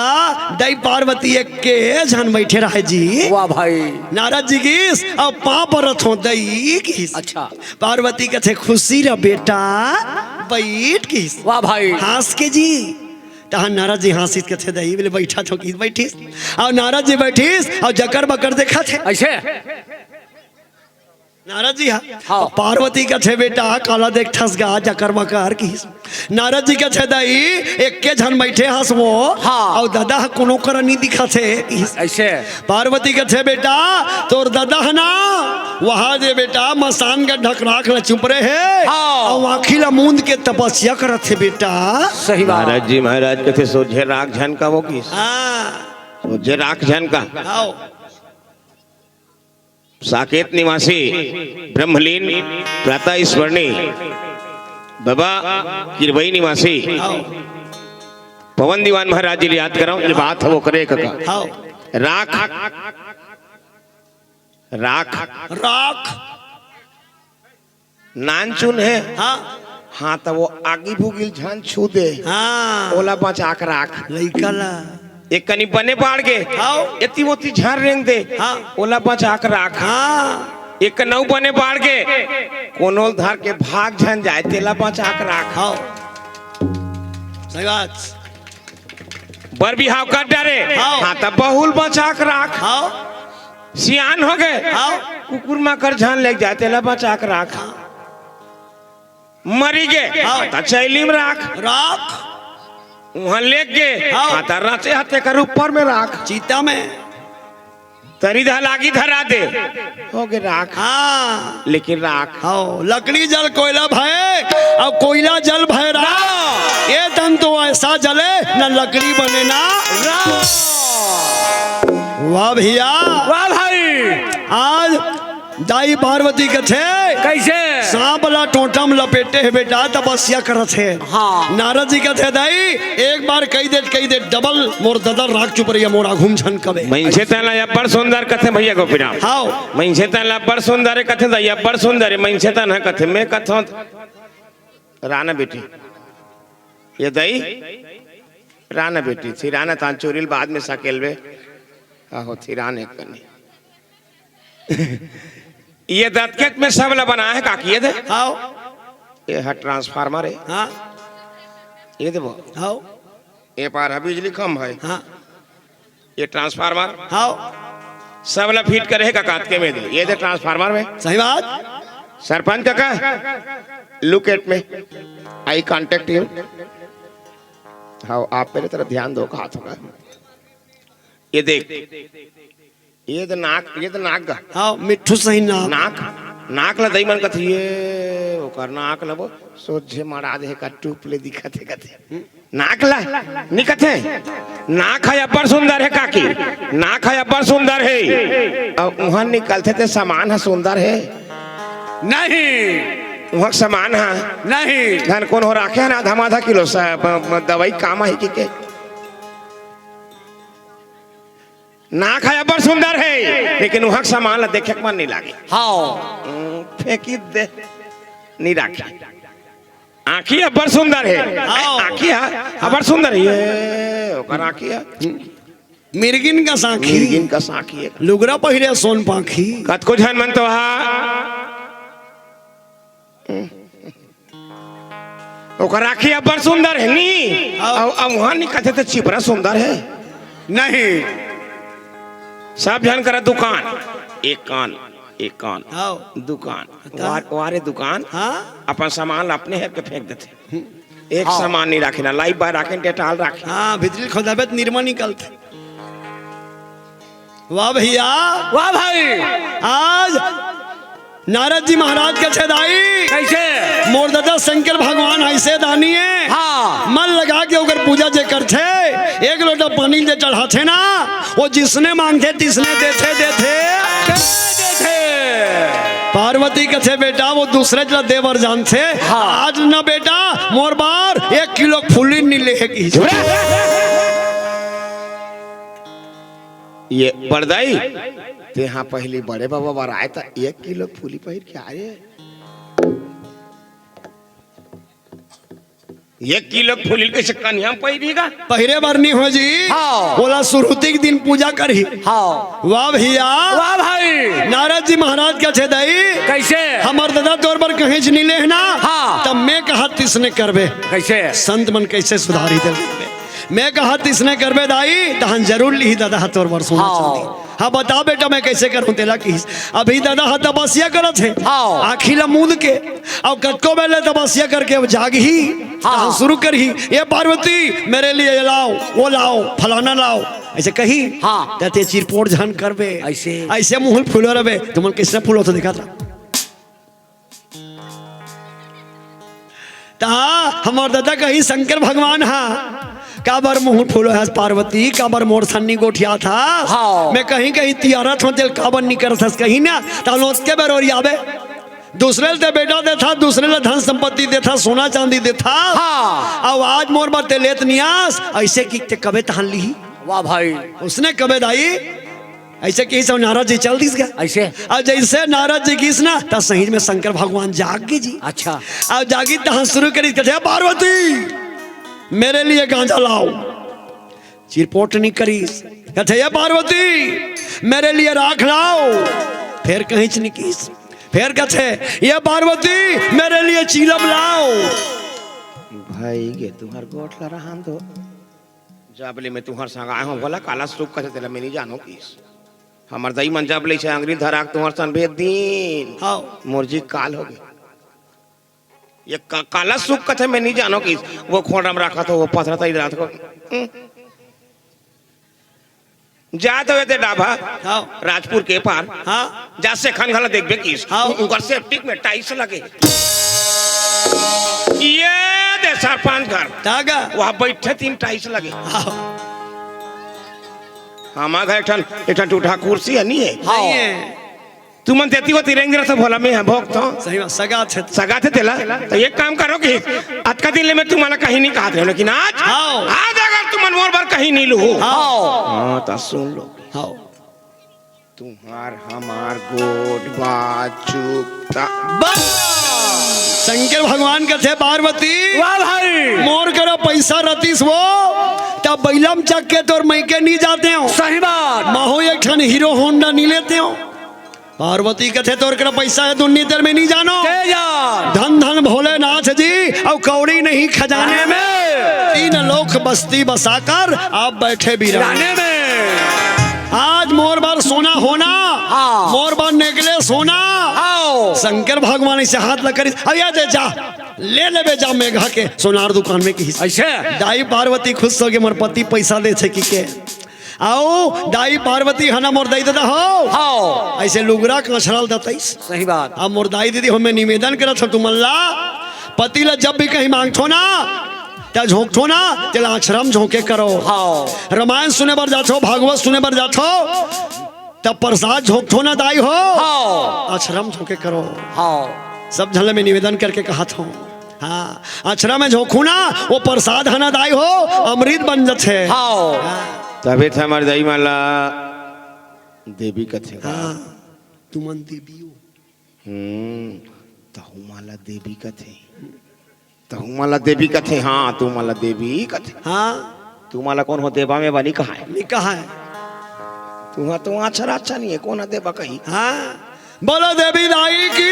दई पार्वती एक के जन बैठे रहे जी वाह भाई नारद जी गिस और पाँव पर रथो दई गिस अच्छा पार्वती कथे खुशी रे बेटा बैठ गिस वाह भाई हंस के जी तहाँ नारद जी हंसित के थे दही बोले बैठा तो की बैठीस और नारद जी बैठीस और जकर बकर देखा थे ऐसे नारद जी हाँ। पार्वती का छे बेटा काला देख ठस गा जकर बकार की नारद जी का छे दाई एक के झन बैठे हंस वो हाँ। और दादा कोनो कर नहीं दिखा थे ऐसे पार्वती का छे बेटा तोर दादा है ना वहां जे बेटा मसान का ढक राख ल चुप रहे है हाँ। और आखी ला मूंद के तपस्या करत थे बेटा सही बात महाराज जी महाराज कहते सोझे राख झन का वो की हाँ सोझे राख झन का आओ साकेत निवासी ब्रह्मलीन प्रातः स्वर्णी बाबा किरबई निवासी आओ पवन दीवान महाराज जी याद कराओ ये बात है वो करे का आओ राख राख राख नानचुन है हाँ हाँ तो वो आगी भूगिल झन छू दे हाँ ओला बचाक राख लइका ला एक कनी बने पाड़ के आओ एती मोती झाड़ रेंग दे हाँ। ओला बचाक राख हाँ एक नौ बने पाड़ के कोनो धार के भाग झन जाए तेला बचाक राख आओ सही बात बर बिहाव कर डारे हाँ। हाँ तब बहुल बचाक राख आओ सियान हो गए आओ कुकुर माकर झन लेके जाए तेला बचाक राख मरी गए हाँ। तो चैलीम राख राख वहां लेके गए हाँ। हाँ तो रचे हते कर ऊपर में राख चीता में तरी लागी धरा दे हो गए राख हाँ लेकिन राख आओ लकड़ी जल कोयला भय अब कोयला जल भय राख ये तन तो ऐसा जले न लकड़ी बने ना वाह भैया वाह भाई आज दाई पार्वती के थे कैसे सांप वाला टोटम लपेटे है बेटा तपस्या करत है हाँ। नारद जी के थे दाई एक बार कई दे डबल मोर ददर राख चुप रही मोरा घूम छन कबे महिंसे तला या बड़ सुंदर कथे भैया गोपीराम हाओ महिंसे तला बड़ सुंदर कथे दैया बड़ सुंदर महिंसे तन कथे मैं कथो राना बेटी ये दई राना बेटी थी राना तान चोरिल बाद में सकेलवे आहो थी राने कनी ये दत्केत में सब ला बना है काकी ये दे हाओ ये है ट्रांसफार्मर है हाँ ये देखो हाओ ये पार है बिजली कम है हाँ ये ट्रांसफार्मर हाओ सब ला फिट करे का काटके में दे ये दे ट्रांसफार्मर में सही बात सरपंच काका लुक एट में आई कांटेक्ट यू हाँ आप मेरे तरफ ध्यान दो हाथ होगा ये देख ये तो नाक का हाओ मिठू सही नाम नाक ला दई मन कथी ये ओकर नाक लबो सोझे मरा दे का टूप ले दिखते कथे नाक ला निकथे नाक है अब्बर सुंदर है काकी नाक है अब्बर सुंदर है अब वहां निकलते थे सामान है सुंदर है नहीं वहां सामान है नहीं धन कौन हो राखे है ना आधा किलो दवाई काम है कि के नाक है अब्बर सुंदर है लेकिन वहां सामान ला देखे के मन नहीं लागे हाँ फेंकी दे नहीं राखी आँखी अब्बर सुंदर है आँखी अब्बर सुंदर है ये ओकर आँखी है मिर्गिन का साखी मिर्गिन का साखी है लुगरा पहिरे सोन पाखी कत को झन मन तो ओकर आँखी अब्बर सुंदर है नी अब वहां नहीं कहते तो चिपरा सुंदर है नहीं सब झन करा दुकान एक कान हाओ दुकान वारे दुकान हाँ अपन सामान अपने है के फेंक देते एक सामान नहीं रखे ना लाइव बाय रखे डेटाल रखे हाँ भीतरी खोदाबे निर्मा निकलते वाह भैया वाह भाई आज नारद जी महाराज के छेदाई कैसे मोर दादा शंकर भगवान ऐसे दानी है हाँ मन लगा के ओकर पूजा जे कर थे एक लोटा पानी जे चढ़ा थे ना वो जिसने मांगते तिसने देते पार्वती के थे बेटा वो दूसरे जला देवर जान थे हाँ। आज ना बेटा मोर बार 1 किलो फूली नहीं लेगी ये बरदाई ते हाँ पहली बड़े बाबा बार आए था 1 किलो फूली पहिर के आ रहे 1 किलो फूली के कन्या पहिरेगा पहरे बार नहीं हो जी हाँ। बोला शुरुती के दिन पूजा करी हाँ वाह भैया वाह भाई नारद जी महाराज क्या छे दाई कैसे हमार दादा तौर पर कहीं नहीं लेना हाँ। तब मैं कहा तिसने करबे कैसे संत मन कैसे सुधारी दे मैं कहा तिसने करबे दाई तहन जरूर ली दादा तोर बर सोना हाँ। चांदी। हाँ बता बेटा मैं कैसे करूं तेला की। अभी दादा हा तपस्या करत है हाँ। आखिला मूंद के अब कटको बेले तपस्या करके अब जाग ही हाँ। शुरू कर ही ये पार्वती मेरे लिए ये लाओ वो लाओ फलाना लाओ ऐसे कही हाँ। ते चिरपोट झन करबे ऐसे। ऐसे मुंह फूलो रबे तुमन किसने फूलो तो दिखा था ता हमार दादा कही शंकर भगवान हा काबर मुंह फूलो है पार्वती काबर मोर सन्नी गोठिया था हाँ। मैं कहीं कहीं तियारत हो तेल काबर नहीं कर सस कहीं ना तालोत के बेरोरी आवे दूसरे ले बेटा देथा दूसरे ले धन संपत्ति देथा सोना चांदी देथा हाँ। अब आज मोर बार ते लेत नियास ऐसे की ते कबे तहन ली वाह भाई उसने कबे दाई ऐसे कि सब नारद जी चल दिस गया ऐसे अब जैसे नारद जी की ना तब सही में शंकर भगवान जाग गए जी। अच्छा अब जागी तहन शुरू करी कहते पार्वती मेरे लिए गांजा लाओ चिरपोट नहीं करी कहते ये पार्वती मेरे लिए राख लाओ फिर कहीं नहीं की फिर कहते ये पार्वती मेरे लिए चीलम लाओ भाई गे तुम्हार गोठ ला रहा तो जाबले में तुम्हार संग आए हो बोला काला सुख करे तेला मैं नहीं जानो किस हमर दई मन जाबले से अंग्री धराक तुम्हार सन भेद दिन हाँ मुर्जी काल हो गया ये काला सुख कथे मैं नहीं जानो किस वो खोड़म रखा था वो पथरा था रात को जात हुए थे डाबा हाँ राजपुर के पार हाँ जा से खान घला देखबे किस हाँ। उनकर सेफ्टिक में टाइल्स लगे ये दे 4-5 घर तागा वहाँ बैठे 3 टाइल्स लगे हाँ हमारा घर एक टूटा कुर्सी है नहीं है नहीं है तुमन देती हो तिरंगे रथ भोला में है भोग तो सही बात सगा थे सगा थे तेला तो एक काम करो कि आज का दिन ले मैं तुम्हारा कहीं नहीं कहा था लेकिन आज हाँ। आज अगर तुम मोर बार कहीं नहीं लो हाँ हाँ तो सुन लो हाँ तुम्हार हमार गोड बात चुप शंकर भगवान के थे पार्वती वाह भाई मोर करो पैसा रतीस वो तब बैलम चक के तोर मैके नहीं जाते हो सही बात महो एक ठन हीरो होंडा नहीं लेते हो पार्वती के थे तोर करो पैसा है दुनिया तेर में नहीं जानो धन धन भोलेनाथ जी और कौड़ी नहीं खजाने में 3 लोक बस्ती बसाकर आप बैठे भी जाने में आज मोर बार सोना होना हाँ। मोर बार नेकले सोना आओ शंकर भगवान से हाथ लग अया दे जा ले लेबे जा मेघा के सोनार दुकान में की ऐसे दाई पार्वती खुश हो गए मोर पति पैसा दे छे की के आओ दाई पार्वती हना मोर दाई दादा हो हाँ ऐसे लुगरा कछड़ल दतईस सही बात अब मोर दाई दीदी हमें निवेदन करत हो तुमल्ला पति ला जब भी कहीं मांगथो ना त्या झोंकथो ना तेला आश्रम झोंके करो हाँ रामायण सुने बर जाथो भागवत सुने बर जाथो तब प्रसाद झोंकथो ना दाई हो हाँ आश्रम झोंके करो हाँ सब झले में निवेदन करके कहा था हाँ आश्रम में झोंकू ना वो प्रसाद हना दाई हो अमृत बन जाते हाँ तबे था हमारे दाई माला देवी कथे हाँ तुमन देवी हो तहु माला देवी कथे तहु माला देवी कथे हाँ तू माला देवी कथे हाँ तू माला कौन हो देवा में बनी कहा है नहीं कहा है तुम्हारा तो अच्छा नहीं है कौन है देवा कहीं हाँ बोलो देवी दाई की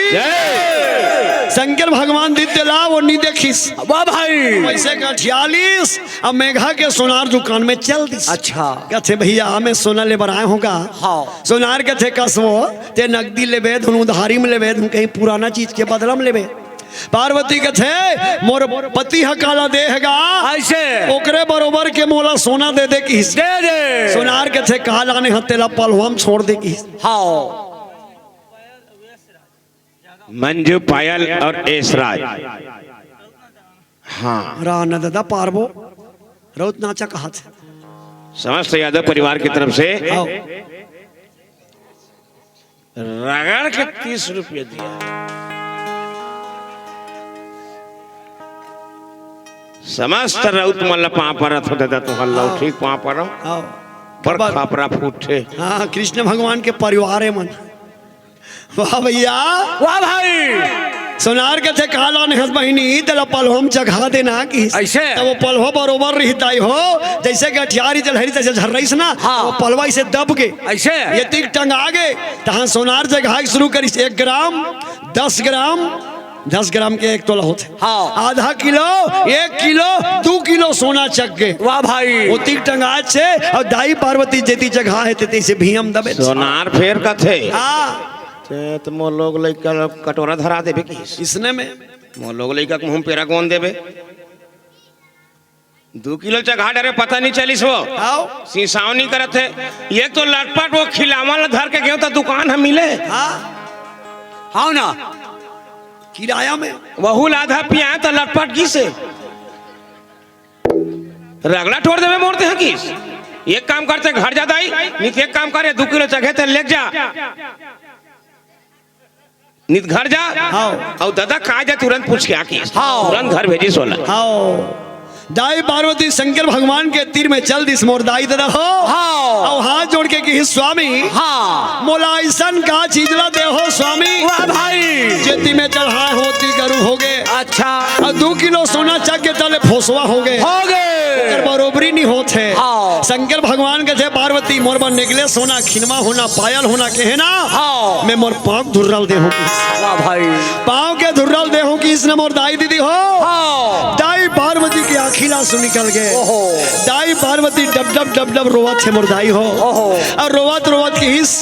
शंकर भगवान दित्य लाभ और नहीं देखिस वाह भाई पैसे का 46 अब मेघा के सोनार दुकान में चल दिस अच्छा कहते भैया हमें सोना ले बनाए होगा हाँ सोनार के थे कसवो ते नकदी लेबे धुन उधारी में लेबे धुन कहीं पुराना चीज के बदला में लेबे पार्वती के थे मोर पति हकाला देहगा ऐसे ओकरे बरोबर के मोला सोना दे दे की दे दे सोनार के थे कहा लाने हतेला पलवम छोड़ दे की हाँ मंजू पायल और ऐशराज हाँ राना दादा पारबो रौत नाचा कहा थे समस्त यादव परिवार की तरफ से आओ रगड़ के 30 रुपये दिया समस्त रउत मल्ला पापरा थो दादा तो हल्ला ठीक पापरा आओ पर खापरा फूटे हाँ कृष्ण भगवान के परिवार है मन वाह भैया वाह भाई सोनार के थे काला ने बहिनी तेला पलहोम चढ़ा देना की ऐसे तो वो पलहो बरोबर रहताई हो जैसे कि अठियारी जलहरी जैसे झर रही ना हाँ। वो पलवा से दब गए ऐसे ये तिक टंग आगे तहां सोनार जगह शुरू करी 1 ग्राम 10 ग्राम 10 ग्राम के 1 तोला होते। हाँ। आधा किलो 1 किलो 2 किलो सोना चक के वाह भाई ओती टंगा छे और दाई पार्वती जेती जगह है तेती से भीम दबे छे। सोनार फेर का थे हाँ तो मो लोग लइका कटोरा धरा देबे की इसने में मो लोग लइका मुंह पेरा कौन देबे 2 किलो चढ़ा डरे पता नहीं चलिस वो आओ सिसावनी करत है ये तो लटपट वो खिलावा धर के गयो तो दुकान हम मिले हाँ हाँ ना किराया में वहू आधा पिया तो लटपट की से रगड़ा ठोड़ देवे मोड़ते हैं किस एक काम करते घर जा दाई नित एक काम करे 2 किलो चढ़े तो ले जा नित घर जा हाँ और दादा कहा जा तुरंत पूछ के आकी हाँ। तुरंत घर भेजी सोला हाँ दाई पार्वती शंकर भगवान के तीर में चल दिस मोर दाई दे हो हाँ। और हाथ जोड़ के कि स्वामी हाँ मोला ऐसन का चीजला दे हो स्वामी वाह भाई जेती में चढ़ाए होती गरु हो गए अच्छा और 2 किलो सोना चक के तले फोसवा हो गए हो गए ओकर बरोबरी नहीं होते हाँ। शंकर भगवान के थे पार्वती मोर बन निकले सोना खिनमा होना पायल होना कहे ना हाँ। मैं मोर पाँव धुर्रल दे वाह भाई पाँव के धुर्रल दे कि इसने मोर दाई दीदी हो हाँ। दाई पार्वती के आखिला से निकल गए ओहो। दाई पार्वती डब डब रोवत है मोर दाई हो ओहो। और रोवत रोवत की हिस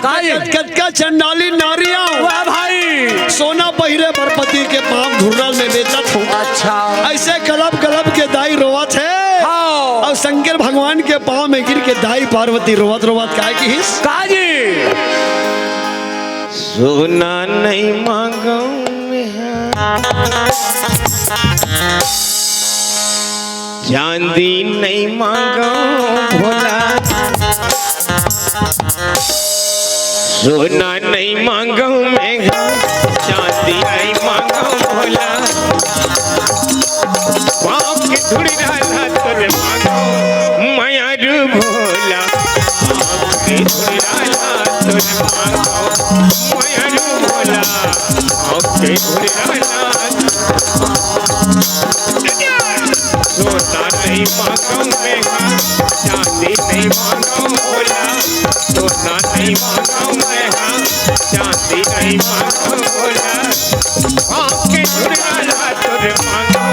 कटका चंडाली नारिया वाह भाई सोना पहिरे बरपति के पाँव धुर्रल में बेचत हो अच्छा ऐसे गलब गलब के दाई रोवत है हाँ। और शंकर भगवान के पाँव में गिर के दाई पार्वती रोवत रोवत काय की हिस काजी सोना नहीं मांगो चांदी नहीं मांगो भोला सोना नहीं मांगो मेघा चांदी नहीं मांगो भोला पाँव के धुड़ी डाला तुझे मांगो माया रू भोला पाँव के धुड़ी डाला तुझे मांगो माया रू भोला पाँव के धुड़ी डाला सोना नहीं मांगो मेघा चांदी नहीं मांगो भोला सोना नहीं मांगो मेघा चांदी नहीं मांगो भोला पाँव के धुड़ी डाला तुझे मांगो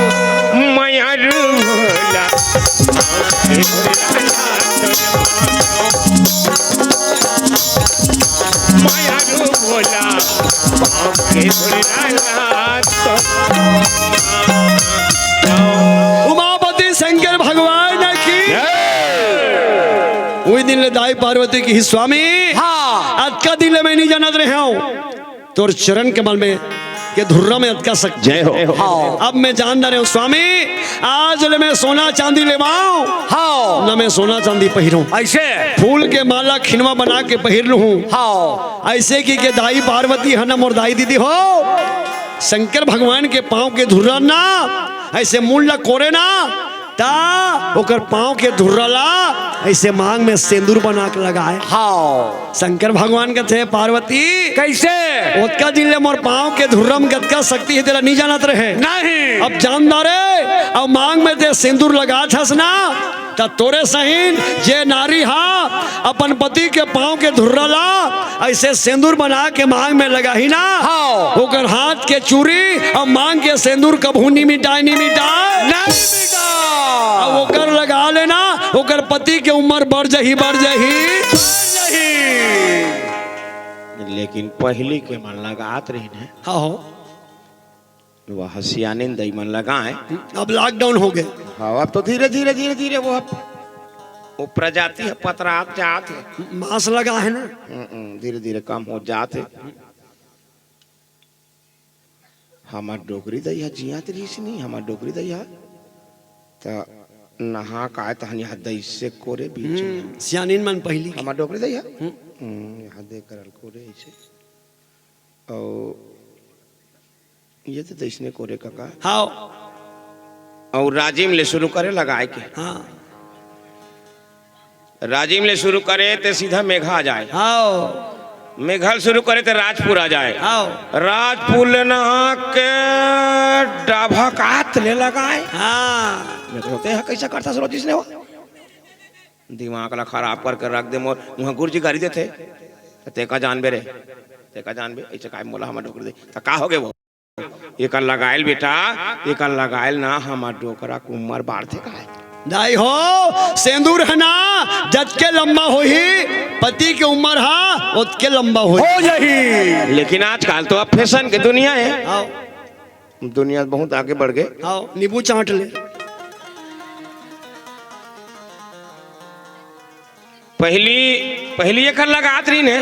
माया रू भोला पाँव के धुड़ी डाला तुझे मांगो माया रू भोला पाँव के धुड़ी डाला उमापति शंकर भगवान की वही दिन ले दाई पार्वती की स्वामी हाँ। आज का दिन ले मैं नहीं जानत रहे हूँ तोर चरण कमल में के धुर्रा में अटका सक जय हो हाँ। अब मैं जान रहे हूँ स्वामी आज ले मैं सोना चांदी लेवाऊं हाँ। न मैं सोना चांदी पहिरूं ऐसे फूल के माला खिनवा बना के पहिर लूं हाँ। ऐसे की के दाई पार्वती है ना मोर दाई दीदी हो शंकर भगवान के पाँव के धुर्रा ना ऐसे मूल ला कोरे ना ता ओकर पाँव के धुर्रला ऐसे मांग में सिंदूर बना के लगाए हाँ। शंकर भगवान के थे पार्वती कैसे ओतका दिन ले मोर पाँव के धुर्रम गतका शक्ति है तेरा नहीं जानत रहे नहीं अब जानदारे अब मांग में ते सिंदूर लगा छस ना ता तोरे सहीन जे नारी हा अपन पति के पाँव के धुर्रला ऐसे सिंदूर बना के मांग में लगा ही ना हाँ। ओकर हाथ के चूड़ी और मांग के सिंदूर कभू नहीं मिटाए नहीं मिटाए नहीं बेटा अब ओकर लगा लेना ओकर पति के उम्र बढ़ जही लेकिन पहली के मन लगात रही ने हाँ वह हसियाने दई मन लगाए अब लॉकडाउन हो गए हाँ अब तो धीरे धीरे वो प्रजाति है पतरात जात है मांस लगा है ना धीरे धीरे कम हो जाते हमार डोगरी दैया जियात रही से नहीं हमार डोगरी दैया तो नहा का तहन यहाँ दई से कोरे बीच में सियानीन मन पहली हमार डोगरी दैया यहाँ देख कर कोरे ऐसे और ये तो देशने कोरे काका हाँ और राजिम ले शुरू करे लगाए के हाँ राजिम ले शुरू करे तो सीधा मेघा आ जाए हाँ मेघल शुरू करे तो राजपुर आ जाए हाँ राजपुर ले नहा के डाभा कात ले लगाए हाँ होते हैं कैसा करता सरो जिसने वो दिमाग ला खराब करके रख दे मोर वहाँ गुरुजी गाड़ी देते ते का जान बे रे ते का जान बे ऐसे काय मोला हमारे डोकर दे का हो गए वो एक लगायल बेटा, एक लगायल ना हमार डोकरा के उम्र बाढ़ते का है। दाई हो सेंदूर है ना जत के लंबा हो ही पति के उम्र हा उत के लंबा हो यही। लेकिन आजकल तो अब फैशन की दुनिया है। आओ दुनिया बहुत आगे बढ़ गए। आओ नींबू चाट ले। पहली एक लगात रही ने,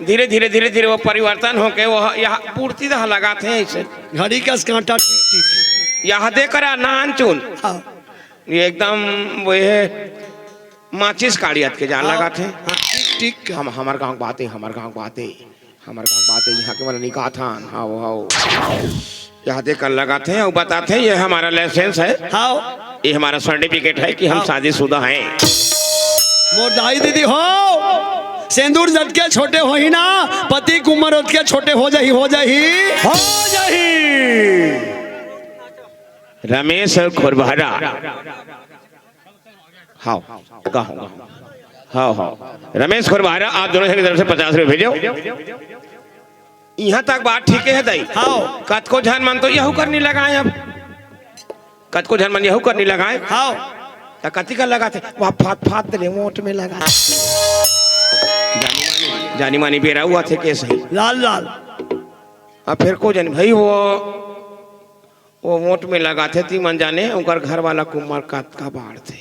धीरे धीरे वो परिवर्तन होके वो यहाँ पूर्ति दह लगाते हैं ऐसे घड़ी का कांटा टिक टिक यहाँ देकर नान चुन आओ ये एकदम वो है माचिस काड़ियत के जहाँ लगाते हैं। टिक टिक हम हमार गाँव बातें यहाँ के वाला निकाह था। हाँ वो यहाँ देकर लगाते हैं और बताते हैं ये हमारा लाइसेंस है, आओ ये हमारा सर्टिफिकेट है कि हम शादीशुदा हैं। मोर दाई दीदी हो सेंदूर जट के छोटे हो ही ना पति की उम्र उठ के छोटे हो जाही रमेश और खुरबहरा हाँ कहो हाँ रमेश खुरबहरा आप दोनों की तरफ से 50 रुपये भेजो। यहाँ तक बात ठीक है दाई। हाँ कत को झन मन तो यहू करने लगाए, अब कत को झन मन यहू करने लगाए। हाँ कति का लगाते वहाँ फात दे मोट में लगा जानी मानी बेरा हुआ थे कैसे लाल लाल। अब फिर को जन भाई वो मोट में लगाते थी मन जाने उनका घर वाला कुमार का बाढ़ थे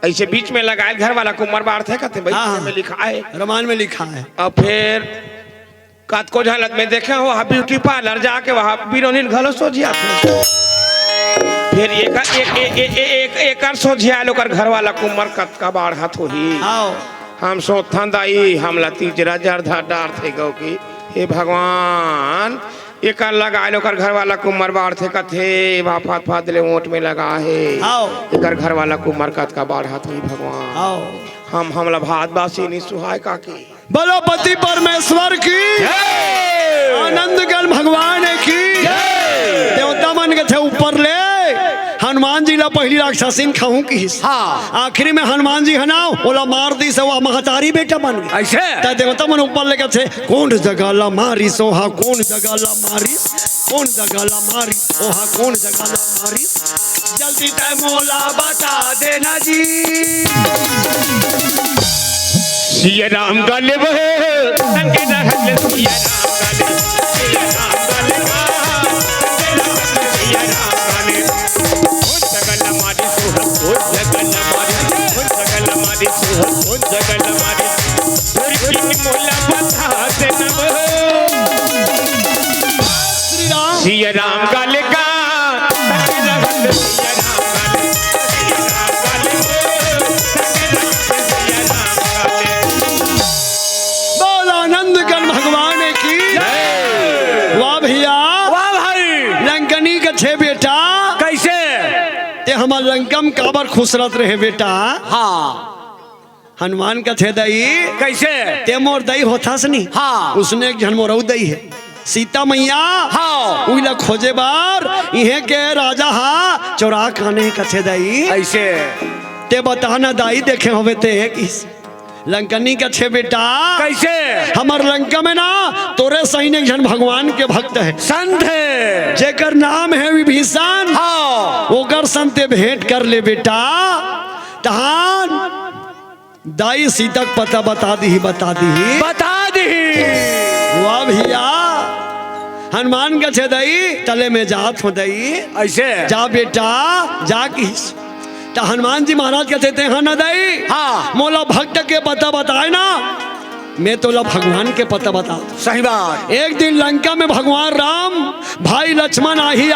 ऐसे बीच में लगाए घर वाला कुमार बाढ़ थे कहते भाई हाँ, में लिखा है रमान में लिखा है। अब फिर कत को झलक में देखे वहाँ ब्यूटी पार्लर जाके वहाँ बीरोनिल घलो सोझिया थे। फिर एक सोझिया लोकर घर वाला कुमार कत का बाढ़ हाथ ही आओ हम सोथा दाई हम तीजरा जरधा डार थे गौ की हे भगवान एक लगा लो कर घर वाला कुमार बाढ़ थे कथे फात फात ले ओट में लगा है आओ एक घर वाला कुमार कत का बाढ़ हाथ हुई भगवान आओ हम हमला भात बासी नहीं सुहाय का की बोलो पति परमेश्वर की आनंद गल भगवान की देवता मन के थे ऊपर ले हनुमान जी ला पहली राक्षसीन खाऊं की हाँ आखिरी में हनुमान जी हनाओ बोला मार दी से वो महतारी बेटा बन गए ऐसे ता देवता मन ऊपर लेके थे कौन जगह ला मारी सोहा कौन जगह ला मारी कौन जगह ला मारी सोहा कौन जगह ला मारी जल्दी तय मोला बता देना जी। सिया राम गाले बहे संगे रहले सिया राम गाले सिया राम गाले कौन जगल मारी सुहा कौन जगल मारी थोड़ी मोला बता देना श्री राम सिया राम गाले का संगे रहले सिया राम गाले सिया राम गाले बोल आनंद गण भगवान की वाह भैया वाह भाई लंकनी के छे बेटा कैसे ते हमार लंकम काबर खुसरत रहे बेटा हाँ हनुमान का थे दई कैसे ते मोर दई होथास नहीं हाँ उसने एक जन मोरऊ दई है सीता मैया हाँ उइला खोजे बार इहे के राजा हा चोरा खाने का थे दई ऐसे ते बताना दाई देखे होवे ते किस लंकनी का छे बेटा कैसे हमर लंका में ना तोरे सैनिक जन भगवान के भक्त है संत है जेकर नाम है विभीषण हाँ ओकर संते भेंट कर ले बेटा तहान दाई सीता पता बता दी बता दी वाह भैया हनुमान का छे दई तले में जात हो दई ऐसे जा बेटा जा किस तो हनुमान जी महाराज कहते हैं ना दई हाँ मोला भक्त के पता बताए ना मैं तो ला भगवान के पता बता। सही बात एक दिन लंका में भगवान राम भाई लक्ष्मण आही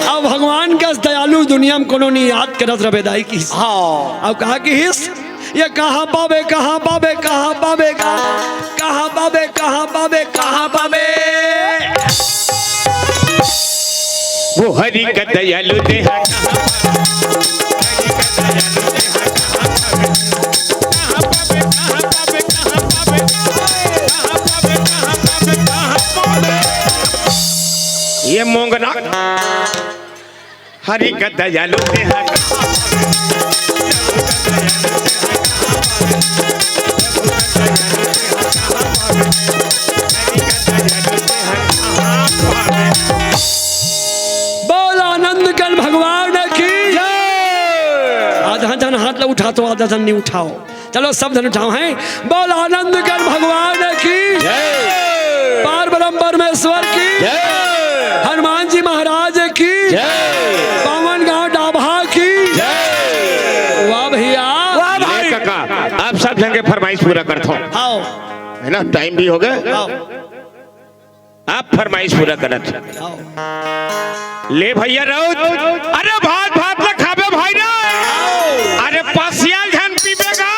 अब भगवान का दयालु दुनिया में कोनो नहीं याद करत रहे दाई की हाँ अब कहा कि हिस ये कहाँ पावे कहाँ पावे कहाँ पावे कहाँ पावे कहाँ पावे कहाँ पावे वो हरि का दयालु देहा ये मोंगना हरि का दयालु देहा हरि का हाथ लो उठा तो आधा धन नहीं उठाओ। चलो सब धन उठाओ हैं। बोल आनंद कर भगवान की जय, पार ब्रह्म परमेश्वर की जय, हनुमान जी महाराज की जय, पावन गांव डाभा की जय। वाह भैया वाह भाई। ले काका, आप सब जगह फरमाइश पूरा करता हूँ, आओ है ना? टाइम भी हो गया, आओ आप फरमाइश पूरा करत। आओ। ले भैया राउत, अरे भात भात ले खाबे भाई ना, अरे पसियाल झन पीबेगा,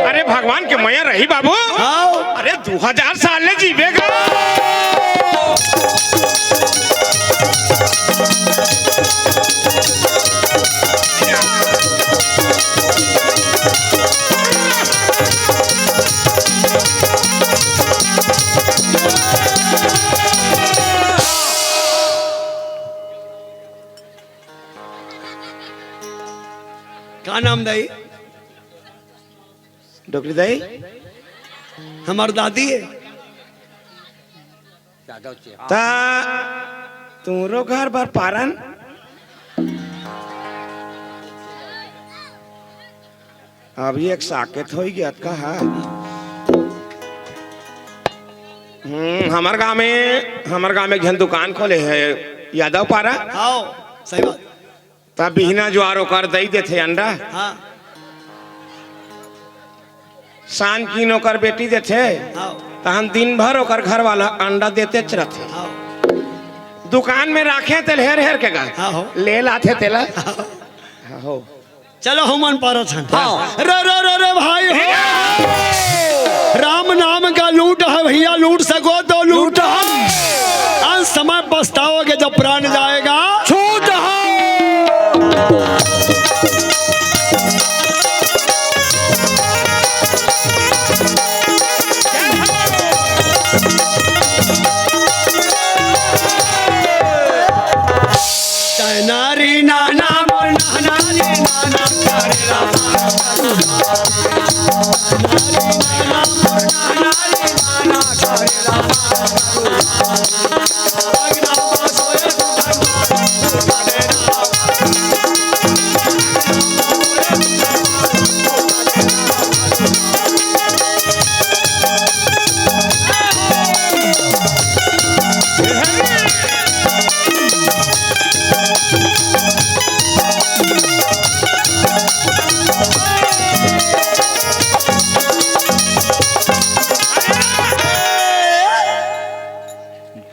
अरे भगवान के मैया रही बाबू, आओ अरे 2000 साल ले जीवेगा। क्या नाम दाई? डॉक्टर दाई, हमार दादी है। ता तुमरो घर पर पारन अभी एक साकेत हो गया कहा। हमार गांव में एक जन दुकान खोले है यादव पारा, आओ सही बात। तब बिहना ज्वार ओकर दई देथे अंडा, हाँ शान की ओकर बेटी देथे, आओ तहन दिन भर ओकर घर वाला अंडा देते रहते। आओ दुकान में राखे तेल हेर हेर के गा आओ। ले लाथे तेला हो। चलो हम पारत हैं। हाँ। रे रे रे रे भाई हो। राम नाम का लूट है भैया, लूट सको तो लूट हम। अंत समय पछताओगे जब प्राण जाएगा। छूट हो। नारी नाना बोल नारी नाना करे रामा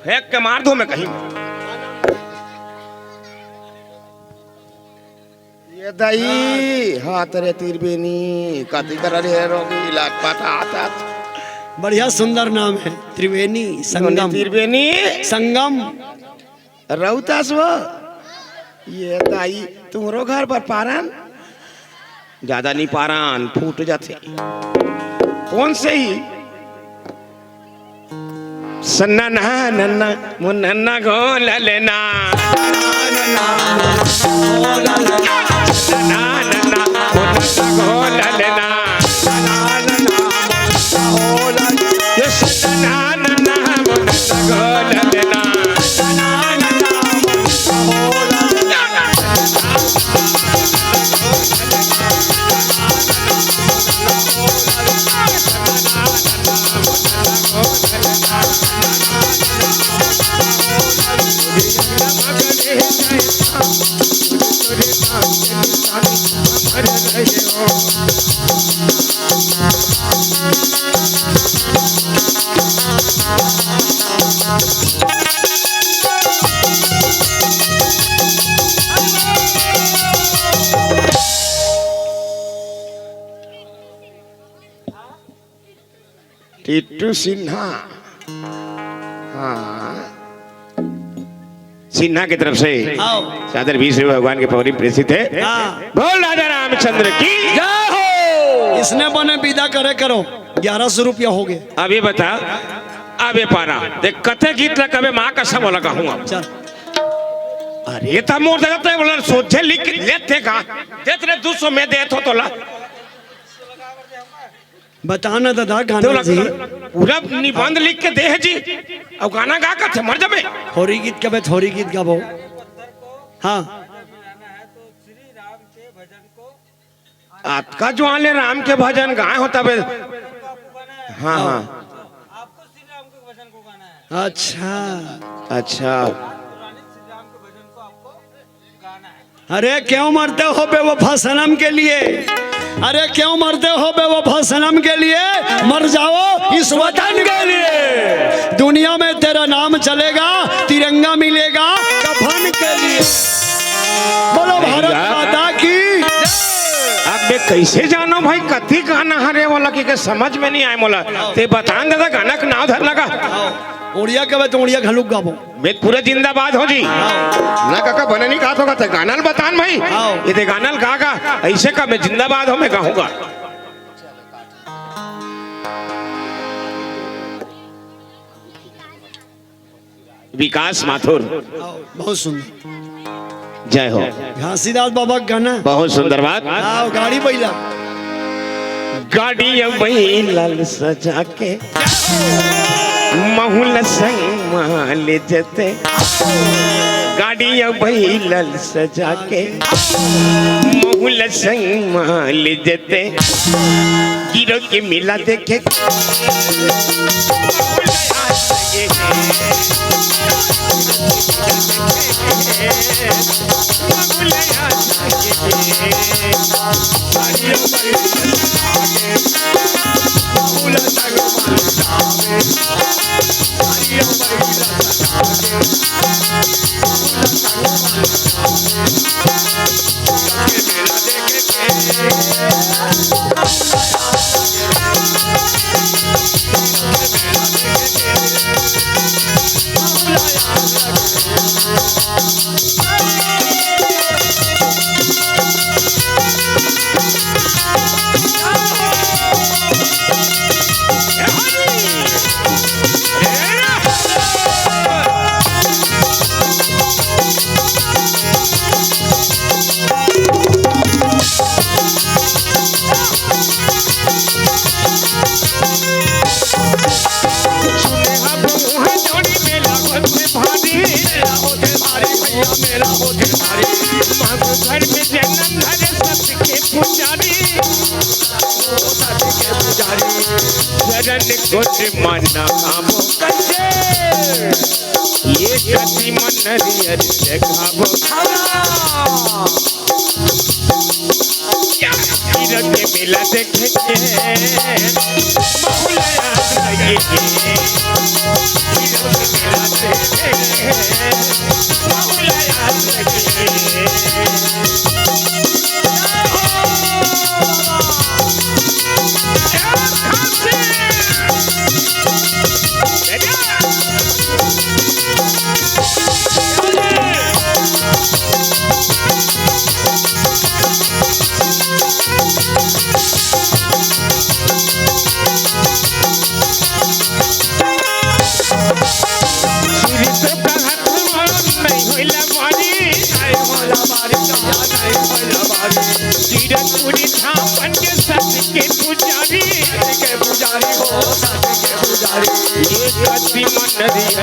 फेंक के मार दो मैं कहीं। ये दही हाथ रे तिरबेनी कति कर रे रोगी लाट आता। बढ़िया सुंदर नाम है त्रिवेणी संगम। तिरबेनी संगम रौतास वो ये दही तुम्हारो घर पर पारन ज्यादा नहीं पारन फूट जाते। कौन से ही सन्ना ना नन्ना मुन्ना गोल लेना ना नन्ना मुन्ना गोल लेना ये सन्ना नन्ना मुन्ना गोल लेना। टिट्टू सिन्हा, हाँ सिन्हा की तरफ से आओ। सादर 20 रुपये भगवान के पौरी प्रेषित है। हाँ। बोल राजा रामचंद्र की जय हो। इसने बने विदा करे करो 1100 रुपया हो गए। अभी बता अबे पारा देख कथे गीत लगा कबे माँ कसम लगा हूँ। चल अरे तब मोर देते बोला सोचे लिख लेते का देते रे 200 में दे तो ला बताना दादा गाना जी। पूरा निबंध लिख के दे जी अब गाना गा कर थे मर जाबे। थोड़ी गीत कबे थोड़ी गीत गाबो। हाँ आपका जो आले राम के भजन गाय होता बे। हाँ हाँ अच्छा अच्छा। अरे क्यों मरते हो बेवफा सनम के लिए? अरे क्यों मरते हो बेवफा सनम के लिए? मर जाओ इस वतन के लिए। दुनिया में तेरा नाम चलेगा, तिरंगा मिलेगा कफन के लिए। बोलो भारत माता की। अब मैं कैसे जानो भाई कथी गाना हरे वाला के समझ में नहीं आए मोला। ते बतान दादा गाना का नाम धर लगा। उड़िया के तो उड़िया घलुक गाबो। मैं पूरा जिंदाबाद हो जी ना काका बने नहीं कहा होगा तो गानल बतान भाई। ये दे गानल गागा ऐसे का मैं जिंदाबाद हो मैं गाऊंगा। विकास माथुर बहुत सुंदर। जय हो। घासीदास बाबा का गाना बहुत सुंदर बात। आओ गाड़ी बैला गाड़ी बैल सजा के महुल संग माल जते। गाड़ी बैल सजा के महुल संग माल जते। गिरो के मिला देखे मना कामो कैसे ये कति मन रियर से खाबो गिर के मिला देखे के बहुलया लगे गिर के मिला देखे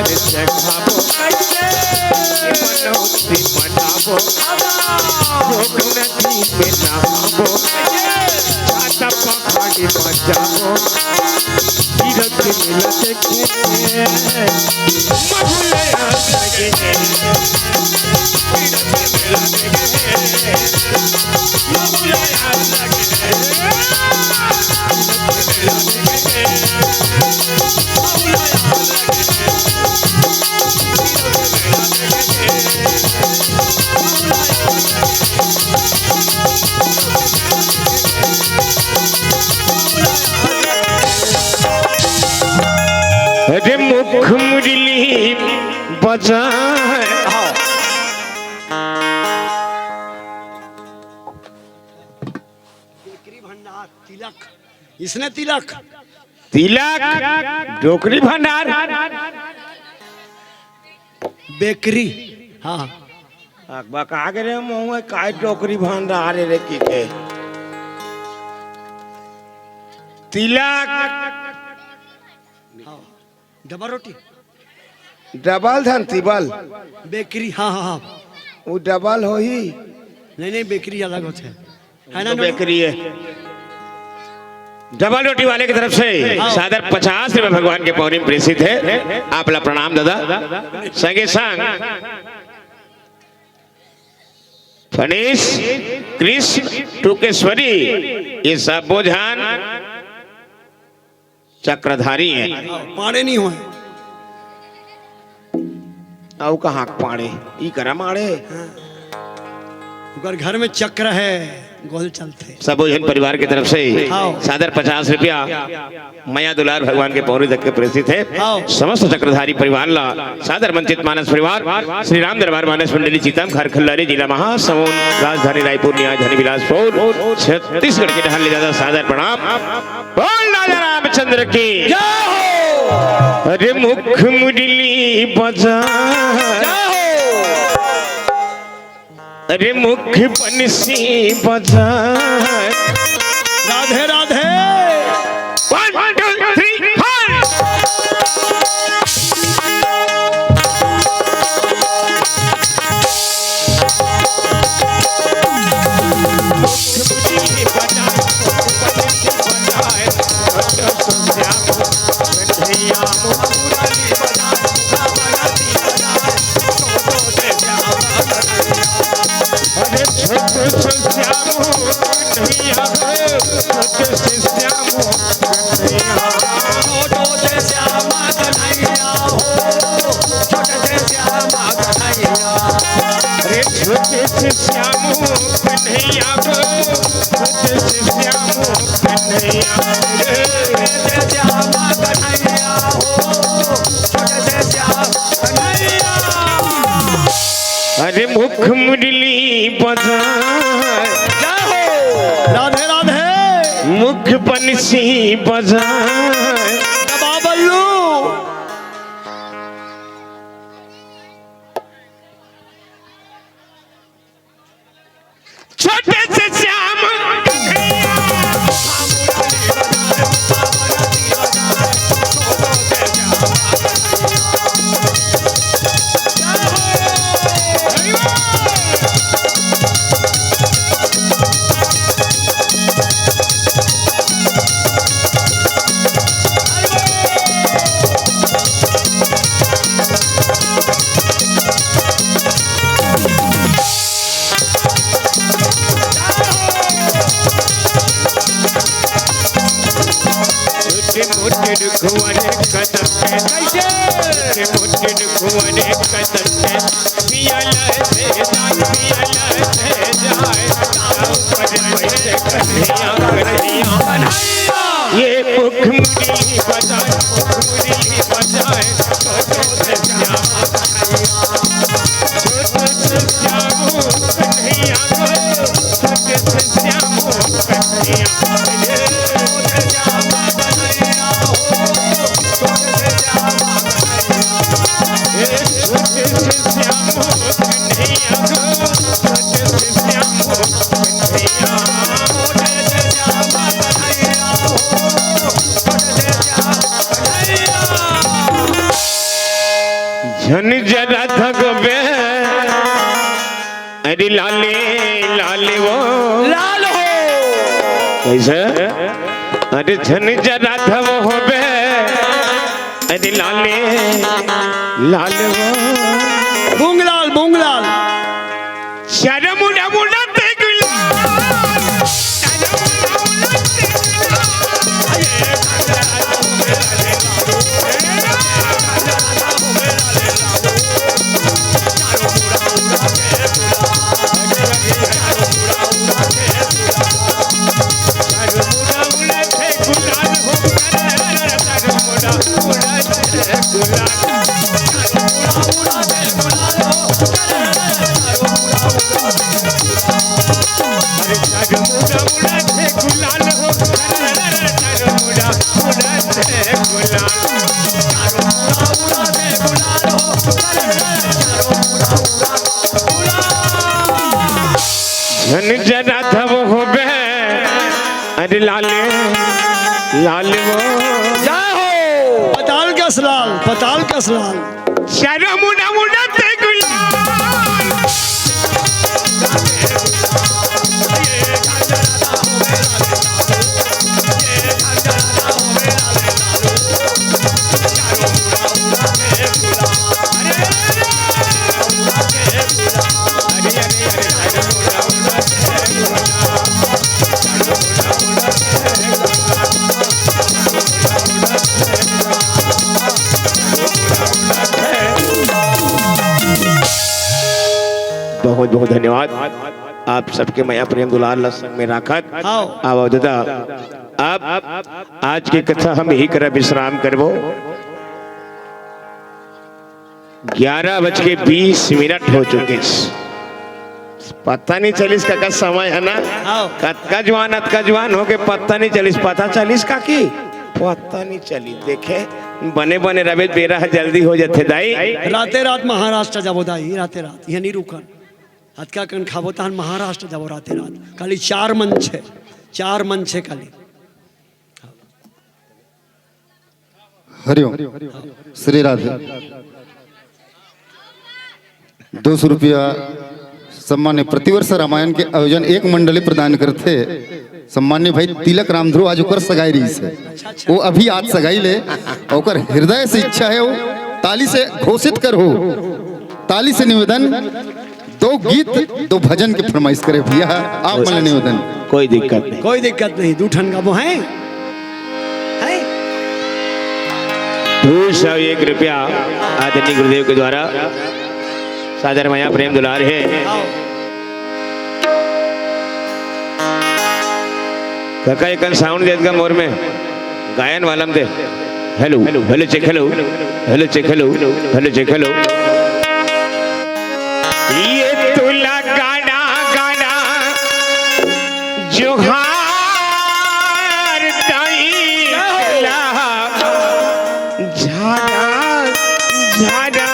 बहुलया लगे। अरे मुख मुरली बजाए भंडार तिलक। इसने तिलक तिलक डोकरी भंडार बेकरी। हाँ बका रे मुँह काय डोकरी भंडार रे की के तिलक डबल रोटी डबल धन तिबल बेकरी। हाँ हाँ हाँ वो डबल हो ही नहीं नहीं बेकरी अलग होते हैं। है ना तो बेकरी है। डबल रोटी वाले की तरफ से सादर 50 रुपए भगवान के पौरी में प्रेषित है। आपला प्रणाम दादा। संगे संग फणीश कृष्ण टुकेश्वरी ये सब बोझान चक्रधारी हैं। पाड़े नहीं हुए आओ कहाँ पाड़े ई करा माड़े अगर घर में चक्र है गोल चलते। सब बोझन परिवार की तरफ से हाँ। सादर 50 रुपया मया दुलार भगवान के पौरी तक के प्रेषित है। हाँ। समस्त समस्त चक्रधारी परिवार ला सादर वंचित मानस परिवार श्री राम दरबार मानस मंडली चीतम घर खल्लारी जिला महासमुंद राजधानी रायपुर न्यायधानी बिलासपुर छत्तीसगढ़ के ढाल ले ज्यादा सादर प्रणाम। बोल राजा रामचंद्र की अरे मुख मुरली बजा अरे मुख बंसी बजा राधे राधे 1 2 3 अरे मुख मुरली बजा राधे राधे मुख बंसी बजा बल्लू छोटे से श्याम ये मुख मुरली बजाए मुख मुरली बजाए झन जरा थकबे अरे लाले लाले वो लाल हो कैसे अरे झन जरा थव होबे अरे लाले लाले वो बुंगलाल बुंगलाल शर्म उड़ा उड़ा ते गुलाल झन जरा धव होबे अरे लाले लाले वो पताल का सलाल पताल का सलाल शर्म उड़ा उड़ा ते गुलाल बहुत बहुत धन्यवाद। आप सबके माया प्रेम दुलार लसन में राखत आओ। आओ दादा। अब आज की कथा हम यही कर विश्राम करबो। 11:20 हो चुके, पता नहीं चलिस का समय है ना। आओ। कतका जवान हो के पता नहीं चलिस, पता चलिस का की पता नहीं चली। देखे बने बने रवे बेरा जल्दी हो जाते दाई। राते रात महाराष्ट्र जाबो दाई, राते रात यहाँ नहीं रुकन। हतका कन खाबो तहन महाराष्ट्र जाबो राते रात। खाली 4 मन छे खाली। हरिओम श्री राधे। 200 रुपया सम्मान्य प्रतिवर्ष रामायण के आयोजन एक मंडली प्रदान करते सम्मान्य भाई तिलक रामध्रुव आज ओकर सगाई रही से। वो अभी आज सगाई ले ओकर हृदय से इच्छा है वो ताली से घोषित कर हो। ताली से निवेदन 2 गीत 2 भजन के फरमाइश करे भैया। आप मन निवेदन। कोई दिक्कत नहीं, कोई दिक्कत नहीं। 2 ठन गाबो है। 201 रुपया आदरणीय गुरुदेव के द्वारा सादर माया प्रेम दुलार है। आओ। काका एक साउंड देगा मोर में गायन वाला में दे। Hello hello check hello hello check hello hello check hello. ये तुला गाना गाना जोहार दाई झाड़ा झाड़ा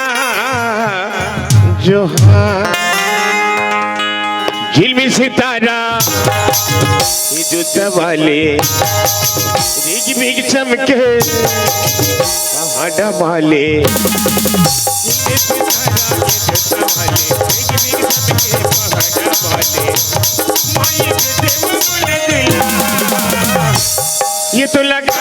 जोहार झिलमिल सितारा जुत वाले रिग बिग चमके पहाड़ वाले ये तो लगा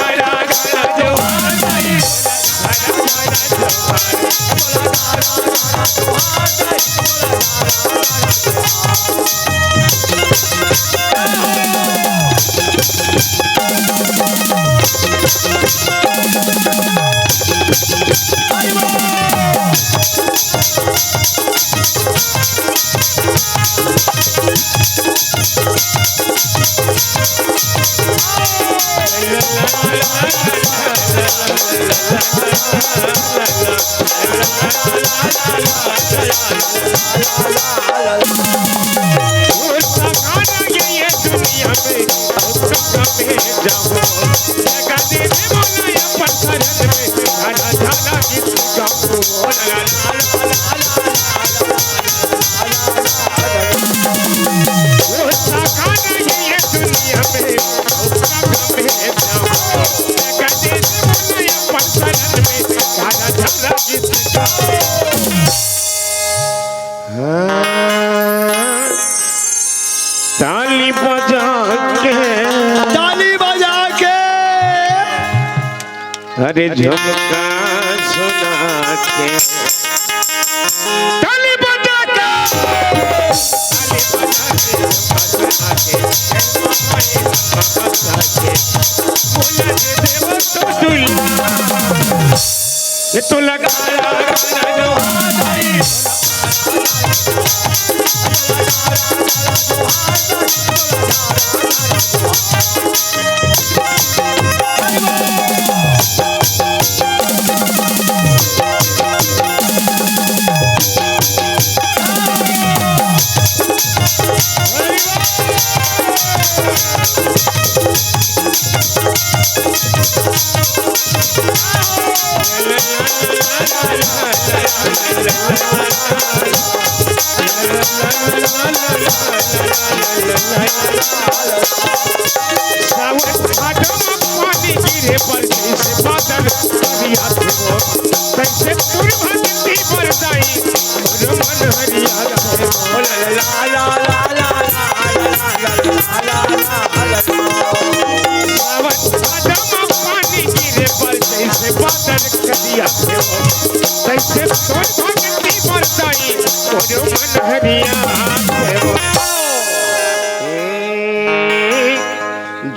ताली बजा के अरे झुमका सुना के ताली बजा के ये तो लगा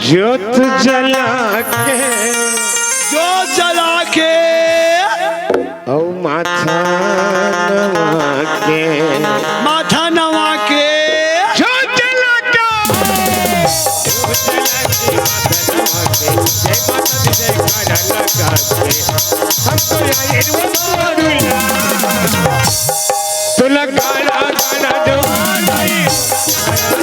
ज्योत जला के औ माथा नवा गाना जो गाई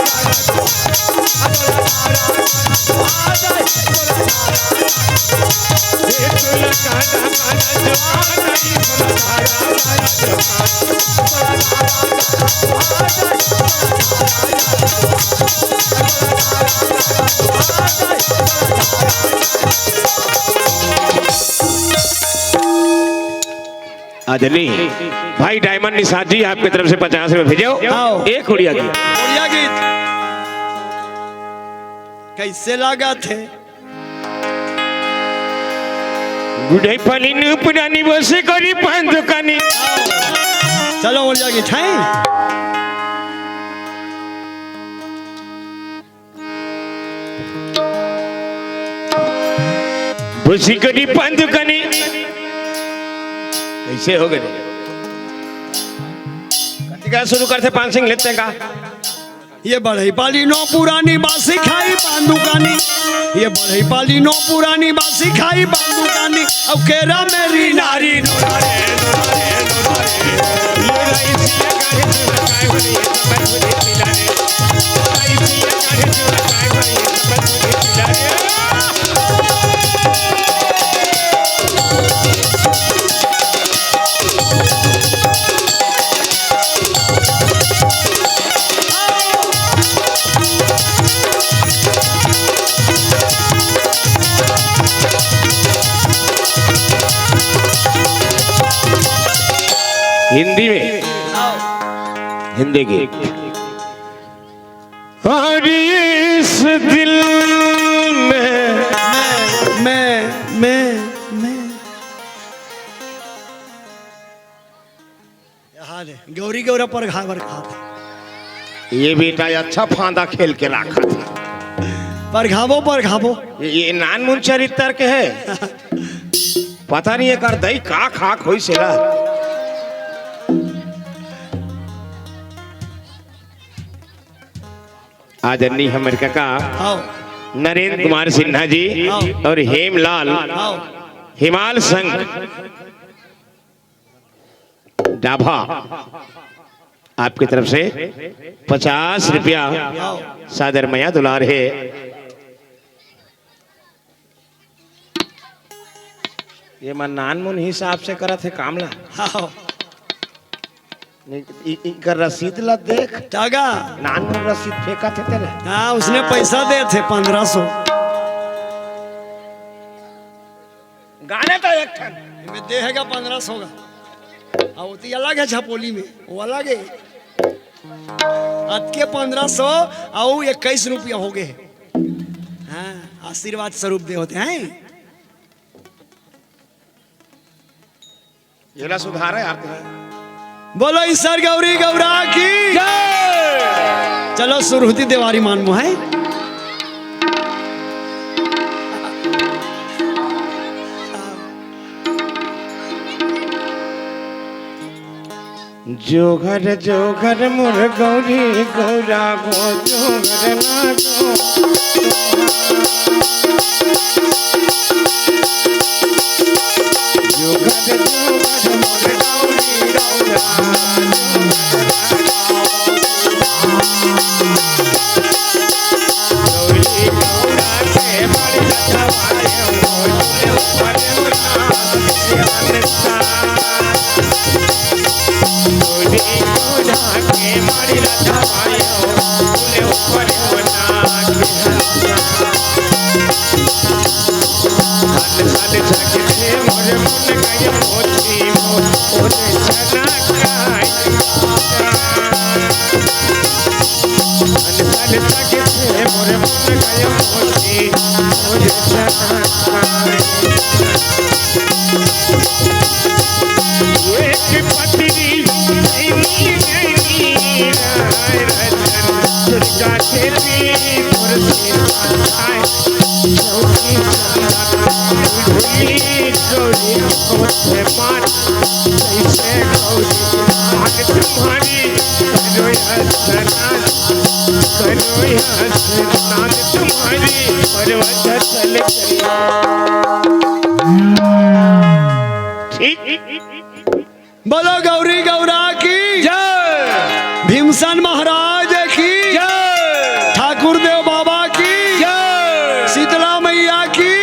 आदनी भाई डायमंड निषाद जी आपकी तरफ से 50 रुपए भेजो आओ। एक उड़िया की बढ़िया गीत कैसे लगा थे बुढ़ाई पाली न पुरानी बसे करी पान दुकानी चलो बढ़िया गीत है बसी करी पान दुकानी कैसे हो गए कतिका शुरू करते पान सिंह लेते का ये बढ़ई पाली नो पुरानी बासी खाई बांदुकानी ये बढ़ई पाली नो पुरानी बासी खाई बांदुकानी अब केरा मेरी नारी हिंदी में हिंदी गीत और इस दिल में मैं हाल है गौरी गौरा पर घावर खाते ये बेटा अच्छा फांदा खेल के रखा था पर घावो ये नान मुन चरित्र के है पता नहीं है कर दई का खाक होई सेला आदरणीय हमर काका आओ नरेंद्र कुमार सिन्हा जी और हेमलाल आओ हिमाल संघ डाभा आपकी तरफ से 50 रुपया सादर मया दुलार है ये मन नान मुन हिसाब से करत है कामला आओ कर रसीद ला देख टागा नान मुन रसीद फेंका थे तेरे हाँ उसने पैसा दे थे 1500 गाने तो एक ठन में देगा 1500 का और तो अलग है झपोली में वो अलग है आज के 1500 और 21 रुपया हो गए हाँ आशीर्वाद स्वरूप दे होते हैं ये ला सुधार है यार बोलो ईश्वर गौरी गौरा की चलो सुरहुती देवारी मानमो है जो घर मोर गौरी गौरा गो जो घर ना गो जो घर मोर गौरी गौरा गौरी गौरा के बड़ी लछवाए मोरे ऊपर उठा गौरी गौरा के बड़ी लछवाए मोरे ऊपर उठा साले जाके मोरे मन गया मोती मोरे छना खाई साले जाके मोरे मन गया मोती मोरे छना खाई एक पत्नी नहीं राय रतन दुर्गा देवी मुर्सी आए चौकी गौरी गौरी होते मान कैसे गौरी मान तुम्हारी करो हसनान तुम्हारी पर्वत चल ठीक बोलो गौरी गौरा की जय भीम भीमसेन महाराज की ठाकुर देव बाबा की शीतला मैया की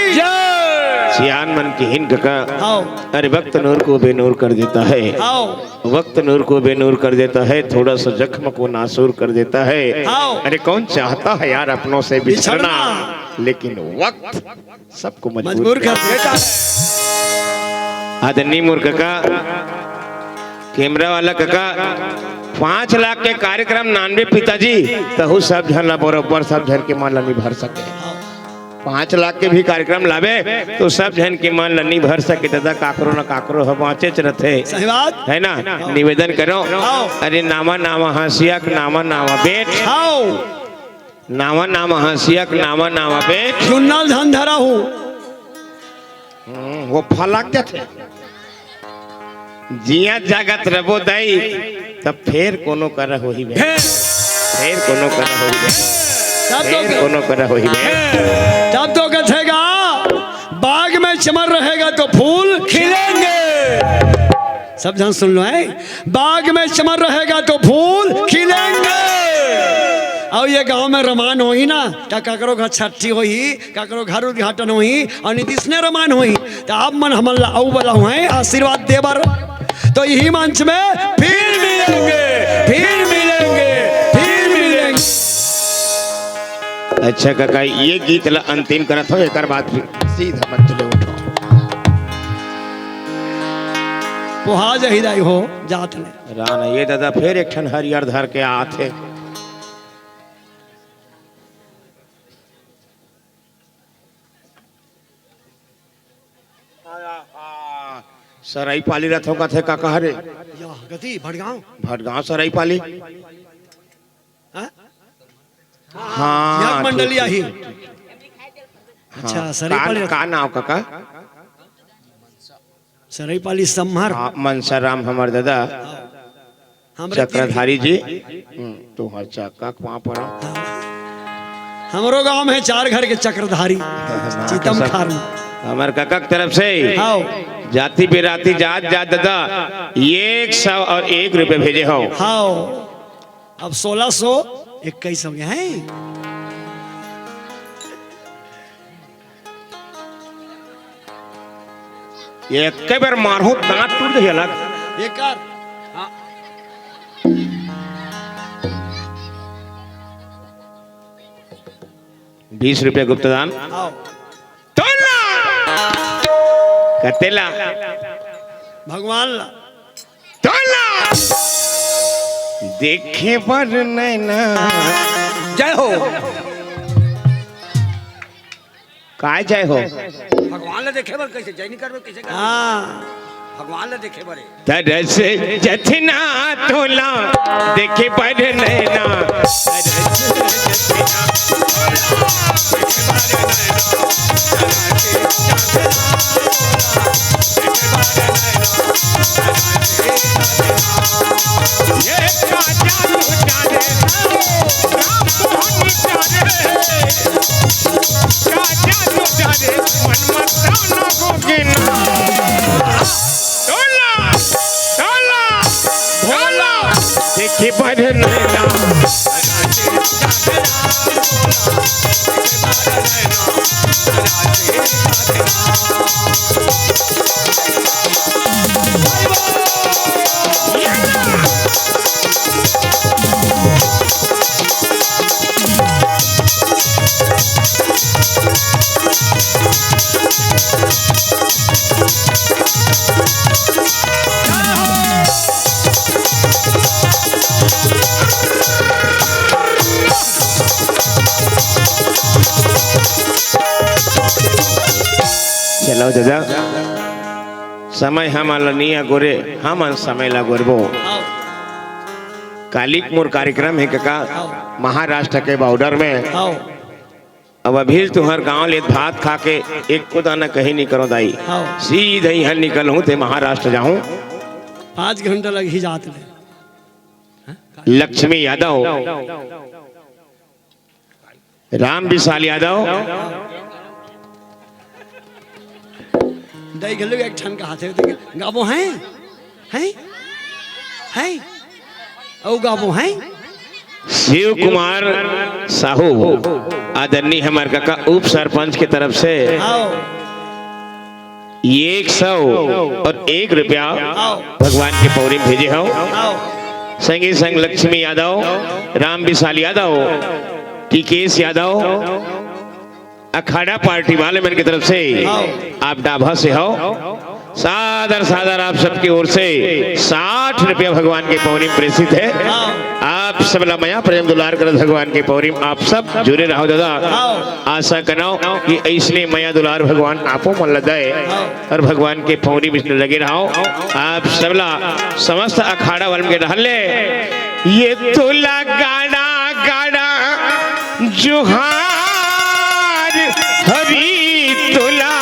सियान मन की हिन का आओ अरे वक्त नूर को बेनूर कर देता है, आओ वक्त नूर को बेनूर कर देता है, थोड़ा सा जख्म को नासूर कर देता है। आओ। अरे कौन चाहता है यार अपनों से बिछड़ना, लेकिन वक्त सबको मजबूर कर देता है। आदरणीय मूर्ख का कैमरा वाला काका 5 लाख के कार्यक्रम 99 पिताजी तहु सब झन बरोबर सब झन के मन नहीं भर सके। 5 लाख के भी कार्यक्रम लावे तो सब झन के मन नहीं भर सके। दादा काकरो न काकरो बाँचे रहते सही बात है ना। निवेदन करो अरे नामा नामा हंसियक नामा नामा बेट आओ नामा नामा हंसियक नामा नामा बेट चुन्नल धन धरा हूँ वो फलक जाते जिया जगत रबो दई तब फिर कोनो कर होई बे, फिर कोनो कर होई बे, फिर कोनो कर होई बे। तब तो कथेगा बाग में चमन रहेगा तो फूल खिलेंगे। सब जन सुन लो है, बाग में चमन रहेगा तो फूल खिलेंगे। और ये गांव में रमान हो ही ना तो ककरो घर छठी हो ही ककरो घर उद्घाटन हो ही और नीतीश ने रमान हो ही तो अब मन हमला आऊ वाला हुए आशीर्वाद देवर तो यही मंच में फिर मिलेंगे फिर मिलेंगे फिर मिलेंगे। अच्छा काका ये गीत ला अंतिम करत हो एक बात सीधा मत चले उठो वहा जहिदाई हो जात ने राना ये दादा फिर एक ठन हरियर धर के आते सराई पाली रथों का थे काका रे गति भटगांव भटगांव सराई पाली हाँ? हाँ याक मंडली आई अच्छा हाँ, सराईपाली का नाव काका सराईपाली सम्हर हाँ, मनसाराम हमार दादा हमरे चक्रधारी जी तो हर चक्का वहाँ पड़ा हमरो गांव में 4 घर के चक्रधारी चीतम खार में हमार काका की तरफ से आओ जाति बेराती जात जात दादा 101 रुपए भेजे हो। आओ अब 1621 हो गया है। ये एक बार मारो दांत टूट गई अलग ये कर हाँ। 20 रुपए गुप्तदान आओ कतेला भगवान ला तोला देखे पर नैना जय हो काय जय हो भगवान ला देखे बर कैसे जय नहीं करबे कैसे करबे? हाँ भगवान ला देखे बरे तरस जथना तोला देखे पर नैना तरस जथना देखी बढ़ नैना चलो दादा समय हमारा निया गोरे हम समय ला गोरबो आओ कालिक मोर कार्यक्रम है काका महाराष्ट्र के बॉर्डर में। आओ अब अभी तुम्हार गांव ले भात खा के एक को दाना कहीं नहीं करो दाई आओ सीधे यहाँ निकल हूँ ते महाराष्ट्र जाऊँ 5 घंटा लग ही जाते हैं। लक्ष्मी यादव राम विशाल यादव दई गलो एक ठन का हाथे गाबो हैं हैं हैं ओ गाबो हैं शिव कुमार साहू आदरणीय हमारे काका उप सरपंच की तरफ से आओ 101 रुपया भगवान के पौरी में भेजे हो। आओ संगी संग लक्ष्मी यादव, राम विशाल यादव, टीकेश यादव, अखाड़ा पार्टी वाले मेरे की तरफ से आप डाभा से हो। सादर सादर आप सबकी ओर से 60 रुपया भगवान के पौरी में प्रेषित है। आप सब मया प्रेम दुलार कर भगवान के पौरी में आप सब जुड़े रहो दादा। आशा करो कि ऐसने मया दुलार भगवान आपो मन लदाए और भगवान के पौरी में लगे रहो। आप सबला समस्त अखाड़ा वाले के रहले ये तुला गाड़ा गाड़ा जोहार हरी तुला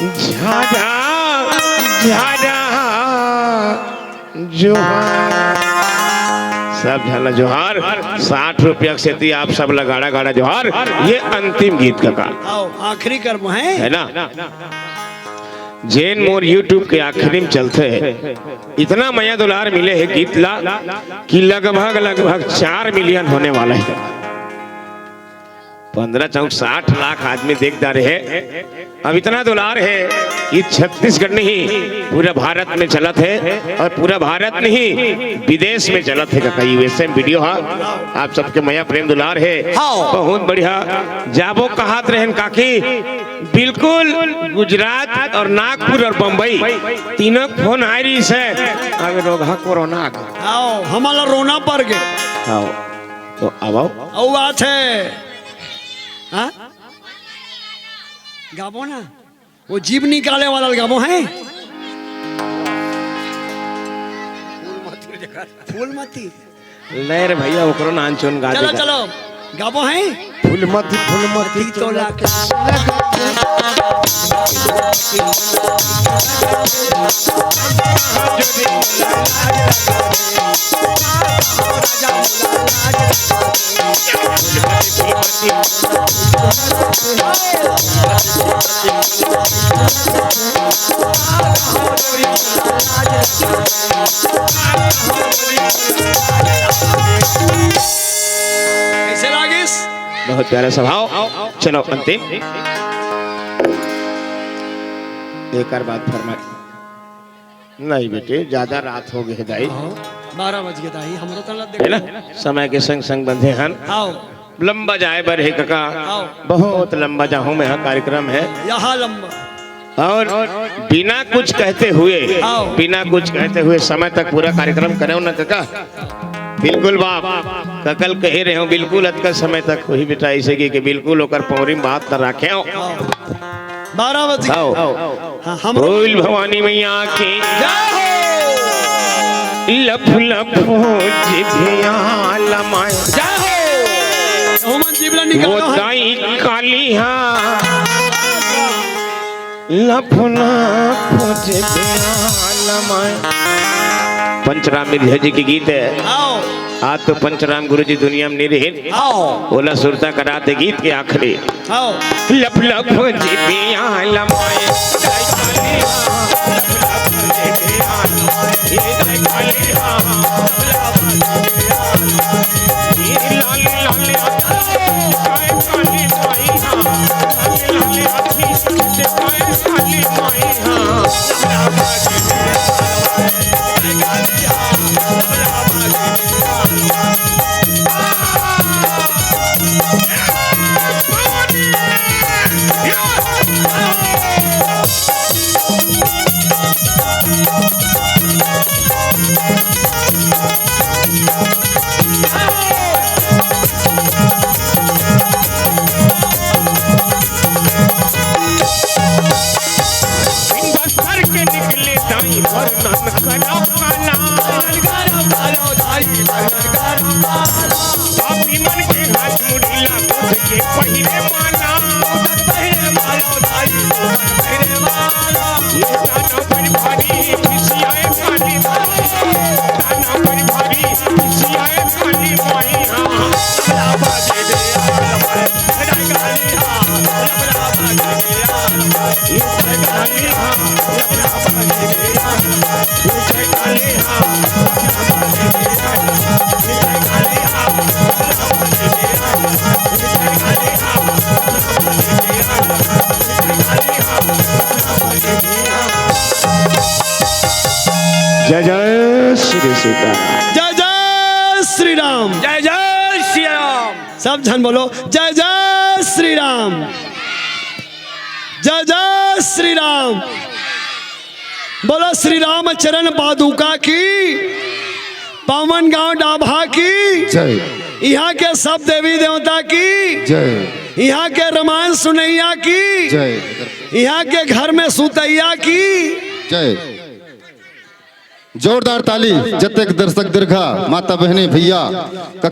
झाड़ा झाड़ा जोहार सब झाला जोहार। 60 रुपया से थी आप सब लगाड़ा गाड़ा जोहार। ये अंतिम गीत का काल आओ आखिरी कर्म है ना। जैन मोर यूट्यूब के आखिरी में चलते है इतना मया दुलार मिले है गीत ला कि लगभग 4 मिलियन होने वाला है। 15 चौक 60 लाख आदमी देखता रहे। अब इतना दुलार है कि छत्तीसगढ़ नहीं पूरा भारत में चलत है और पूरा भारत नहीं विदेश में चलत है। काका यूएसए में वीडियो है आप सबके मया प्रेम दुलार है बहुत बढ़िया। जाबो कहात रहन काकी बिल्कुल गुजरात और नागपुर और बम्बई तीनों फोन आ रही से अगर रोगा कोरोना आओ हमारा रोना पड़ गए। आओ तो अब आओ बात है हाँ गाबो ना वो जीव निकाले वाला गाबो है फूलमती लहर भैया ओकरो नान चुन गा चलो चलो गाबो है फूलमती तो लाके कैसे लागिस बहुत प्यारा स्वभाव। चलो अंतिम एक और बात फरमा नहीं बेटे ज्यादा रात हो गई है दाई 12 बज गए दाई हमरो तला है ना देखो समय के संग संग बंधे हन। आओ लंबा जाए बर है काका आओ बहुत लंबा जाऊं मैं कार्यक्रम है यहाँ लंबा और बिना कुछ कहते हुए आओ। बिना कुछ कहते हुए समय तक पूरा कार्यक्रम करे ना काका बिल्कुल बाप ककल कहे रहे हो बिल्कुल अतका समय तक वही बेटा ऐसे कि बिल्कुल ओकर पौरी में बात न रखे हो। 12 बज आओ गए हाँ, हम बोल भवानी मैया की लफ लफ हो जिभिया लमाए होमन जीवला वो निकालो है दाई काली हाँ लफ लफ हो जिभिया लमाए। पंचराम मिर्जा जी की गीत है। आओ आज तो पंचराम गुरु जी दुनिया में नहीं रहे आओ ओला सुरता कराते गीत के आखिरी आओ लफ लफ हो जिभिया लमाए दाई काली हाँ लफ लफ हो जिभिया लमाए ये दाई काली हाँ ये लाल लाल काय काली माई हाँ लाल लाल आँखी से काय काली माई हाँ बस्तर के निकले दाई वर्णन करो काला पापी मन के हाथ मुड़ीला खुद के पहिरे माला ये दाना पर भारी किसियाए काली दाना पर भारी किसियाए काली माई हाँ ये काली हाँ श्री सीताराम। जय जय श्री राम। जय जय श्री राम। सब जन बोलो जय जय श्री राम। जय जय श्री राम। बोलो श्री राम चरण पादुका की, पावन गांव डाभा की, जय यहाँ के सब देवी देवता की, जय यहाँ के रामायण सुनैया की, जय यहाँ के घर में सुतैया की। जय। जोरदार ताली जतेक दर्शक दीर्घा माता बहने भैया।